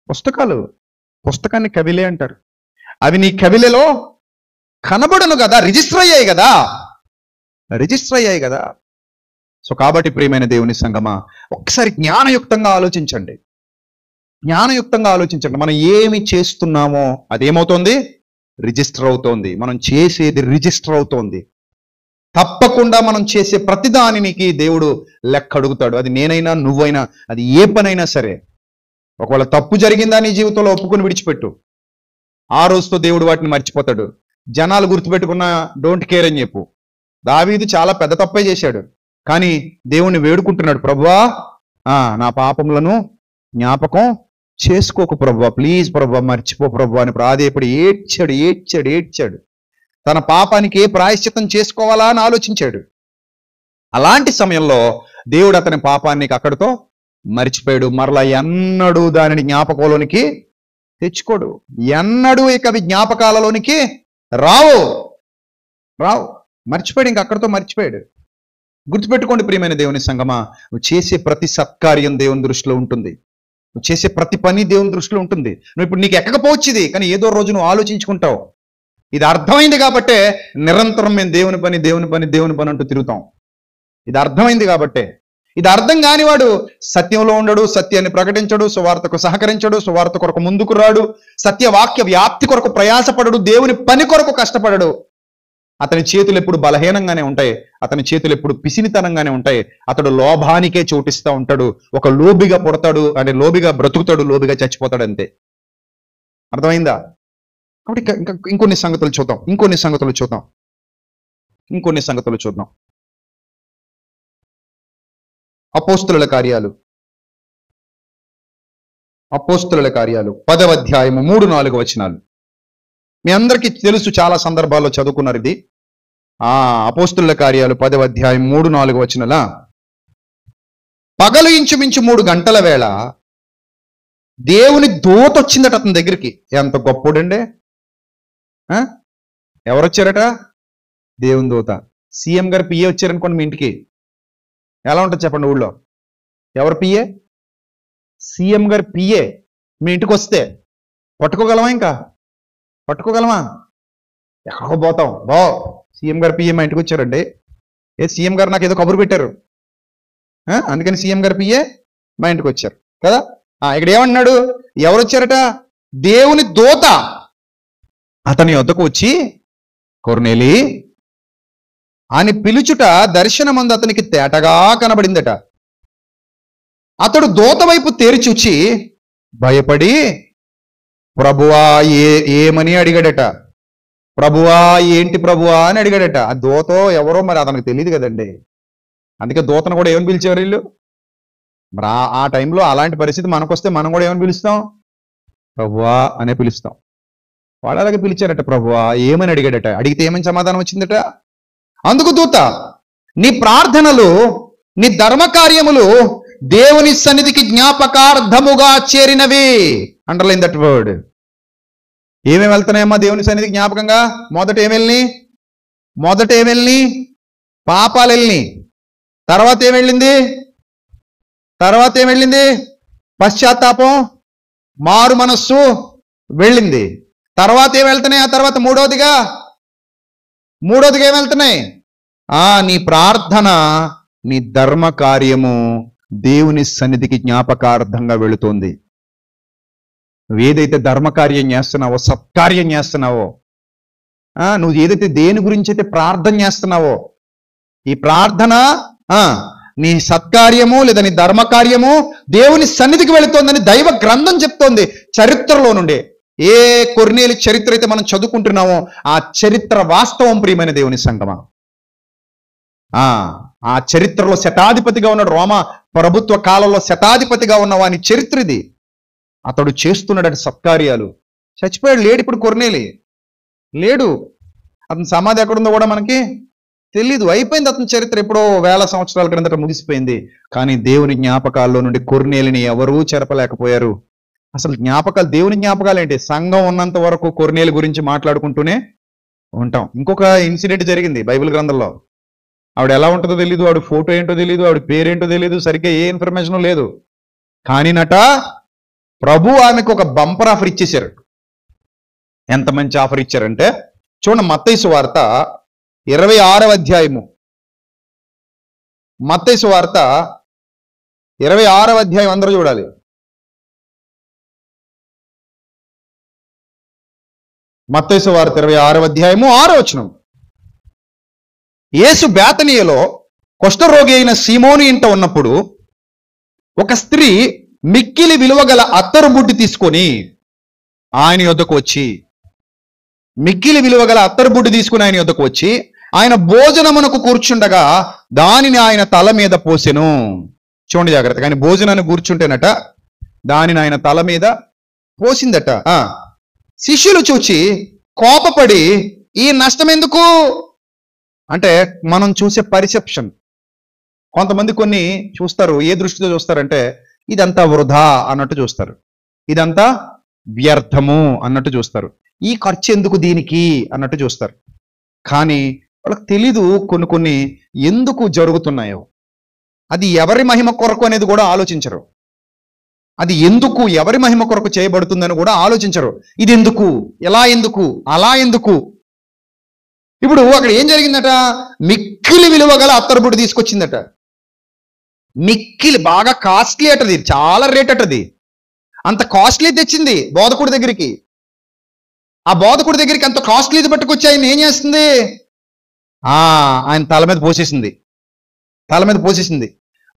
[SPEAKER 1] పుస్తకాలు, పుస్తకాన్ని కవిలే అంటారు. అవి నీ కవిలలో కనబడును కదా, రిజిస్టర్ అయ్యాయి కదా, రిజిస్టర్ అయ్యాయి కదా. సో కాబట్టి ప్రియమైన దేవుని సంగమా, ఒకసారి జ్ఞానయుక్తంగా ఆలోచించండి, జ్ఞానయుక్తంగా ఆలోచించండి. మనం ఏమి చేస్తున్నామో అదేమవుతోంది, రిజిస్టర్ అవుతోంది. మనం చేసేది రిజిస్టర్ అవుతోంది. తప్పకుండా మనం చేసే ప్రతిదానికి దేవుడు లెక్క అడుగుతాడు. అది నేనైనా నువ్వైనా, అది ఏ పనైనా సరే. ఒకవేళ తప్పు జరిగిందా నీ జీవితంలో, ఒప్పుకొని విడిచిపెట్టు. ఆ రోజుతో దేవుడు వాటిని మర్చిపోతాడు. జనాలు గుర్తుపెట్టుకున్న డోంట్ కేర్ అని చెప్పు. దావీదు చాలా పెద్ద తప్పే చేశాడు, కానీ దేవుణ్ణి వేడుకుంటున్నాడు, ప్రభువా నా పాపములను జ్ఞాపకం చేసుకోకు ప్రభువా, ప్లీజ్ ప్రభువా, మర్చిపో ప్రభువా అని ప్రాధేయపడి ఏడ్చాడు, ఏడ్చాడు, ఏడ్చాడు. తన పాపానికి ఏ ప్రాయశ్చిత్తం చేసుకోవాలా అని ఆలోచించాడు. అలాంటి సమయంలో దేవుడు అతని పాపాన్ని అక్కడితో మర్చిపోయాడు. మరలా ఎన్నడూ దానిని జ్ఞాపకంలోనికి తెచ్చుకోడు. ఎన్నడూ ఇక అవి జ్ఞాపకాలలోనికి రావు. మర్చిపోయాడు, ఇంక అక్కడితో మర్చిపోయాడు. గుర్తుపెట్టుకోండి ప్రియమైన దేవుని సంగమా, నువ్వు చేసే ప్రతి సత్కార్యం దేవుని దృష్టిలో ఉంటుంది. నువ్వు చేసే ప్రతి పని దేవుని దృష్టిలో ఉంటుంది. నువ్వు ఇప్పుడు నీకు ఎక్కకపోవచ్చుది, కానీ ఏదో రోజు నువ్వు ఆలోచించుకుంటావు. ఇది అర్థమైంది కాబట్టే నిరంతరం మేము దేవుని పని, దేవుని పని, దేవుని పని అంటూ తిరుగుతాం. ఇది అర్థమైంది కాబట్టే. ఇది అర్థం కానివాడు సత్యంలో ఉండడు, సత్యాన్ని ప్రకటించడు, సువార్తకు సహకరించడు, సువార్త కొరకు ముందుకు రాడు, సత్యవాక్య వ్యాప్తి కొరకు ప్రయాసపడడు, దేవుని పని కొరకు కష్టపడడు. అతని చేతులు ఎప్పుడు బలహీనంగానే ఉంటాయి, అతని చేతులు ఎప్పుడు పిసినితనంగానే ఉంటాయి. అతడు లోభానికే చోటిస్తూ ఉంటాడు. ఒక లోబిగా పుడతాడు, అంటే లోబిగా బ్రతుకుతాడు, లోబిగా చచ్చిపోతాడు, అంతే. అర్థమైందా? కాబట్టి ఇంకా ఇంకొన్ని సంగతులు చూద్దాం. అపోస్తుల కార్యాలు 10వ అధ్యాయము 3-4 వచనాలు. మీ అందరికీ తెలుసు, చాలా సందర్భాల్లో చదువుకున్నారు ఇది. అపోస్తుల కార్యాలు 10వ అధ్యాయం 3-4 వచనాల. పగలు ఇంచుమించు 3 గంటల వేళ దేవుని దూత వచ్చిందట అతని దగ్గరికి. ఎంత గొప్పోడండి! ఎవరొచ్చారట? దేవుని దూత. సీఎం గారు పిఏ వచ్చారనుకోండి మీ ఇంటికి, ఎలా ఉంటుంది చెప్పండి ఊళ్ళో? ఎవరు పిఏ? సీఎం గారు పిఏ మీ ఇంటికి వస్తే పట్టుకోగలమా? ఇంకా పట్టుకోగలమా? ఎక్కడికో పోతాం. సీఎం గారు పిఏ మా ఇంటికి వచ్చారండి, సీఎం గారు నాకు ఏదో కబురు పెట్టారు, అందుకని సీఎం గారు పిఏ మా ఇంటికి వచ్చారు కదా. ఇక్కడ ఏమన్నాడు? ఎవరు వచ్చారట? దేవుని దూత అతని వద్దకు వచ్చి, కొర్నేలి అని పిలుచుట దర్శనమందు అతనికి తేటగా కనబడిందట. అతడు దూత వైపు తేరిచూచి భయపడి ప్రభువా ఏమని అడిగాడట. ప్రభువా ఏంటి ప్రభువా అని అడిగాడట. ఆ దూతో ఎవరో మరి అతనికి తెలియదు కదండి. అందుకే దూతను కూడా ఏమని పిలిచేవారు వీళ్ళు? మరి ఆ టైంలో అలాంటి పరిస్థితి మనకొస్తే మనం కూడా ఏమని పిలుస్తాం? ప్రభువా అనే పిలుస్తాం. వాడు అలాగే పిలిచారట. ప్రభువా ఏమని అడిగాడట. అడిగితే ఏమని సమాధానం వచ్చిందట. అందుకు దూత, నీ ప్రార్థనలు, నీ ధర్మకార్యములు దేవుని సన్నిధికి జ్ఞాపకార్థముగా చేరినవి. Underline that word. ఏమేమి వెళ్తున్నాయమ్మా దేవుని సన్నిధికి జ్ఞాపకంగా? మొదట ఏమెళ్ళి పాపాలు వెళ్ళి. తర్వాత ఏమెళ్ళింది పశ్చాత్తాపం, మారు మనస్సు వెళ్ళింది. తర్వాత ఏం వెళ్తున్నాయి? ఆ తర్వాత మూడోదిగా ఏం వెళ్తున్నాయి? నీ ప్రార్థన, నీ ధర్మ కార్యము దేవుని సన్నిధికి జ్ఞాపకార్థంగా వెళుతోంది. నువ్వు ఏదైతే ధర్మకార్యం చేస్తున్నావో, సత్కార్యం చేస్తున్నావో, నువ్వు ఏదైతే దేని గురించి అయితే ప్రార్థన చేస్తున్నావో, ఈ ప్రార్థన నీ సత్కార్యము లేదా నీ ధర్మకార్యము దేవుని సన్నిధికి వెళుతోందని దైవ గ్రంథం చెప్తోంది. చరిత్రలో నుండి ఏ కొర్నేలి చరిత్ర అయితే మనం చదువుకుంటున్నామో ఆ చరిత్ర వాస్తవం. ప్రియమైన దేవుని సంగమా, ఆ చరిత్రలో శతాధిపతిగా ఉన్నాడు. రోమా ప్రభుత్వ కాలంలో శతాధిపతిగా ఉన్న వాని చరిత్ర ఇది. అతడు చేస్తున్నాడు సత్కార్యాలు. చచ్చిపోయాడు, లేడు ఇప్పుడు. కొర్నేలి లేడు. అతని సమాధి ఎక్కడుందో కూడా మనకి తెలీదు. అయిపోయింది అతని చరిత్ర. ఎప్పుడో వేల సంవత్సరాల క్రిందట ముగిసిపోయింది. కానీ దేవుని జ్ఞాపకాల్లో నుండి కొర్నేలిని ఎవరూ చెరపలేకపోయారు. అసలు జ్ఞాపకాలు, దేవుని జ్ఞాపకాలు ఏంటి? సంఘం ఉన్నంత వరకు కొర్నేలి గురించి మాట్లాడుకుంటూనే ఉంటాం. ఇంకొక ఇన్సిడెంట్ జరిగింది బైబిల్ గ్రంథంలో. ఆవిడ ఎలా ఉంటుందో తెలీదు, ఆవిడ ఫోటో ఏంటో తెలీదు, ఆవిడ పేరేంటో తెలీదు, సరిగ్గా ఏ ఇన్ఫర్మేషన్ లేదు. కానీ ప్రభు ఆమెకు ఒక బంపర్ ఆఫర్ ఇచ్చేశారు. ఎంత మంచి ఆఫర్ ఇచ్చారంటే చూడండి, మత్తయి సువార్త 26వ అధ్యాయము. మత్తయి సువార్త 26వ అధ్యాయం అందరూ చూడాలి. మత్తయి సువార్త 26వ అధ్యాయము 6వ వచనం. యేసు బేతనీయలో కుష్ఠరోగి అయిన సీమోను ఇంట ఉన్నప్పుడు ఒక స్త్రీ మిక్కిలి విలువగల అత్తరు బుడ్డి తీసుకొని ఆయన యొద్దకు వచ్చి, ఆయన భోజనమునకు కూర్చుండగా దానిని ఆయన తల మీద పోసెను. చూడండి జాగ్రత్తగా. ఆయన భోజనాన్ని కూర్చుంటేనట దానిని ఆయన తల మీద పోసిందట. శిష్యులు చూచి కోపపడి, ఈ నష్టం ఎందుకు? అంటే మనం చూసే పర్సెప్షన్. కొంతమంది కొన్ని చూస్తారు, ఏ దృష్టితో చూస్తారంటే ఇదంతా వృధా అన్నట్టు చూస్తారు, ఇదంతా వ్యర్థము అన్నట్టు చూస్తారు, ఈ ఖర్చు ఎందుకు దీనికి అన్నట్టు చూస్తారు. కానీ వాళ్ళకి తెలీదు కొన్ని ఎందుకు జరుగుతున్నాయో. అది ఎవరి మహిమ కొరకు అనేది కూడా ఆలోచించరు. అది ఎందుకు, ఎవరి మహిమ కొరకు చేయబడుతుందని కూడా ఆలోచించరు. ఇది ఎందుకు, ఎలా ఎందుకు, అలా ఎందుకు. ఇప్పుడు అక్కడ ఏం జరిగిందట? మిక్కిలి విలువ గల అత్తరుబుడ్డి తీసుకొచ్చిందట. మిక్కిలి, బాగా కాస్ట్లీ అటది, చాలా రేట్ అటది. అంత కాస్ట్లీ తెచ్చింది బోధకుడి దగ్గరికి. ఆ బోధకుడి దగ్గరికి అంత కాస్ట్లీది పట్టుకొచ్చి ఆయన ఏం చేస్తుంది? ఆయన తల మీద పోసేసింది.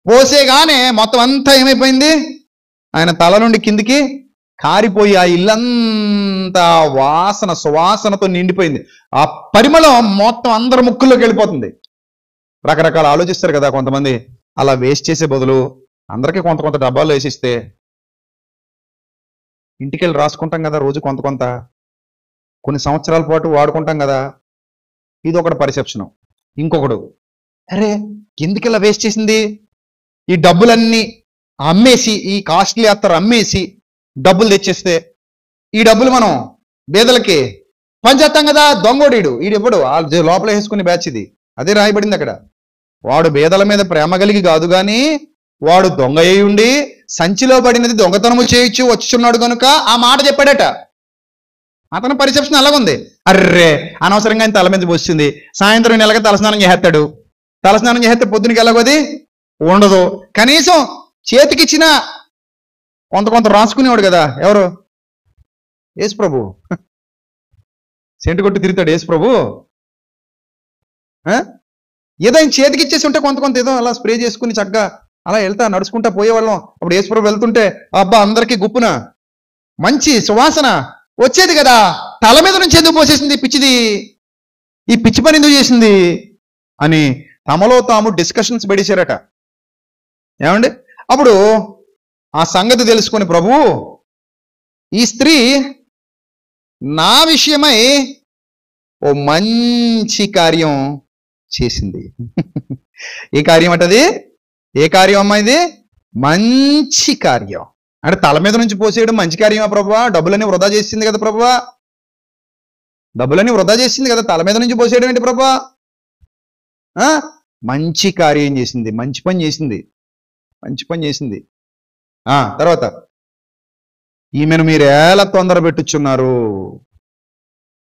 [SPEAKER 1] పోసేగానే మొత్తం అంతా ఏమైపోయింది? ఆయన తల నుండి కిందికి కారిపోయి ఆ ఇల్లంతా సువాసనతో నిండిపోయింది. ఆ పరిమళం మొత్తం అందరి ముక్కుల్లోకి వెళ్ళిపోతుంది. రకరకాల ఆలోచిస్తారు కదా కొంతమంది, అలా వేస్ట్ చేసే బదులు అందరికీ కొంత డబ్బాలు వేసిస్తే ఇంటికెళ్ళి రాసుకుంటాం కదా, రోజు కొంత కొన్ని సంవత్సరాల పాటు వాడుకుంటాం కదా. ఇది ఒకటి పర్సెప్షన్. ఇంకొకడు, అరే ఎందుకు ఇలా వేస్ట్ చేసింది? ఈ డబ్బులన్నీ అమ్మేసి, ఈ కాస్ట్లీ అత్తరు అమ్మేసి డబ్బులు తెచ్చేస్తే ఈ డబ్బులు మనం బేదలకి పనిచేస్తాం కదా. దొంగోడీడు, ఈడెప్పుడు లోపల వేసుకుని బ్యాచ్ ఇది. అదే రాయబడింది అక్కడ. వాడు బేదల మీద ప్రేమ కలిగి కాదు కానీ వాడు దొంగ అయి ఉండి సంచిలో పడినది దొంగతనము చేయొచ్చు వచ్చుచున్నాడు కనుక ఆ మాట చెప్పాడట. అతని పర్సెప్షన్ అలాగుంది. అర్రే అనవసరంగా ఆయన తల మీద వచ్చింది. సాయంత్రం నెలగా తలస్నానం చేస్తాడు. తలస్నానం చేస్తే పొద్దునకి ఎలాగోది ఉండదు. కనీసం చేతికిచ్చిన కొంత రాసుకునేవాడు కదా. ఎవరు? యేసు ప్రభు. సెంటు కొట్టి తిరుగుతాడు యేసు ప్రభు. ఏదో ఆయన చేతికి ఇచ్చేసి ఉంటే కొంత ఏదో అలా స్ప్రే చేసుకుని చక్కగా అలా వెళ్తా నడుచుకుంటా పోయేవాళ్ళం. అప్పుడు యేసు ప్రభు వెళ్తుంటే అబ్బా అందరికీ గుప్పున మంచి సువాసన వచ్చేది కదా. తల మీద నుంచి ఎందుకు పోసేసింది పిచ్చిది? ఈ పిచ్చి పని ఎందుకు చేసింది అని తమలో తాము డిస్కషన్స్ పెడిచారట. ఏమండి? అప్పుడు ఆ సంగతి తెలుసుకొని ప్రభు ఈ స్త్రీ నా విషయమై ఓ మంచి కార్యం చేసింది. ఏ కార్యం అంటది? ఏ కార్యం అమ్మా ఇది? మంచి కార్యం. అంటే తల మీద నుంచి పోసేయడం మంచి కార్యమా ప్రభువా? డబ్బులన్నీ వృధా చేసింది కదా ప్రభువా, డబ్బులన్నీ వృధా చేసింది కదా, తల మీద నుంచి పోసేయడం ఏంటి ప్రభువా? మంచి కార్యం చేసింది, మంచి పని చేసింది, మంచి పని చేసింది. తర్వాత ఈమెను మీరేలా తొందర పెట్టుచున్నారు,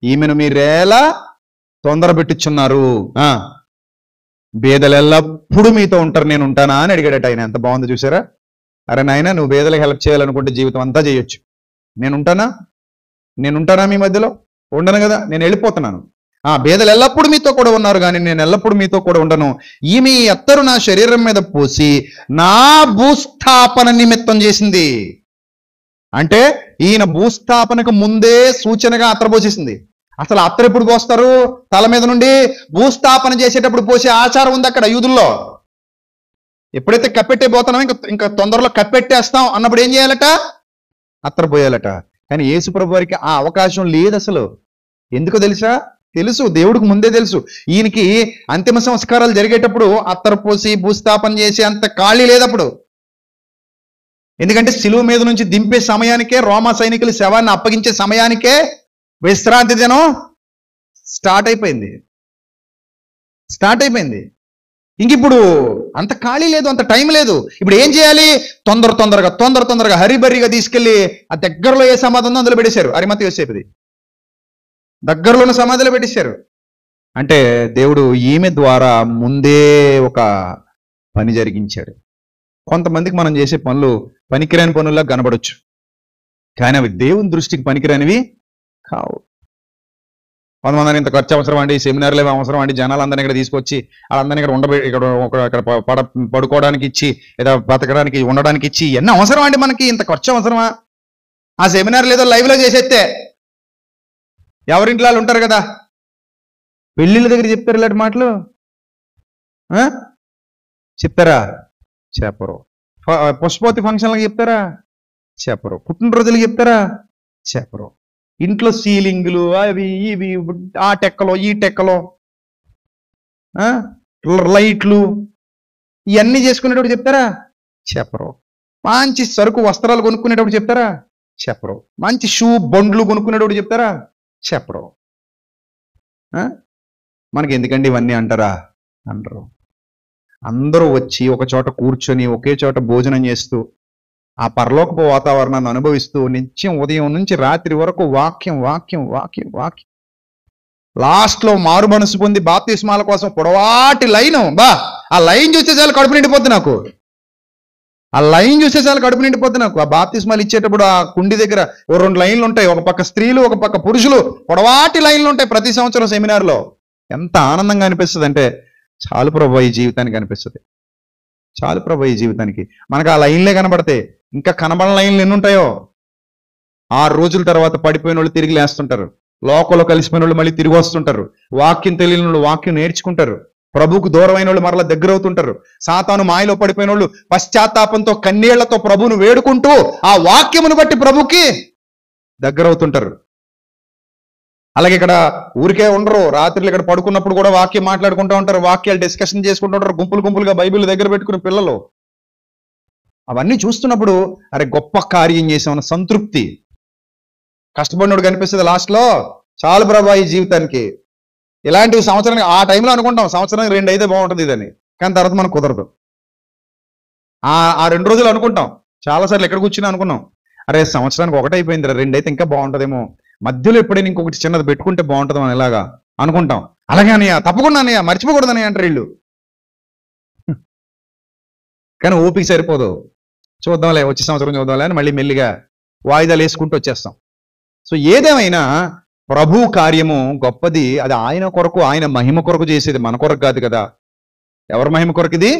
[SPEAKER 1] ఈమెను మీరేలా తొందర పెట్టుచున్నారు, బేదలు ఎల్లప్పుడూ మీతో ఉంటారు, నేను ఉంటానా అని అడిగాడట ఆయన. ఎంత బాగుందో చూసారా? అరే నాయన, నువ్వు బేదలకు హెల్ప్ చేయాలనుకుంటే జీవితం అంతా చేయొచ్చు, నేనుంటానా మీ మధ్యలో? ఉండను కదా, నేను వెళ్ళిపోతున్నాను. బేదలు ఎల్లప్పుడూ మీతో కూడా ఉన్నారు కానీ నేను ఎల్లప్పుడూ మీతో కూడా ఉండను. ఈమె అత్తరు నా శరీరం మీద పోసి నా భూస్థాపన నిమిత్తం చేసింది. అంటే ఈయన భూస్థాపనకు ముందే సూచనగా అత్తరు పోసేసింది. అసలు అత్తరు ఎప్పుడు పోస్తారు? తల మీద నుండి. భూస్థాపన చేసేటప్పుడు పోసే ఆచారం ఉంది అక్కడ యూదుల్లో. ఎప్పుడైతే కప్పెట్టే పోతున్నామో ఇంకా తొందరలో కప్పెట్టేస్తాం అన్నప్పుడు ఏం చేయాలట? అత్తరు పోయాలట. కానీ యేసు ప్రభు వారికి ఆ అవకాశం లేదు అసలు. ఎందుకో తెలుసు, దేవుడికి ముందే తెలుసు ఈయనకి అంతిమ సంస్కారాలు జరిగేటప్పుడు అత్తరు పోసి భూస్థాపన చేసి అంత ఖాళీ లేదప్పుడు. ఎందుకంటే శిలువ మీద నుంచి దింపే సమయానికే, రోమా సైనికులు శవాన్ని అప్పగించే సమయానికే విశ్రాంతి దినం స్టార్ట్ అయిపోయింది. ఇంక ఇప్పుడు అంత ఖాళీ లేదు, అంత టైం లేదు. ఇప్పుడు ఏం చేయాలి? తొందరగా హరిబరిగా తీసుకెళ్లి ఆ దగ్గరలో ఏ సమాధి ఉందో అందులో పెట్టేశారు. అరిమతయి యోసేపుది దగ్గరలో ఉన్న సమాధిలో పెట్టేశారు. అంటే దేవుడు ఈమె ద్వారా ముందే ఒక పని జరిగించాడు. కొంతమందికి మనం చేసే పనులు పనికిరాని పనుల్లా కనబడొచ్చు, కానీ అవి దేవుని దృష్టికి పనికిరానివి కావు. కొంతమంది ఇంత ఖర్చు అవసరం అండి, సెమినార్లు ఏమి అవసరం అండి, జనాలందరినీ ఇక్కడ తీసుకొచ్చి వాళ్ళందరినీ ఇక్కడ పడుకోవడానికి ఇచ్చి, లేదా బతకడానికి ఉండడానికి ఇచ్చి, ఎన్ని అవసరం అండి మనకి? ఇంత ఖర్చు అవసరమా? ఆ సెమినార్లు ఏదో లైవ్లో చేసేస్తే ఎవరింట్లో వాళ్ళు ఉంటారు కదా, పెళ్ళిళ్ళ దగ్గర చెప్తారు ఇలాంటి మాటలు. చెప్తారా? చెప్పరు. పుష్పవతి ఫంక్షన్లకు చెప్తారా? చెప్పరు. పుట్టినరోజులకు చెప్తారా? చెప్పరు. ఇంట్లో సీలింగులు అవి ఇవి, ఆ టెక్కలో ఈ టెక్కలో, లైట్లు ఇవన్నీ చేసుకునేటప్పుడు చెప్తారా? చెప్పరు. మంచి సరుకు వస్త్రాలు కొనుక్కునేటప్పుడు చెప్తారా? చెప్పరు. మంచి షూ బండ్లు కొనుక్కునేటప్పుడు చెప్తారా? చెప్పరు. మనకి ఎందుకండి ఇవన్నీ అంటారా? అంటారు. అందరూ వచ్చి ఒక చోట కూర్చొని ఒకే చోట భోజనం చేస్తూ ఆ పరలోకపు వాతావరణాన్ని అనుభవిస్తూ నిత్యం ఉదయం నుంచి రాత్రి వరకు వాక్యం. లాస్ట్లో మారు మనసు పొంది బాప్తిస్మాల కోసం పొడవాటి లైను. ఆ లైన్ చూస్తే చాలు కడుపు నిండిపోద్ది నాకు. ఆ బాప్తిస్మాలు ఇచ్చేటప్పుడు ఆ కుండి దగ్గర ఓ 2 లైన్లు ఉంటాయి. ఒక పక్క స్త్రీలు, ఒక పక్క పురుషులు, పొడవాటి లైన్లు ఉంటాయి ప్రతి సంవత్సరం సెమినార్లో. ఎంత ఆనందంగా అనిపిస్తుంది అంటే, చాలు ప్రభు ఈ జీవితానికి అనిపిస్తుంది. చాలు ప్రభు ఈ జీవితానికి. మనకు ఆ లైన్లే కనబడతాయి. ఇంకా కనబడని లైన్లు ఎన్ని ఉంటాయో. 6 రోజుల తర్వాత పడిపోయిన వాళ్ళు తిరిగి లేస్తుంటారు, లోకంలో కలిసిపోయిన వాళ్ళు మళ్ళీ తిరిగి వస్తుంటారు, వాక్యం తెలియని వాళ్ళు వాక్యం నేర్చుకుంటారు, ప్రభువుకు దూరమైన వాళ్ళు మరలా దగ్గర అవుతుంటారు, సాతాను మాయలో పడిపోయిన వాళ్ళు పశ్చాత్తాపంతో కన్నీళ్లతో ప్రభువును వేడుకుంటూ ఆ వాక్యమును బట్టి ప్రభుకి దగ్గర అవుతుంటారు. అలాగే ఇక్కడ ఊరికే ఉండరు, రాత్రులు ఇక్కడ పడుకున్నప్పుడు కూడా వాక్యం మాట్లాడుకుంటూ ఉంటారు, వాక్యాలు డిస్కషన్ చేసుకుంటూ ఉంటారు, గుంపులుగా బైబిల్ దగ్గర పెట్టుకుని పిల్లలు. అవన్నీ చూస్తున్నప్పుడు అరే గొప్ప కార్యం చేసామన్న సంతృప్తి. కష్టపడినోడు కనిపిస్తుంది లాస్ట్లో, చాలు ప్రభా ఈ జీవితానికి. ఇలాంటివి సంవత్సరానికి ఆ టైంలో అనుకుంటాం సంవత్సరానికి 2 అయితే బాగుంటుంది ఇదని, కానీ తర్వాత మనకు కుదరదు. ఆ 2 రోజులు అనుకుంటాం, చాలాసార్లు ఎక్కడ కూర్చుని అనుకున్నాం, అరే సంవత్సరానికి 1 అయిపోయింది, 2 అయితే ఇంకా బాగుంటుందేమో, మధ్యలో ఎప్పుడైనా ఇంకొకటి చిన్నది పెట్టుకుంటే బాగుంటుంది అని ఇలాగా అనుకుంటాం. అలాగే అన్నయ్య తప్పకుండా అన్నయ్య మర్చిపోకూడదని అంటారు వీళ్ళు. కానీ ఓపిక సరిపోదు. చూద్దాంలే వచ్చే సంవత్సరం చూద్దాంలే అని మళ్ళీ మెల్లిగా వాయిదాలు వేసుకుంటూ వచ్చేస్తాం. సో ఏదేమైనా ప్రభు కార్యము గొప్పది. అది ఆయన కొరకు, ఆయన మహిమ కొరకు చేసేది, మన కొరకు కాదు కదా. ఎవరి మహిమ కొరకు? ఇది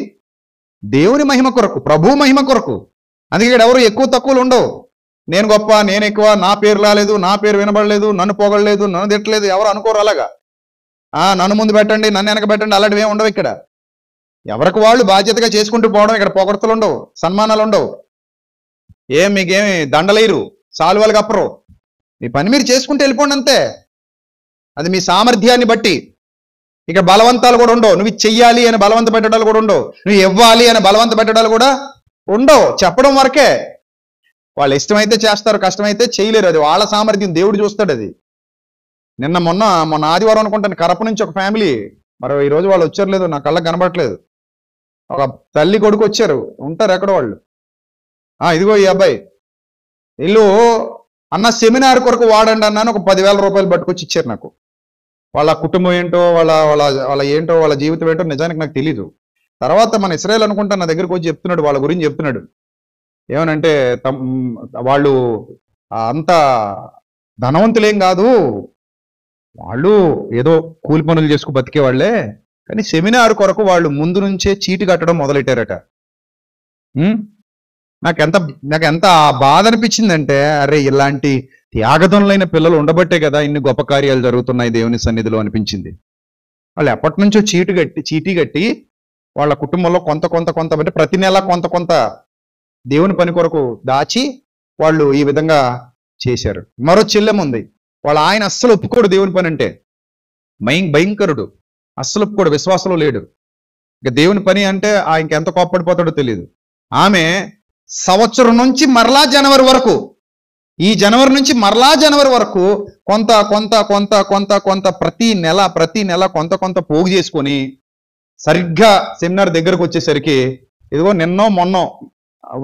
[SPEAKER 1] దేవుని మహిమ కొరకు, ప్రభు మహిమ కొరకు. అందుకే ఇక్కడ ఎవరు ఎక్కువ తక్కువలు ఉండవు. నేను గొప్ప, నేను ఎక్కువ, నా పేరు రాలేదు, నా పేరు వినబడలేదు, నన్ను పొగడలేదు, నన్ను తిట్టలేదు, ఎవరు అనుకోరు అలాగా. నన్ను ముందు పెట్టండి, నన్ను వెనక పెట్టండి, అలాంటివి ఏమి ఉండవు ఇక్కడ. ఎవరికి వాళ్ళు బాధ్యతగా చేసుకుంటూ పోవడం. ఇక్కడ పొగడతలు ఉండవు, సన్మానాలు ఉండవు, మీకేమి దండలేరు, సాల్వాలు కప్పరు. మీ పని మీరు చేసుకుంటూ వెళ్ళిపోండి అంతే. అది మీ సామర్థ్యాన్ని బట్టి. ఇక బలవంతాలు కూడా ఉండవు. నువ్వు చెయ్యాలి అని బలవంత పెట్టడాలు కూడా ఉండవు. నువ్వు ఇవ్వాలి అని బలవంత పెట్టడాలు కూడా ఉండవు. చెప్పడం వరకే. వాళ్ళు ఇష్టమైతే చేస్తారు, కష్టమైతే చేయలేరు. అది వాళ్ళ సామర్థ్యం, దేవుడు చూస్తాడు అది. మొన్న ఆదివారం అనుకుంటాను, కరప నుంచి ఒక ఫ్యామిలీ, మరి ఈ రోజు వాళ్ళు వచ్చారు లేదు, నా కళ్ళకి కనబడట్లేదు. ఒక తల్లి కొడుకు వచ్చారు, ఉంటారు ఎక్కడ వాళ్ళు. ఇదిగో ఈ అబ్బాయి, వీళ్ళు అన్న సెమినార్ కొరకు వాడండి అన్నాను, ఒక 10,000 రూపాయలు పట్టుకొచ్చి ఇచ్చారు నాకు. వాళ్ళ కుటుంబం ఏంటో, వాళ్ళ ఏంటో, వాళ్ళ జీవితం ఏంటో నిజానికి నాకు తెలీదు. తర్వాత మన ఇస్రాయేల్ అనుకుంటా నా దగ్గరకు వచ్చి చెప్తున్నాడు, వాళ్ళ గురించి చెప్తున్నాడు. ఏమనంటే వాళ్ళు అంత ధనవంతులేం కాదు, వాళ్ళు ఏదో కూలి పనులు చేసుకు బతికేవాళ్లే, కానీ సెమినార్ కొరకు వాళ్ళు ముందు నుంచే చీటి కట్టడం మొదలెట్టారట. నాకెంత బాధ అనిపించిందంటే, అరే ఇలాంటి త్యాగదనులైన పిల్లలు ఉండబట్టే కదా ఇన్ని గొప్ప కార్యాలు జరుగుతున్నాయి దేవుని సన్నిధిలో అనిపించింది. వాళ్ళు ఎప్పటి నుంచో చీటీ కట్టి వాళ్ళ కుటుంబంలో కొంత అంటే ప్రతి నెల కొంత దేవుని పని కొరకు దాచి వాళ్ళు ఈ విధంగా చేశారు. మరో చెల్లెం ఉంది, వాళ్ళ ఆయన అస్సలు ఒప్పుకోడు దేవుని పని అంటే, భయంకరుడు, అస్సలు ఒప్పుకోడు, విశ్వాసంలో లేడు. ఇక దేవుని పని అంటే ఇంకెంత కోప్పడిపోతాడో తెలియదు. ఆమె సంవత్సరం నుంచి మరలా జనవరి వరకు, ఈ జనవరి నుంచి మరలా జనవరి వరకు కొంత ప్రతి నెల కొంత పోగు చేసుకొని సరిగ్గా సెమినార్ దగ్గరకు వచ్చేసరికి ఇదిగో నిన్నో మొన్నో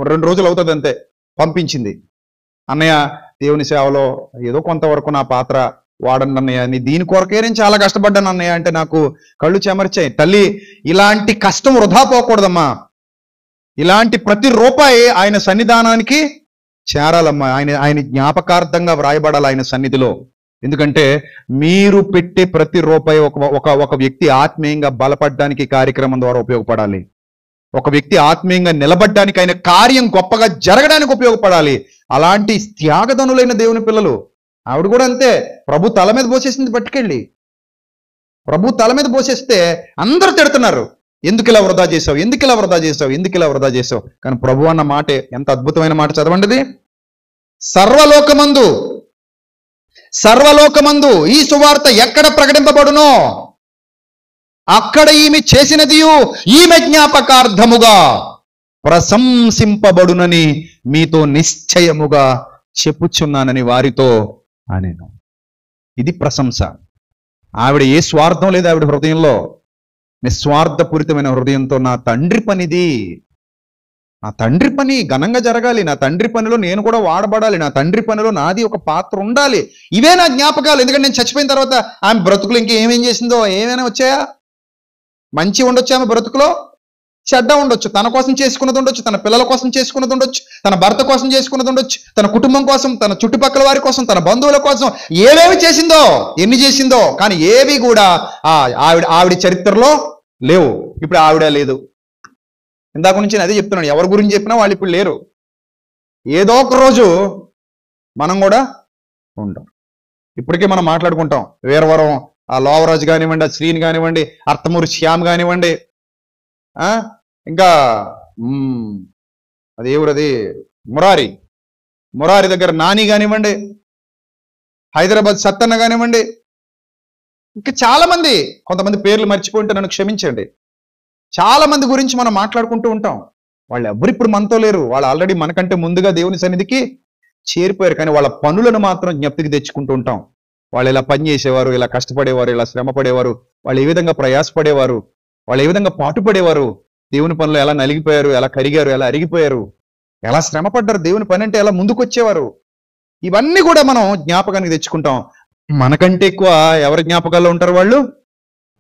[SPEAKER 1] 2 రోజులు అవుతుంది అంతే, పంపించింది. అన్నయ్య దేవుని సేవలో ఏదో కొంతవరకు నా పాత్ర వాడండి అన్నయ్య, దీని కొరకే నేను చాలా కష్టపడ్డాను అన్నయ్య అంటే నాకు కళ్ళు చెమర్చాయి. తల్లి, ఇలాంటి కష్టం వృధా పోకూడదమ్మా. ఇలాంటి ప్రతి రూపాయి ఆయన సన్నిధానానికి చేరాలమ్మా. ఆయన జ్ఞాపకార్థంగా వ్రాయబడాలి ఆయన సన్నిధిలో. ఎందుకంటే మీరు పెట్టే ప్రతి రూపాయి ఒక వ్యక్తి ఆత్మీయంగా బలపడడానికి కార్యక్రమం ద్వారా ఉపయోగపడాలి. ఒక వ్యక్తి ఆత్మీయంగా నిలబడడానికి, ఆయన కార్యం గొప్పగా జరగడానికి ఉపయోగపడాలి. అలాంటి త్యాగదనులైన దేవుని పిల్లలు. ఆవిడ కూడా అంతే, ప్రభు తల మీద పోసేసింది పట్టుకెళ్ళి. ప్రభు తల మీద పోసేస్తే అందరూ తిడుతున్నారు, ఎందుకు ఇలా వృధా చేసావు, ఎందుకు ఇలా వృధా చేసావు, ఎందుకు ఇలా వృధా చేసావు. కానీ ప్రభు అన్న మాటే ఎంత అద్భుతమైన మాట, చదవండిది. సర్వలోకమందు ఈ సువార్త ఎక్కడ ప్రకటింపబడునో అక్కడ ఈమె చేసినదియు ఈమె జ్ఞాపకార్థముగా ప్రశంసింపబడునని మీతో నిశ్చయముగా చెప్పుచున్నానని వారితో అనేను. ఇది ప్రశంస. ఆవిడ ఏ స్వార్థం లేదు ఆవిడ హృదయంలో, నిస్వార్థపూరితమైన హృదయంతో నా తండ్రి పనిది, నా తండ్రి పని ఘనంగా జరగాలి, నా తండ్రి పనిలో నేను కూడా వాడబడాలి, నా తండ్రి పనిలో నాది ఒక పాత్ర ఉండాలి. ఇవే నా జ్ఞాపకాలు. ఎందుకంటే నేను చచ్చిపోయిన తర్వాత ఆమె బ్రతుకులు ఇంకేమేం చేసిందో ఏమైనా వచ్చాయా? మంచి ఉండొచ్చు ఆమె బ్రతుకులో, చెడ్డ ఉండొచ్చు. తన కోసం చేసుకున్నది ఉండొచ్చు, తన పిల్లల కోసం చేసుకున్నది ఉండొచ్చు, తన భర్త కోసం చేసుకున్నది ఉండొచ్చు, తన కుటుంబం కోసం, తన చుట్టుపక్కల వారి కోసం, తన బంధువుల కోసం ఏవేవి చేసిందో, ఎన్ని చేసిందో, కానీ ఏవి కూడా ఆవిడ చరిత్రలో లేవు. ఇప్పుడు ఆవిడ లేదు. ఇందాక నుంచి నేను అదే చెప్తున్నాను, ఎవరి గురించి చెప్పినా వాళ్ళు ఇప్పుడు లేరు. ఏదో ఒక రోజు మనం కూడా ఉంటాం. ఇప్పటికే మనం మాట్లాడుకుంటాం, వీరవరం ఆ లోవరాజు కానివ్వండి, ఆ శ్రీని కానివ్వండి, అర్థమూరి శ్యామ్ కానివ్వండి, ఇంకా అది ఎవరది మురారి దగ్గర నాని కానివ్వండి, హైదరాబాద్ సత్తన్న కానివ్వండి, ఇంకా చాలా మంది, కొంతమంది పేర్లు మర్చిపోయింటే నన్ను క్షమించండి. చాలా మంది గురించి మనం మాట్లాడుకుంటూ ఉంటాం. వాళ్ళు ఎవరు ఇప్పుడు మనతో లేరు, వాళ్ళు ఆల్రెడీ మనకంటే ముందుగా దేవుని సన్నిధికి చేరిపోయారు. కానీ వాళ్ళ పనులను మాత్రం జ్ఞప్తికి తెచ్చుకుంటూ ఉంటాం. వాళ్ళు ఇలా పని చేసేవారు, ఇలా కష్టపడేవారు, ఇలా శ్రమ పడేవారు, వాళ్ళు ఏ విధంగా ప్రయాసపడేవారు, వాళ్ళు ఏ విధంగా పాటుపడేవారు, దేవుని పనులు ఎలా నలిగిపోయారు, ఎలా కరిగారు, ఎలా అరిగిపోయారు, ఎలా శ్రమ పడ్డారు, దేవుని పని అంటే ఎలా ముందుకు వచ్చేవారు. ఇవన్నీ కూడా మనం జ్ఞాపకానికి తెచ్చుకుంటాం. మనకంటే ఎక్కువ ఎవరి జ్ఞాపకాల్లో ఉంటారు? వాళ్ళు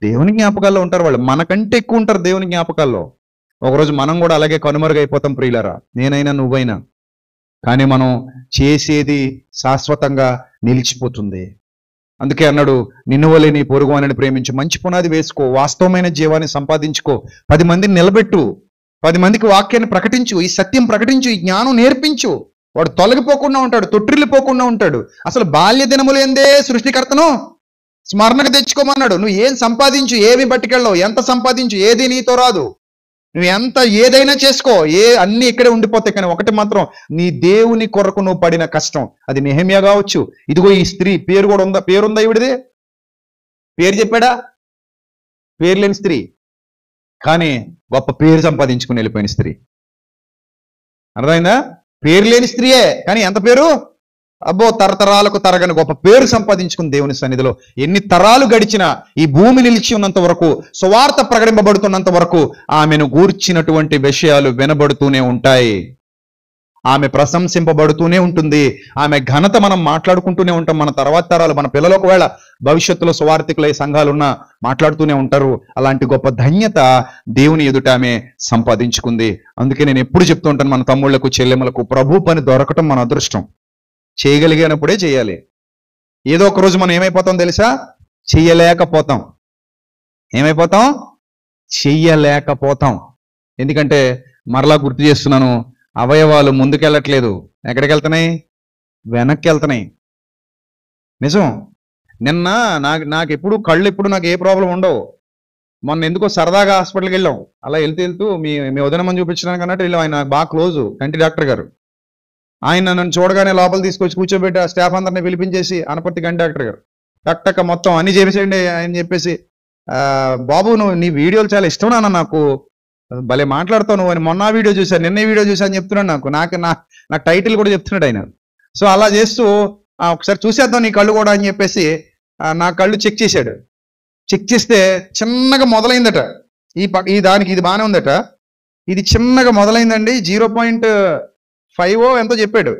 [SPEAKER 1] దేవుని జ్ఞాపకాల్లో ఉంటారు. వాళ్ళు మనకంటే ఎక్కువ ఉంటారు దేవుని జ్ఞాపకాల్లో. ఒకరోజు మనం కూడా అలాగే కనుమరుగైపోతాం ప్రియులారా, నేనైనా నువ్వైనా. కానీ మనం చేసేది శాశ్వతంగా నిలిచిపోతుంది. అందుకే అన్నాడు, నిన్ను వలె నీ పొరుగువానిని ప్రేమించు, మంచి పునాది వేసుకో, వాస్తవమైన జీవాన్ని సంపాదించుకో, 10 మందిని నిలబెట్టు, 10 మందికి వాక్యాన్ని ప్రకటించు, ఈ సత్యం ప్రకటించు, ఈ జ్ఞానం నేర్పించు. వాడు తొలగిపోకుండా ఉంటాడు, తొట్టిల్లిపోకుండా ఉంటాడు. అసలు బాల్య దినములు ఎందే సృష్టికర్తను స్మరణకు తెచ్చుకోమన్నాడు. నువ్వు ఏం సంపాదించు, ఏమి పట్టుకెళ్ళవు, ఎంత సంపాదించు, ఏది నీతో రాదు. నువ్వు ఎంత ఏదైనా చేసుకో, అన్ని ఇక్కడే ఉండిపోతాయి. కానీ ఒకటి మాత్రం, నీ దేవుని కొరకు నువ్వు పడిన కష్టం, అది నెహెమ్యా కావచ్చు. ఇదిగో ఈ స్త్రీ పేరు కూడా ఉందా? పేరుందా ఈవిడిది? పేరు చెప్పాడా? పేరు లేని స్త్రీ, కానీ గొప్ప పేరు సంపాదించుకుని వెళ్ళిపోయిన స్త్రీ. అర్థమైందా? పేరు లేని స్త్రీయే, కానీ ఎంత పేరు! అబ్బో, తరతరాలకు తరగని గొప్ప పేరు సంపాదించుకుని దేవుని సన్నిధిలో ఎన్ని తరాలు గడిచినా, ఈ భూమి నిలిచి ఉన్నంత వరకు, సువార్త ప్రకటింపబడుతున్నంత వరకు ఆమెను గూర్చినటువంటి విషయాలు వినబడుతూనే ఉంటాయి. ఆమె ప్రశంసింపబడుతూనే ఉంటుంది. ఆమె ఘనత మనం మాట్లాడుకుంటూనే ఉంటాం. మన తర్వాత తరాలు, మన పిల్లలు ఒకవేళ భవిష్యత్తులో సువార్థికులై సంఘాలున్నా మాట్లాడుతూనే ఉంటారు. అలాంటి గొప్ప ధన్యత దేవుని ఎదుట ఆమె సంపాదించుకుంది. అందుకే నేను ఎప్పుడు చెప్తూ ఉంటాను మన తమ్ముళ్లకు, చెల్లెమ్మలకు, ప్రభు పని దొరకటం మన అదృష్టం. చేయగలిగినప్పుడే చేయాలి. ఏదో ఒక రోజు మనం ఏమైపోతాం తెలుసా? చెయ్యలేకపోతాం. ఏమైపోతాం? చెయ్యలేకపోతాం. ఎందుకంటే మరలా గుర్తు చేస్తున్నాను, అవయవాలు ముందుకెళ్ళట్లేదు. ఎక్కడికి వెళ్తున్నాయి? వెనక్కి వెళ్తున్నాయి. నిజం. నిన్న నాకు ఎప్పుడు కళ్ళు, ఎప్పుడు నాకు ఏ ప్రాబ్లం ఉండవు. మొన్న ఎందుకో సరదాగా హాస్పిటల్కి వెళ్ళాం. అలా వెళ్తూ మీ వదినమ్మని చూపించడానికి అన్నట్టు వెళ్ళాం. ఆయన బాగా క్లోజు, కంటి డాక్టర్ గారు. ఆయన నన్ను చూడగానే లోపల తీసుకొచ్చి కూర్చోబెట్టి ఆ స్టాఫ్ అందరిని పిలిపించేసి, అనపర్తి కంటి డాక్టర్ గారు టక్క మొత్తం అన్ని చేసేయండి అని చెప్పేసి, బాబు నువ్వు నీ వీడియోలు చాలా ఇష్టం నాన్న, నాకు భలే మాట్లాడుతావు నువ్వు అని మొన్న వీడియో చూశాను, నిన్న వీడియో చూసా అని చెప్తున్నాడు. నాకు టైటిల్ కూడా చెప్తున్నాడు ఆయన. సో అలా చేస్తూ ఒకసారి చూసేద్దాం నీ కళ్ళు కూడా అని చెప్పేసి నా కళ్ళు చెక్ చేశాడు. చెక్ చేస్తే చిన్నగా మొదలైందట. ఈ దానికి ఇది బాగానే ఉందట, ఇది చిన్నగా మొదలైందండి, 0.5 ఎంతో చెప్పాడు.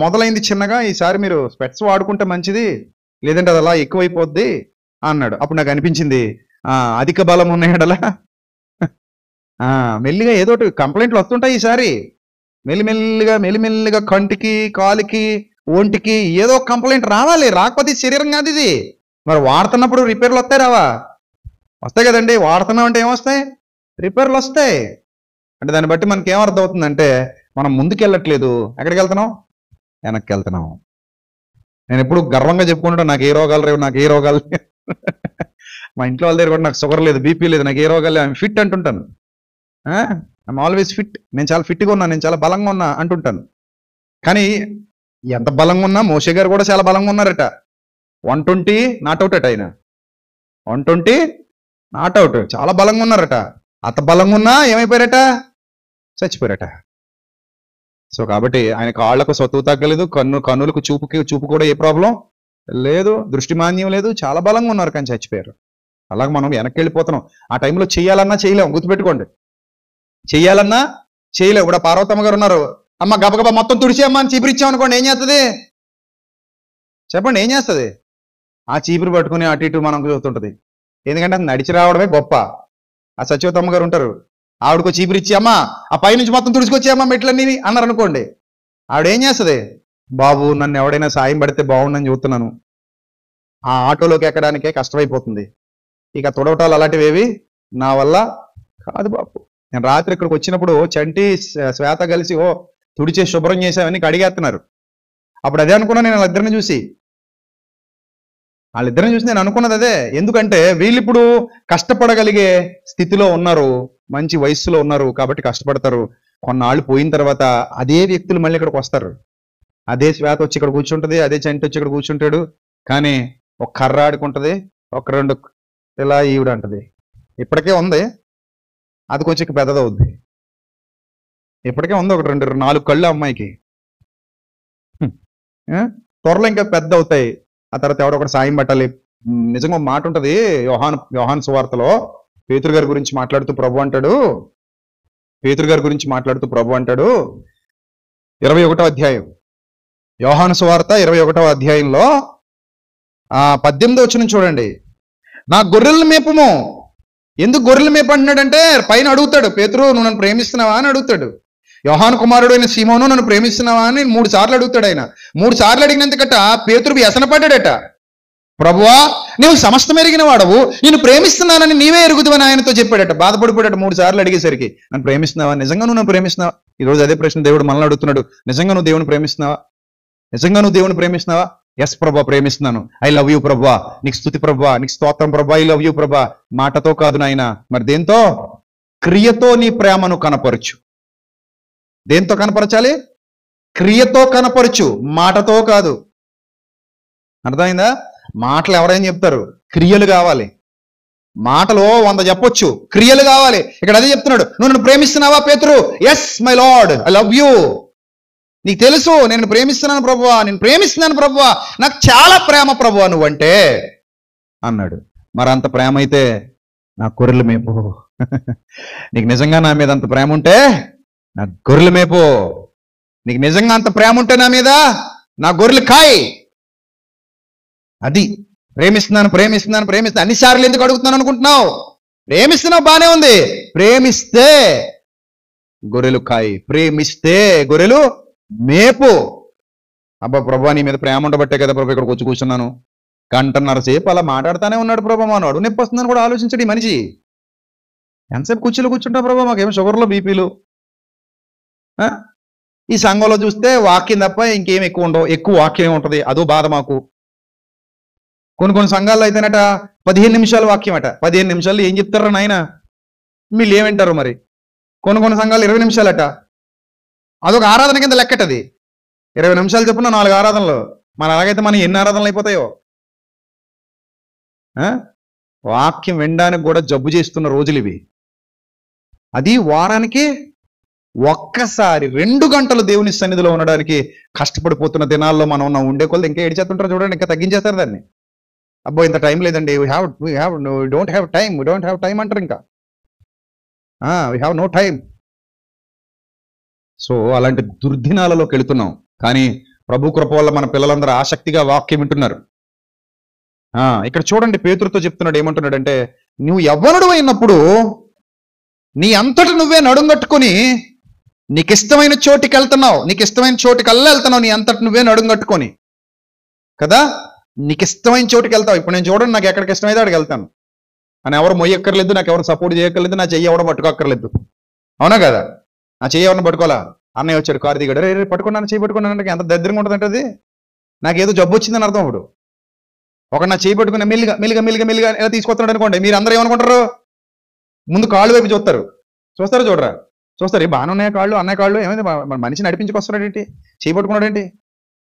[SPEAKER 1] మొదలైంది చిన్నగా, ఈసారి మీరు స్పెట్స్ వాడుకుంటే మంచిది, లేదంటే అది అలా ఎక్కువైపోద్ది అన్నాడు. అప్పుడు నాకు అనిపించింది, అధిక బలం ఉన్నాయడలా మెల్లిగా ఏదో కంప్లైంట్లు వస్తుంటాయి. ఈసారి మెల్లిమెల్లిగా కంటికి, కాలికి, ఒంటికి ఏదో కంప్లైంట్ రావాలి. రాకపోతే శరీరం కాదు ఇది. మరి వాడుతున్నప్పుడు రిపేర్లు వస్తాయి రావా? వస్తాయి కదండి. వాడుతున్నాం అంటే ఏమొస్తాయి? రిపేర్లు వస్తాయి. అంటే దాన్ని బట్టి మనకి ఏమర్థం అవుతుందంటే, మనం ముందుకెళ్ళట్లేదు. ఎక్కడికి వెళ్తున్నాం? వెనక్కి వెళ్తున్నాం. నేను ఎప్పుడు గర్వంగా చెప్పుకుంటాను, నాకు ఏ రోగాలు లేవు, నాకు ఏ రోగాలు లేవు. మా ఇంట్లో వాళ్ళ దగ్గర కూడా నాకు షుగర్ లేదు, బీపీ లేదు, నాకు ఏ రోగాలు లేవు, ఐఎమ్ ఫిట్ అంటుంటాను. I'm always fit. నేను చాలా ఫిట్గా ఉన్నా, నేను చాలా బలంగా ఉన్నా అంటుంటాను. కానీ ఎంత బలంగా ఉన్నా, మోషే గారు కూడా చాలా బలంగా ఉన్నారట. 120 నాట్అవుట్ అట ఆయన. 120 నాట్అవుట్. చాలా బలంగా ఉన్నారట. అంత బలంగా ఉన్నా ఏమైపోయారట? చచ్చిపోయారట. సో కాబట్టి ఆయన కాళ్లకు సత్తువు తగ్గలేదు, కన్నులకు చూపు కూడా ఏ ప్రాబ్లం లేదు, దృష్టి మాన్యం లేదు, చాలా బలంగా ఉన్నారు, కానీ చచ్చిపోయారు. అలాగే మనం వెనక్కి వెళ్ళిపోతున్నాం. ఆ టైంలో చెయ్యాలన్నా చేయలేం, గుర్తుపెట్టుకోండి. చెయ్యాలన్నా చేయలేవు. ఇప్పుడు పార్వతమ్మ గారు ఉన్నారు, అమ్మ గబగబా మొత్తం తుడిచేయమ్మా అని చీపురు ఇచ్చామనుకోండి, ఏం చేస్తుంది? చెప్పండి, ఏం చేస్తుంది? ఆ చీపురు పట్టుకుని అటు ఇటు మనం చూస్తుంటది. ఎందుకంటే అది నడిచి రావడమే గొప్ప. ఆ సత్యవతమ్మ గారు ఉంటారు, ఆవిడకు చీపురు ఇచ్చి అమ్మా ఆ పైనుంచి మొత్తం తుడుచుకొచ్చేయమ్మా మెట్లన్నీ అన్నారు అనుకోండి, ఆవిడ ఏం చేస్తుంది? బాబు నన్ను ఎవడైనా సాయం పడితే బాగుందని చూస్తున్నాను, ఆ ఆటోలోకి ఎక్కడానికే కష్టమైపోతుంది, ఇక తుడవటాలు అలాంటివేవి నా వల్ల కాదు బాబు. నేను రాత్రి ఇక్కడికి వచ్చినప్పుడు చంటి శ్వేత కలిసి తుడిచే శుభ్రం చేసామని అడిగేస్తున్నారు. అప్పుడు అదే అనుకున్నా నేను వాళ్ళిద్దరిని చూసి నేను అనుకున్నది అదే. ఎందుకంటే వీళ్ళు ఇప్పుడు కష్టపడగలిగే స్థితిలో ఉన్నారు, మంచి వయస్సులో ఉన్నారు, కాబట్టి కష్టపడతారు. కొన్నాళ్ళు పోయిన తర్వాత అదే వ్యక్తులు మళ్ళీ ఇక్కడికి వస్తారు. అదే శ్వేత వచ్చి ఇక్కడ కూర్చుంటుంది, అదే చంటి వచ్చి ఇక్కడ కూర్చుంటాడు, కానీ ఒక కర్ర ఆడుకుంటుంది, ఒక రెండు ఇలా ఈవిడ అంటది. ఇప్పటికే ఉంది, అది కొంచెం పెద్దదవుద్ది. ఇప్పటికే ఉంది ఒక 2-4 కళ్ళు అమ్మాయికి, త్వరలో ఇంకా పెద్ద అవుతాయి. ఆ తర్వాత ఎవడో ఒకటి సాయం పట్టాలి. నిజంగా మాట ఉంటుంది యోహాను సువార్తలో, పేతురు గారి గురించి మాట్లాడుతూ ప్రభు అంటాడు, 21వ అధ్యాయం యోహాను సువార్త 21వ అధ్యాయంలో 18వ వచనం చూడండి. నా గొర్రెలను మేపము. ఎందుకు గొర్రెలు మేపు అంటున్నాడంటే, పైన అడుగుతాడు, పేతురు నువ్వు నన్ను ప్రేమిస్తున్నావా అని అడుగుతాడు. యోహాను కుమారుడు అయిన సీమోను నన్ను ప్రేమిస్తున్నావా అని 3 సార్లు అడుగుతాడు. ఆయన 3 సార్లు అడిగినందుకట పేతురు వ్యసనపడ్డాడట. ప్రభువా నువ్వు సమస్తం ఎరిగిన వాడవు, నేను ప్రేమిస్తున్నానని నీవే ఎరుగుదువని ఆయనతో చెప్పాడట. బాధపడిపోయాడట 3 సార్లు అడిగేసరికి. నన్ను ప్రేమిస్తున్నావా? నిజంగా నువ్వు నన్ను ప్రేమిస్తున్నావా? ఈరోజు అదే ప్రశ్న దేవుడు మనల్ని అడుగుతున్నాడు. నిజంగా నువ్వు దేవుని ప్రేమిస్తున్నావా? ఎస్ ప్రభా, ప్రేమిస్తున్నాను. ఐ లవ్ యూ ప్రభా, నీకు స్తుతి ప్రభా, నీకు స్తోత్రం ప్రభా, ఐ లవ్ యూ ప్రభా. మాటతో కాదు నాయన, మరి దేంతో? క్రియతో నీ ప్రేమను కనపరచు. దేంతో కనపరచాలి? క్రియతో కనపరచు, మాటతో కాదు. అర్థమైందా? మాటలు ఎవరైనా చెప్తారు, క్రియలు కావాలి. మాటలు 100 చెప్పొచ్చు, క్రియలు కావాలి. ఇక్కడ అదే చెప్తున్నాడు, నువ్వు నన్ను ప్రేమిస్తున్నావా పేతురు? Yes my Lord, I love you. నీకు తెలుసు నేను ప్రేమిస్తున్నాను ప్రభువా, నేను ప్రేమిస్తున్నాను ప్రభువా, నాకు చాలా ప్రేమ ప్రభువా నువ్వంటే అన్నాడు. మరి అంత ప్రేమ అయితే నా గొర్రెలు మేపు. నీకు నిజంగా నా మీద అంత ప్రేమ ఉంటే నా గొర్రెలు మేపు. నీకు నిజంగా అంత ప్రేమ ఉంటే నా మీద నా గొర్రెలు కాయి. అది ప్రేమిస్తున్నాను ప్రేమిస్తున్నాను ప్రేమిస్తున్నాను అన్నిసార్లు ఎందుకు అడుగుతున్నాను అనుకుంటున్నావు? ప్రేమిస్తున్నావు బానే ఉంది. ప్రేమిస్తే గొర్రెలు కాయి, ప్రేమిస్తే గొర్రెలు మేపు. అబ్బా ప్రభా నీ మీద ప్రేమ ఉండబట్టే కదా ప్రభు ఇక్కడికి వచ్చి కూర్చున్నాను. 1.5 గంట సేపు అలా మాట్లాడుతూనే ఉన్నాడు ప్రభా. మా నడు నొప్పి వస్తుందని కూడా ఆలోచించడు ఈ మనిషి. ఎంతసేపు కుర్చీలో కూర్చుంటా ప్రభా, మాకేమో షుగర్లో బీపీలు. ఈ సంఘంలో చూస్తే వాక్యం తప్ప ఇంకేం ఎక్కువ ఉండవు, ఎక్కువ వాక్యం ఉంటుంది, అదో బాధ మాకు. కొన్ని సంఘాల్లో అయితేనట 15 నిమిషాలు వాక్యం అట. 15 నిమిషాలు ఏం చెప్తారా నాయన, మీరు ఏమంటారు మరి? కొన్ని సంఘాలు 20 నిమిషాలట. అదొక ఆరాధన కింద లెక్కటది. 20 నిమిషాలు చెప్పున 4 ఆరాధనలు. మరి అలాగైతే మనం ఎన్ని ఆరాధనలు అయిపోతాయో. వాక్యం వినడానికి కూడా జబ్బు చేస్తున్న రోజులు ఇవి. అది వారానికి ఒక్కసారి 2 గంటలు దేవుని సన్నిధిలో ఉండడానికి కష్టపడిపోతున్న దినాల్లో మనం ఉన్న ఉండే కొలది ఇంకా ఏడిచేస్తుంటారు చూడండి, ఇంకా తగ్గించేస్తారు దాన్ని. అబ్బో ఇంత టైం లేదండి, వీ డోంట్ హ్యావ్ టైం అంటారు. ఇంకా we have no time. So అలాంటి దుర్దినాలలోకి వెళుతున్నాం. కానీ ప్రభు కృప వల్ల మన పిల్లలందరూ ఆసక్తిగా వాక్యం వింటున్నారు. ఇక్కడ చూడండి, పేతురుతో చెప్తున్నాడు, ఏమంటున్నాడంటే, నువ్వు యవ్వనుడు అయినప్పుడు నీ అంతట నువ్వే నడుంగట్టుకుని నీకు ఇష్టమైన చోటికి వెళ్తున్నావు. నీకు ఇష్టమైన చోటికల్లా వెళ్తున్నావు, నీ అంతట నువ్వే నడుంగట్టుకొని కదా. నీకు ఇష్టమైన చోటుకి వెళ్తావు. ఇప్పుడు నేను చూడండి, నాకు ఎక్కడికి ఇష్టమైతే అక్కడికి వెళ్తాను. అని ఎవరు మొయ్యక్కర్లేదు, నాకు ఎవరు సపోర్ట్ చేయక్కర్లేదు, నా చెయ్యి ఎవరు పట్టుకోక్కర్లేదు. అవునా కదా? నా చెయ్యి ఎవరిని పట్టుకోవాలా? అన్నయ్య వచ్చాడు కారు దిగాడు, రే పట్టుకున్నాను చెయ్యి పట్టుకున్నాను, ఎంత దరిద్రంగా ఉంటుందంటే అది. నాకేదో జబ్బు వచ్చిందని అర్థం. ఇప్పుడు ఒక నా చెయ్యి పట్టుకుని మెల్లిగా ఎలా తీసుకొస్తున్నాడు అనుకోండి, మీరు అందరూ ఏమనుకుంటారు? ముందు కాళ్ళు వైపు చూస్తారు. చూడరా? చూస్తారు, బాగానే ఉన్నాయి కాళ్ళు, అన్నయ్య కాళ్ళు, ఏమైంది మనిషి నడిపించుకొస్తున్నాడు ఏంటి, చెయ్యి పట్టుకున్నాడు ఏంటి,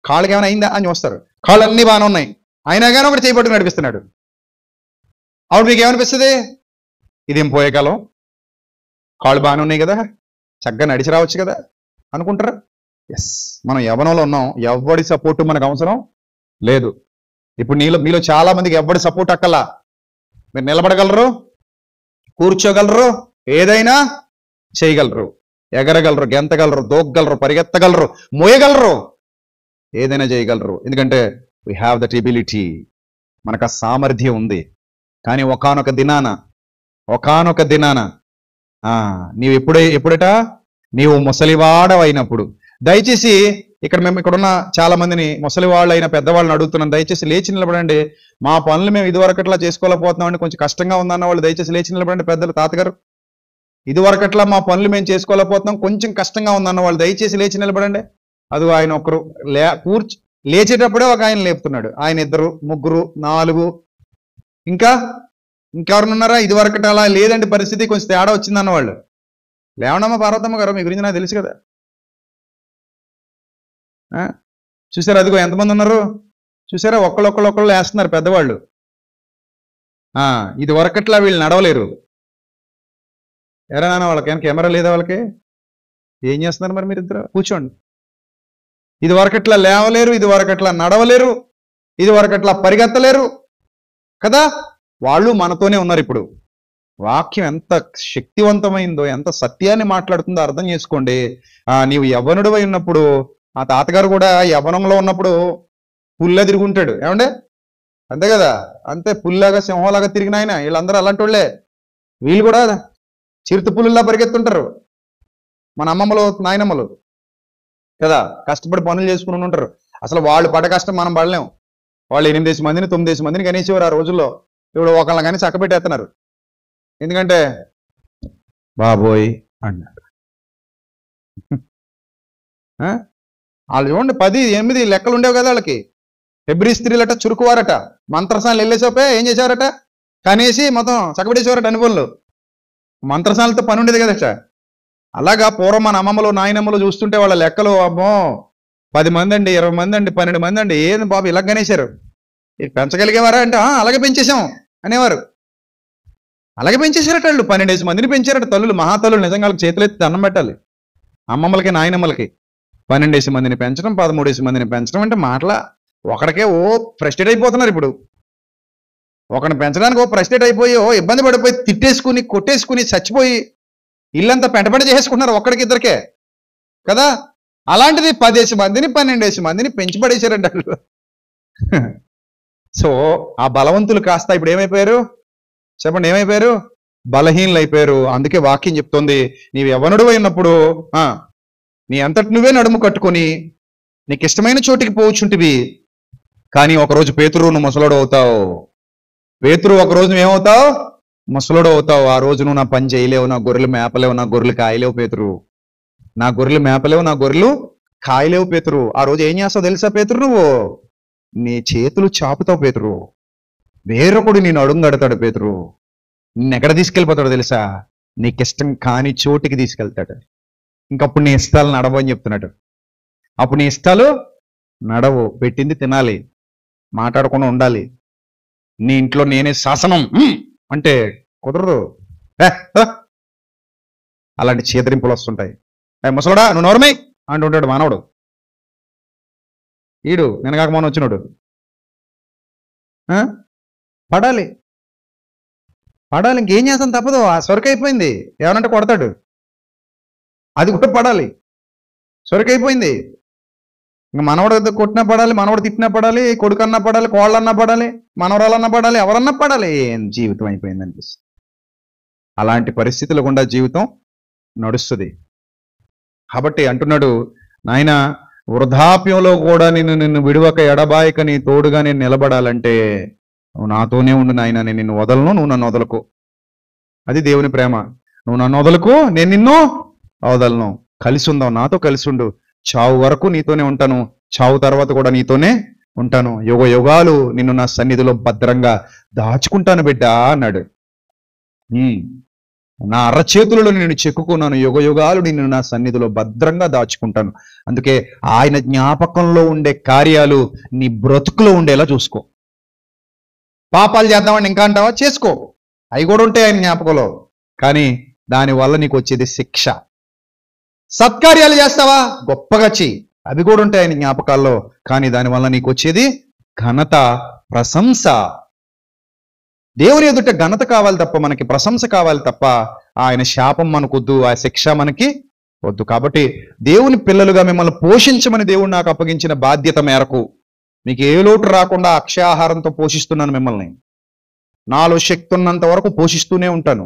[SPEAKER 1] కాళ్ళకి ఏమైనా అయిందా అని చూస్తారు. కాళ్ళు అన్నీ బాగానే ఉన్నాయి, అయినా కానీ ఒకటి చేయి పట్టుకుని నడిపిస్తున్నాడు. అప్పుడు మీకు ఏమనిపిస్తుంది? ఇదేం పోయే కాలం, కాళ్ళు బాగానే ఉన్నాయి కదా, చక్కగా నడిచి రావచ్చు కదా అనుకుంటారా? ఎస్, మనం యవ్వనంలో ఉన్నాం, ఎవడి సపోర్టు మనకు అవసరం లేదు. ఇప్పుడు మీలో చాలా మందికి ఎవడి సపోర్ట్ అక్కలా. మీరు నిలబడగలరు, కూర్చోగలరు, ఏదైనా చేయగలరు, ఎగరగలరు, గెంతగలరు, దూకగలరు, పరిగెత్తగలరు, మోయగలరు, ఏదైనా చేయగలరు. ఎందుకంటే వీ హ్యావ్ దట్ ఎబిలిటీ, మనకు ఆ సామర్థ్యం ఉంది. కానీ ఒకానొక దినాన నీవు ఎప్పుడట నీవు ముసలివాడవైనప్పుడు, దయచేసి మేము ఇక్కడున్న చాలా మందిని ముసలివాళ్ళు అయిన పెద్దవాళ్ళని అడుగుతున్నాం, దయచేసి లేచి నిలబడండి. మా పనులు మేము ఇదివరకట్లా చేసుకోలేకపోతున్నామండి, కొంచెం కష్టంగా ఉందన్న వాళ్ళు దయచేసి లేచి నిలబడండి. పెద్దలు, తాతగారు, ఇదివరకట్లా మా పనులు మేము చేసుకోలేకపోతున్నాం, కొంచెం కష్టంగా ఉందన్న వాళ్ళు దయచేసి లేచి నిలబడండి. అది ఆయన ఒకరు లేచేటప్పుడే ఒక ఆయన లేపుతున్నాడు, ఆయన 2, 3, 4, ఇంకెవరున్నారా? ఇదివరకట అలా లేదండి పరిస్థితి, కొంచెం తేడా వచ్చిందన్న వాళ్ళు. లేవనమ్మా పార్వతమ్మ గారు, మీ గురించి నాకు తెలుసు కదా. చూసారా, అదిగో ఎంతమంది ఉన్నారు చూసారా, ఒక్కళ్ళు వేస్తున్నారు పెద్దవాళ్ళు. ఇది వరకట్లా వీళ్ళు నడవలేరు. ఎరా నాన్న, వాళ్ళకి ఏమైనా కెమెరా లేదా? వాళ్ళకి ఏం చేస్తున్నారు మరి? మీరు ఇద్దరు కూర్చోండి. ఇది వరకట్లా లేవలేరు, ఇది వరకట్లా నడవలేరు, ఇది వరకట్లా పరిగెత్తలేరు కదా. వాళ్ళు మనతోనే ఉన్నారు. ఇప్పుడు వాక్యం ఎంత శక్తివంతమైందో, ఎంత సత్యాన్ని మాట్లాడుతుందో అర్థం చేసుకోండి. నీవు యవ్వనుడు అయి ఉన్నప్పుడు, ఆ తాతగారు కూడా యవ్వనంలో ఉన్నప్పుడు పుల్ల తిరుగుంటాడు, ఏమండే? అంతే కదా, అంతే, పుల్లాగా సింహంలాగా తిరిగిన ఆయన. వీళ్ళందరూ అలాంటి వాళ్ళే. వీళ్ళు కూడా చిరుత పుల్లులా పరిగెత్తుంటారు. మన అమ్మమ్మలు, నాయనమ్మలు కదా, కష్టపడి పనులు చేసుకుని ఉంటారు. అసలు వాళ్ళు పడ్డ కష్టం మనం పడలేము. వాళ్ళు 8 మందిని 9 మందిని కనేసేవారు ఆ రోజుల్లో. ఇప్పుడు ఒకళ్ళని కానీ చక్కబెట్టేస్తున్నారు. ఎందుకంటే బాబోయ్ అన్నాడు. వాళ్ళు చూడండి, 10, 8 లెక్కలు ఉండేవి కదా వాళ్ళకి. హెబ్రీ స్త్రీలట చురుకువారట, మంత్రసాలు వెళ్ళేసోపే ఏం చేసేవారట, కనేసి మొత్తం చక్కబెట్టేసేవారట అన్ని పనులు. మంత్రసాలతో పని ఉండేది కదా. అలాగా పూర్వం మన అమ్మమ్మలు నాయనమ్మలు చూస్తుంటే వాళ్ళ లెక్కలు అమ్మో 10 మంది అండి, 20 మంది అండి, 12 మంది అండి, ఏంది బాబు ఇలా గనేశారు, పెంచగలిగేవారా అంటే అలాగే పెంచేసాం అనేవారు. అలాగే పెంచేశారట వాళ్ళు. 12 మందిని పెంచారట తల్లులు, మహాతల్లులు. నిజంగా వాళ్ళకి చేతులెత్తి దండం పెట్టాలి. అమ్మమ్మలకి నాయనమ్మలకి 12 మందిని పెంచడం, 13 మందిని పెంచడం అంటే మాటలా. ఒకడికే ఫ్రస్ట్రేట్ అయిపోతున్నారు ఇప్పుడు. ఒకరిని పెంచడానికి ఫ్రస్ట్రేట్ అయిపోయి ఇబ్బంది పడిపోయి తిట్టేసుకుని కొట్టేసుకుని చచ్చిపోయి ఇల్లంతా పెంటపెంట చేసుకుంటున్నారు ఒక్కడికిద్దరికే కదా. అలాంటిది 10 మందిని 12 మందిని పెంచి పడేశారంట వాళ్ళు. సో ఆ బలవంతులు కాస్త ఇప్పుడు ఏమైపోయారు చెప్పండి, ఏమైపోయారు? బలహీనలు అయిపోయారు. అందుకే వాక్యం చెప్తోంది, నీవు యవ్వనుడు అయినప్పుడు నీ అంతటి నువ్వే నడుము కట్టుకొని నీకు ఇష్టమైన చోటికి పోవచ్చుంటివి. కానీ ఒకరోజు పేతురు నువ్వు ముసలోడు అవుతావు. పేతురు ఒకరోజు నువ్వేమవుతావు? ముసలోడు అవుతావు. ఆ రోజు నువ్వు నా పని చేయలేవు, నా గొర్రెలు మేపలేవు, నా గొర్రెలు కాయలేవు పేతురు. నా గొర్రెలు మేపలేవు, నా గొర్రెలు కాయలేవు పేతురు. ఆ రోజు ఏం చేస్తావు తెలుసా పేతురు? నువ్వు నీ చేతులు చాపుతావు పేతురు. వేరొకడు నేను అడుగు కడతాడు పేతురు. నిన్నెక్కడ తీసుకెళ్ళిపోతాడు తెలుసా? నీకిష్టం కాని చోటికి తీసుకెళ్తాడు. ఇంకప్పుడు నీ ఇష్టాలు నడవు అని చెప్తున్నాడు. అప్పుడు నీ ఇష్టాలు నడవు. పెట్టింది తినాలి, మాట్లాడకుండా ఉండాలి. నీ ఇంట్లో నేనే శాసనం అంటే కుదరదు. అలాంటి చేదరింపులు వస్తుంటాయి. ముసలోడా నువ్వు నోరమై అంటుంటాడు మానవుడు. ఈడు నినగాక మౌనం వచ్చినాడు. పడాలి పడాలి, ఇంకేం చేస్తాను తప్పదు. ఆ సొరకైపోయింది. ఏమనంటే కొడతాడు, అది కూడా పడాలి. సొరకైపోయింది. ఇంక మనవడు కొట్టినా పడాలి, మనవడు తిట్టినా పడాలి, కొడుకన్నా పడాలి, కోళ్ళన్నా పడాలి, మనవరాలన్నా పడాలి, ఎవరన్నా పడాలి. ఏం జీవితం అయిపోయింది అనిపిస్తుంది. అలాంటి పరిస్థితులు గుండా జీవితం నడుస్తుంది. కాబట్టి అంటున్నాడు, నాయన వృద్ధాప్యంలో కూడా నిన్ను విడువక ఎడబాయక నీ తోడుగా నేను నిలబడాలంటే నువ్వు నాతోనే ఉండు నాయన. నేను నిన్ను వదలను, నువ్వు నన్ను వదలకు. అది దేవుని ప్రేమ. నువ్వు నన్ను వదలకు, నేను నిన్ను వదలను. కలిసి ఉందాం, నాతో కలిసి ఉండు. చావు వరకు నీతోనే ఉంటాను, చావు తర్వాత కూడా నీతోనే ఉంటాను. యుగ యుగాలు నిన్ను నా సన్నిధిలో భద్రంగా దాచుకుంటాను బిడ్డ అన్నాడు. నా అరచేతులలో నేను చెక్కుకున్నాను, యుగ యుగాలు నిన్ను నా సన్నిధిలో భద్రంగా దాచుకుంటాను. అందుకే ఆయన జ్ఞాపకంలో ఉండే కార్యాలు నీ బ్రతుకులో ఉండేలా చూసుకో. పాపాలు చేద్దామని ఇంకా అంటావా? చేసుకో, అవి కూడా ఉంటాయి ఆయన జ్ఞాపకంలో. కానీ దానివల్ల నీకు వచ్చేది శిక్ష. సత్కార్యాలు చేస్తావా? గొప్పగా చెయ్యి, అవి కూడా ఉంటాయి ఆయన జ్ఞాపకాల్లో. కానీ దానివల్ల నీకు వచ్చేది ఘనత, ప్రశంస. దేవుని ఎదుట ఘనత కావాలి తప్ప, మనకి ప్రశంస కావాలి తప్ప ఆయన శాపం మనకొద్దు, ఆ శిక్ష మనకి వద్దు. కాబట్టి దేవుని పిల్లలుగా మిమ్మల్ని పోషించమని దేవుడు నాకు అప్పగించిన బాధ్యత మేరకు మీకు ఏ లోటు రాకుండా అక్షయాహారంతో పోషిస్తున్నాను మిమ్మల్ని. నాలో శక్తి ఉన్నంత వరకు పోషిస్తూనే ఉంటాను.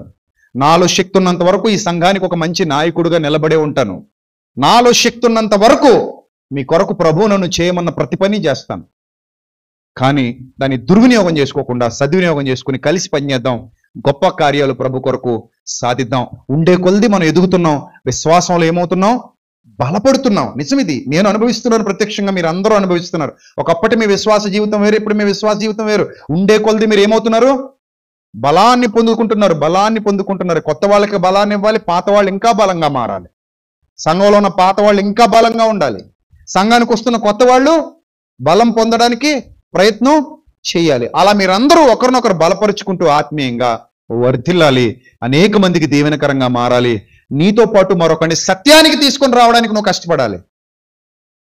[SPEAKER 1] నాలో శక్తి ఉన్నంత వరకు ఈ సంఘానికి ఒక మంచి నాయకుడిగా నిలబడే ఉంటాను. నాలో శక్తి ఉన్నంత వరకు మీ కొరకు ప్రభువు నన్ను చేయమన్న ప్రతి పని చేస్తాను. కానీ దాన్ని దుర్వినియోగం చేసుకోకుండా సద్వినియోగం చేసుకుని కలిసి పనిచేద్దాం. గొప్ప కార్యాలు ప్రభు కొరకు సాధిద్దాం. ఉండే కొలది మనం ఎదుగుతున్నాం, విశ్వాసంలో ఏమవుతున్నాం? బలపడుతున్నాం. నిజం ఇది, నేను అనుభవిస్తున్నాను ప్రత్యక్షంగా, మీరు అందరూ అనుభవిస్తున్నారు. ఒకప్పటి మీ విశ్వాస జీవితం వేరు, ఇప్పుడు మీ విశ్వాస జీవితం వేరు. ఉండే కొలది మీరు ఏమవుతున్నారు? బలాన్ని పొందుకుంటున్నారు, బలాన్ని పొందుకుంటున్నారు. కొత్త వాళ్ళకి బలాన్ని ఇవ్వాలి, పాత వాళ్ళు ఇంకా బలంగా మారాలి. సంఘంలో ఉన్న పాత వాళ్ళు ఇంకా బలంగా ఉండాలి. సంఘానికి వస్తున్న కొత్త వాళ్ళు బలం పొందడానికి ప్రయత్నం చేయాలి. అలా మీరందరూ ఒకరినొకరు బలపరుచుకుంటూ ఆత్మీయంగా వర్ధిల్లాలి. అనేక మందికి దీవెనకరంగా మారాలి. నీతో పాటు మరొకరిని సత్యానికి తీసుకొని రావడానికి నువ్వు కష్టపడాలి.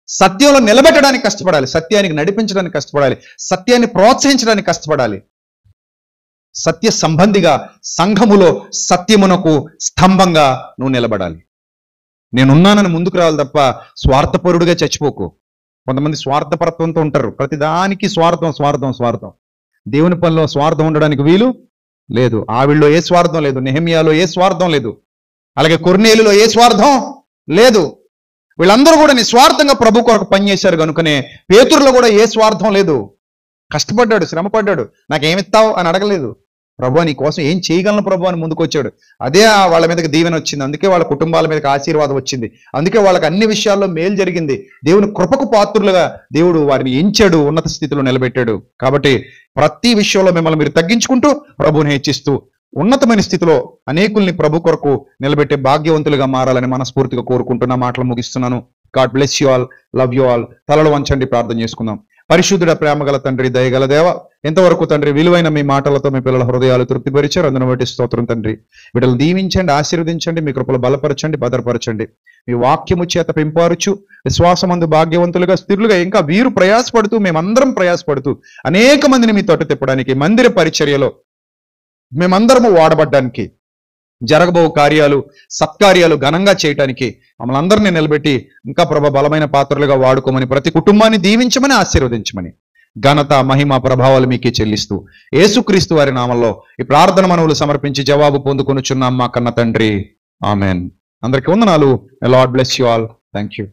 [SPEAKER 1] సత్యంలో నిలబెట్టడానికి కష్టపడాలి. సత్యానికి నడిపించడానికి కష్టపడాలి. సత్యాన్ని ప్రోత్సహించడానికి కష్టపడాలి. సత్య సంబంధిగా సంఘములో సత్యమునకు స్తంభంగా నువ్వు నిలబడాలి. నేనున్నానని ముందుకు రావాలి తప్ప స్వార్థపరుడుగా చచ్చిపోకు. కొంతమంది స్వార్థపరత్వంతో ఉంటారు. ప్రతిదానికి స్వార్థం స్వార్థం స్వార్థం. దేవుని పనిలో స్వార్థం ఉండడానికి వీలు లేదు. ఆవిడలో ఏ స్వార్థం లేదు, నెహెమ్యాలో ఏ స్వార్థం లేదు, అలాగే కొర్నేలులో ఏ స్వార్థం లేదు. వీళ్ళందరూ కూడా నిస్వార్థంగా ప్రభు కొరకు పనిచేశారు కనుకనే పేతురులో కూడా ఏ స్వార్థం లేదు. కష్టపడ్డాడు, శ్రమపడ్డాడు. నాకేమిస్తావు అని అడగలేదు. ప్రభు నీ కోసం ఏం చేయగలను ప్రభు అని ముందుకు వచ్చాడు. అదే వాళ్ళ మీదకి దీవెన వచ్చింది. అందుకే వాళ్ళ కుటుంబాల మీదకి ఆశీర్వాదం వచ్చింది. అందుకే వాళ్ళకి అన్ని విషయాల్లో మేలు జరిగింది. దేవుని కృపకు పాత్రులుగా దేవుడు వారిని ఎంచాడు, ఉన్నత స్థితిలో నిలబెట్టాడు. కాబట్టి ప్రతి విషయంలో మిమ్మల్ని మీరు తగ్గించుకుంటూ ప్రభువుని హెచ్చిస్తూ ఉన్నతమైన స్థితిలో అనేకుల్ని ప్రభు కొరకు నిలబెట్టే భాగ్యవంతులుగా మారాలని మనస్ఫూర్తిగా కోరుకుంటున్న మాటలు ముగిస్తున్నాను. God bless you all, love you all. తలలు వంచండి, ప్రార్థన చేసుకుందాం. పరిశుద్ధుడ, ప్రేమగల తండ్రి, దయగల దేవ, ఎంతవరకు తండ్రి విలువైన మీ మాటలతో మీ పిల్లల హృదయాలు తృప్తిపరిచారు. అందును బట్టి స్తోత్రం తండ్రి. వీటిని దీవించండి, ఆశీర్వదించండి, మీ కృపలు బలపరచండి, భద్రపరచండి. మీ వాక్యము చేత పెంపారుచు విశ్వాసమందు భాగ్యవంతులుగా, స్థిరులుగా ఇంకా వీరు ప్రయాసపడుతూ, మేమందరం ప్రయాసపడుతూ అనేక మందిని మీ తోట తిప్పడానికి, మందిర పరిచర్యలో మేమందరము వాడబడ్డానికి, జరగబో కార్యాలు సత్కార్యాలు ఘనంగా చేయటానికి మమ్మల్ని అందరినీ నిలబెట్టి ఇంకా ప్రభ బలమైన పాత్రలుగా వాడుకోమని, ప్రతి కుటుంబాన్ని దీవించమని, ఆశీర్వదించమని, ఘనత మహిమ ప్రభావాలు మీకే చెల్లిస్తూ యేసుక్రీస్తు వారి నామంలో ఈ ప్రార్థన మనవులు సమర్పించి జవాబు పొందుకొనుచున్నాం మా కన్న తండ్రి. ఆమెన్. అందరికీ వందనాలు. Lord bless you all. Thank you.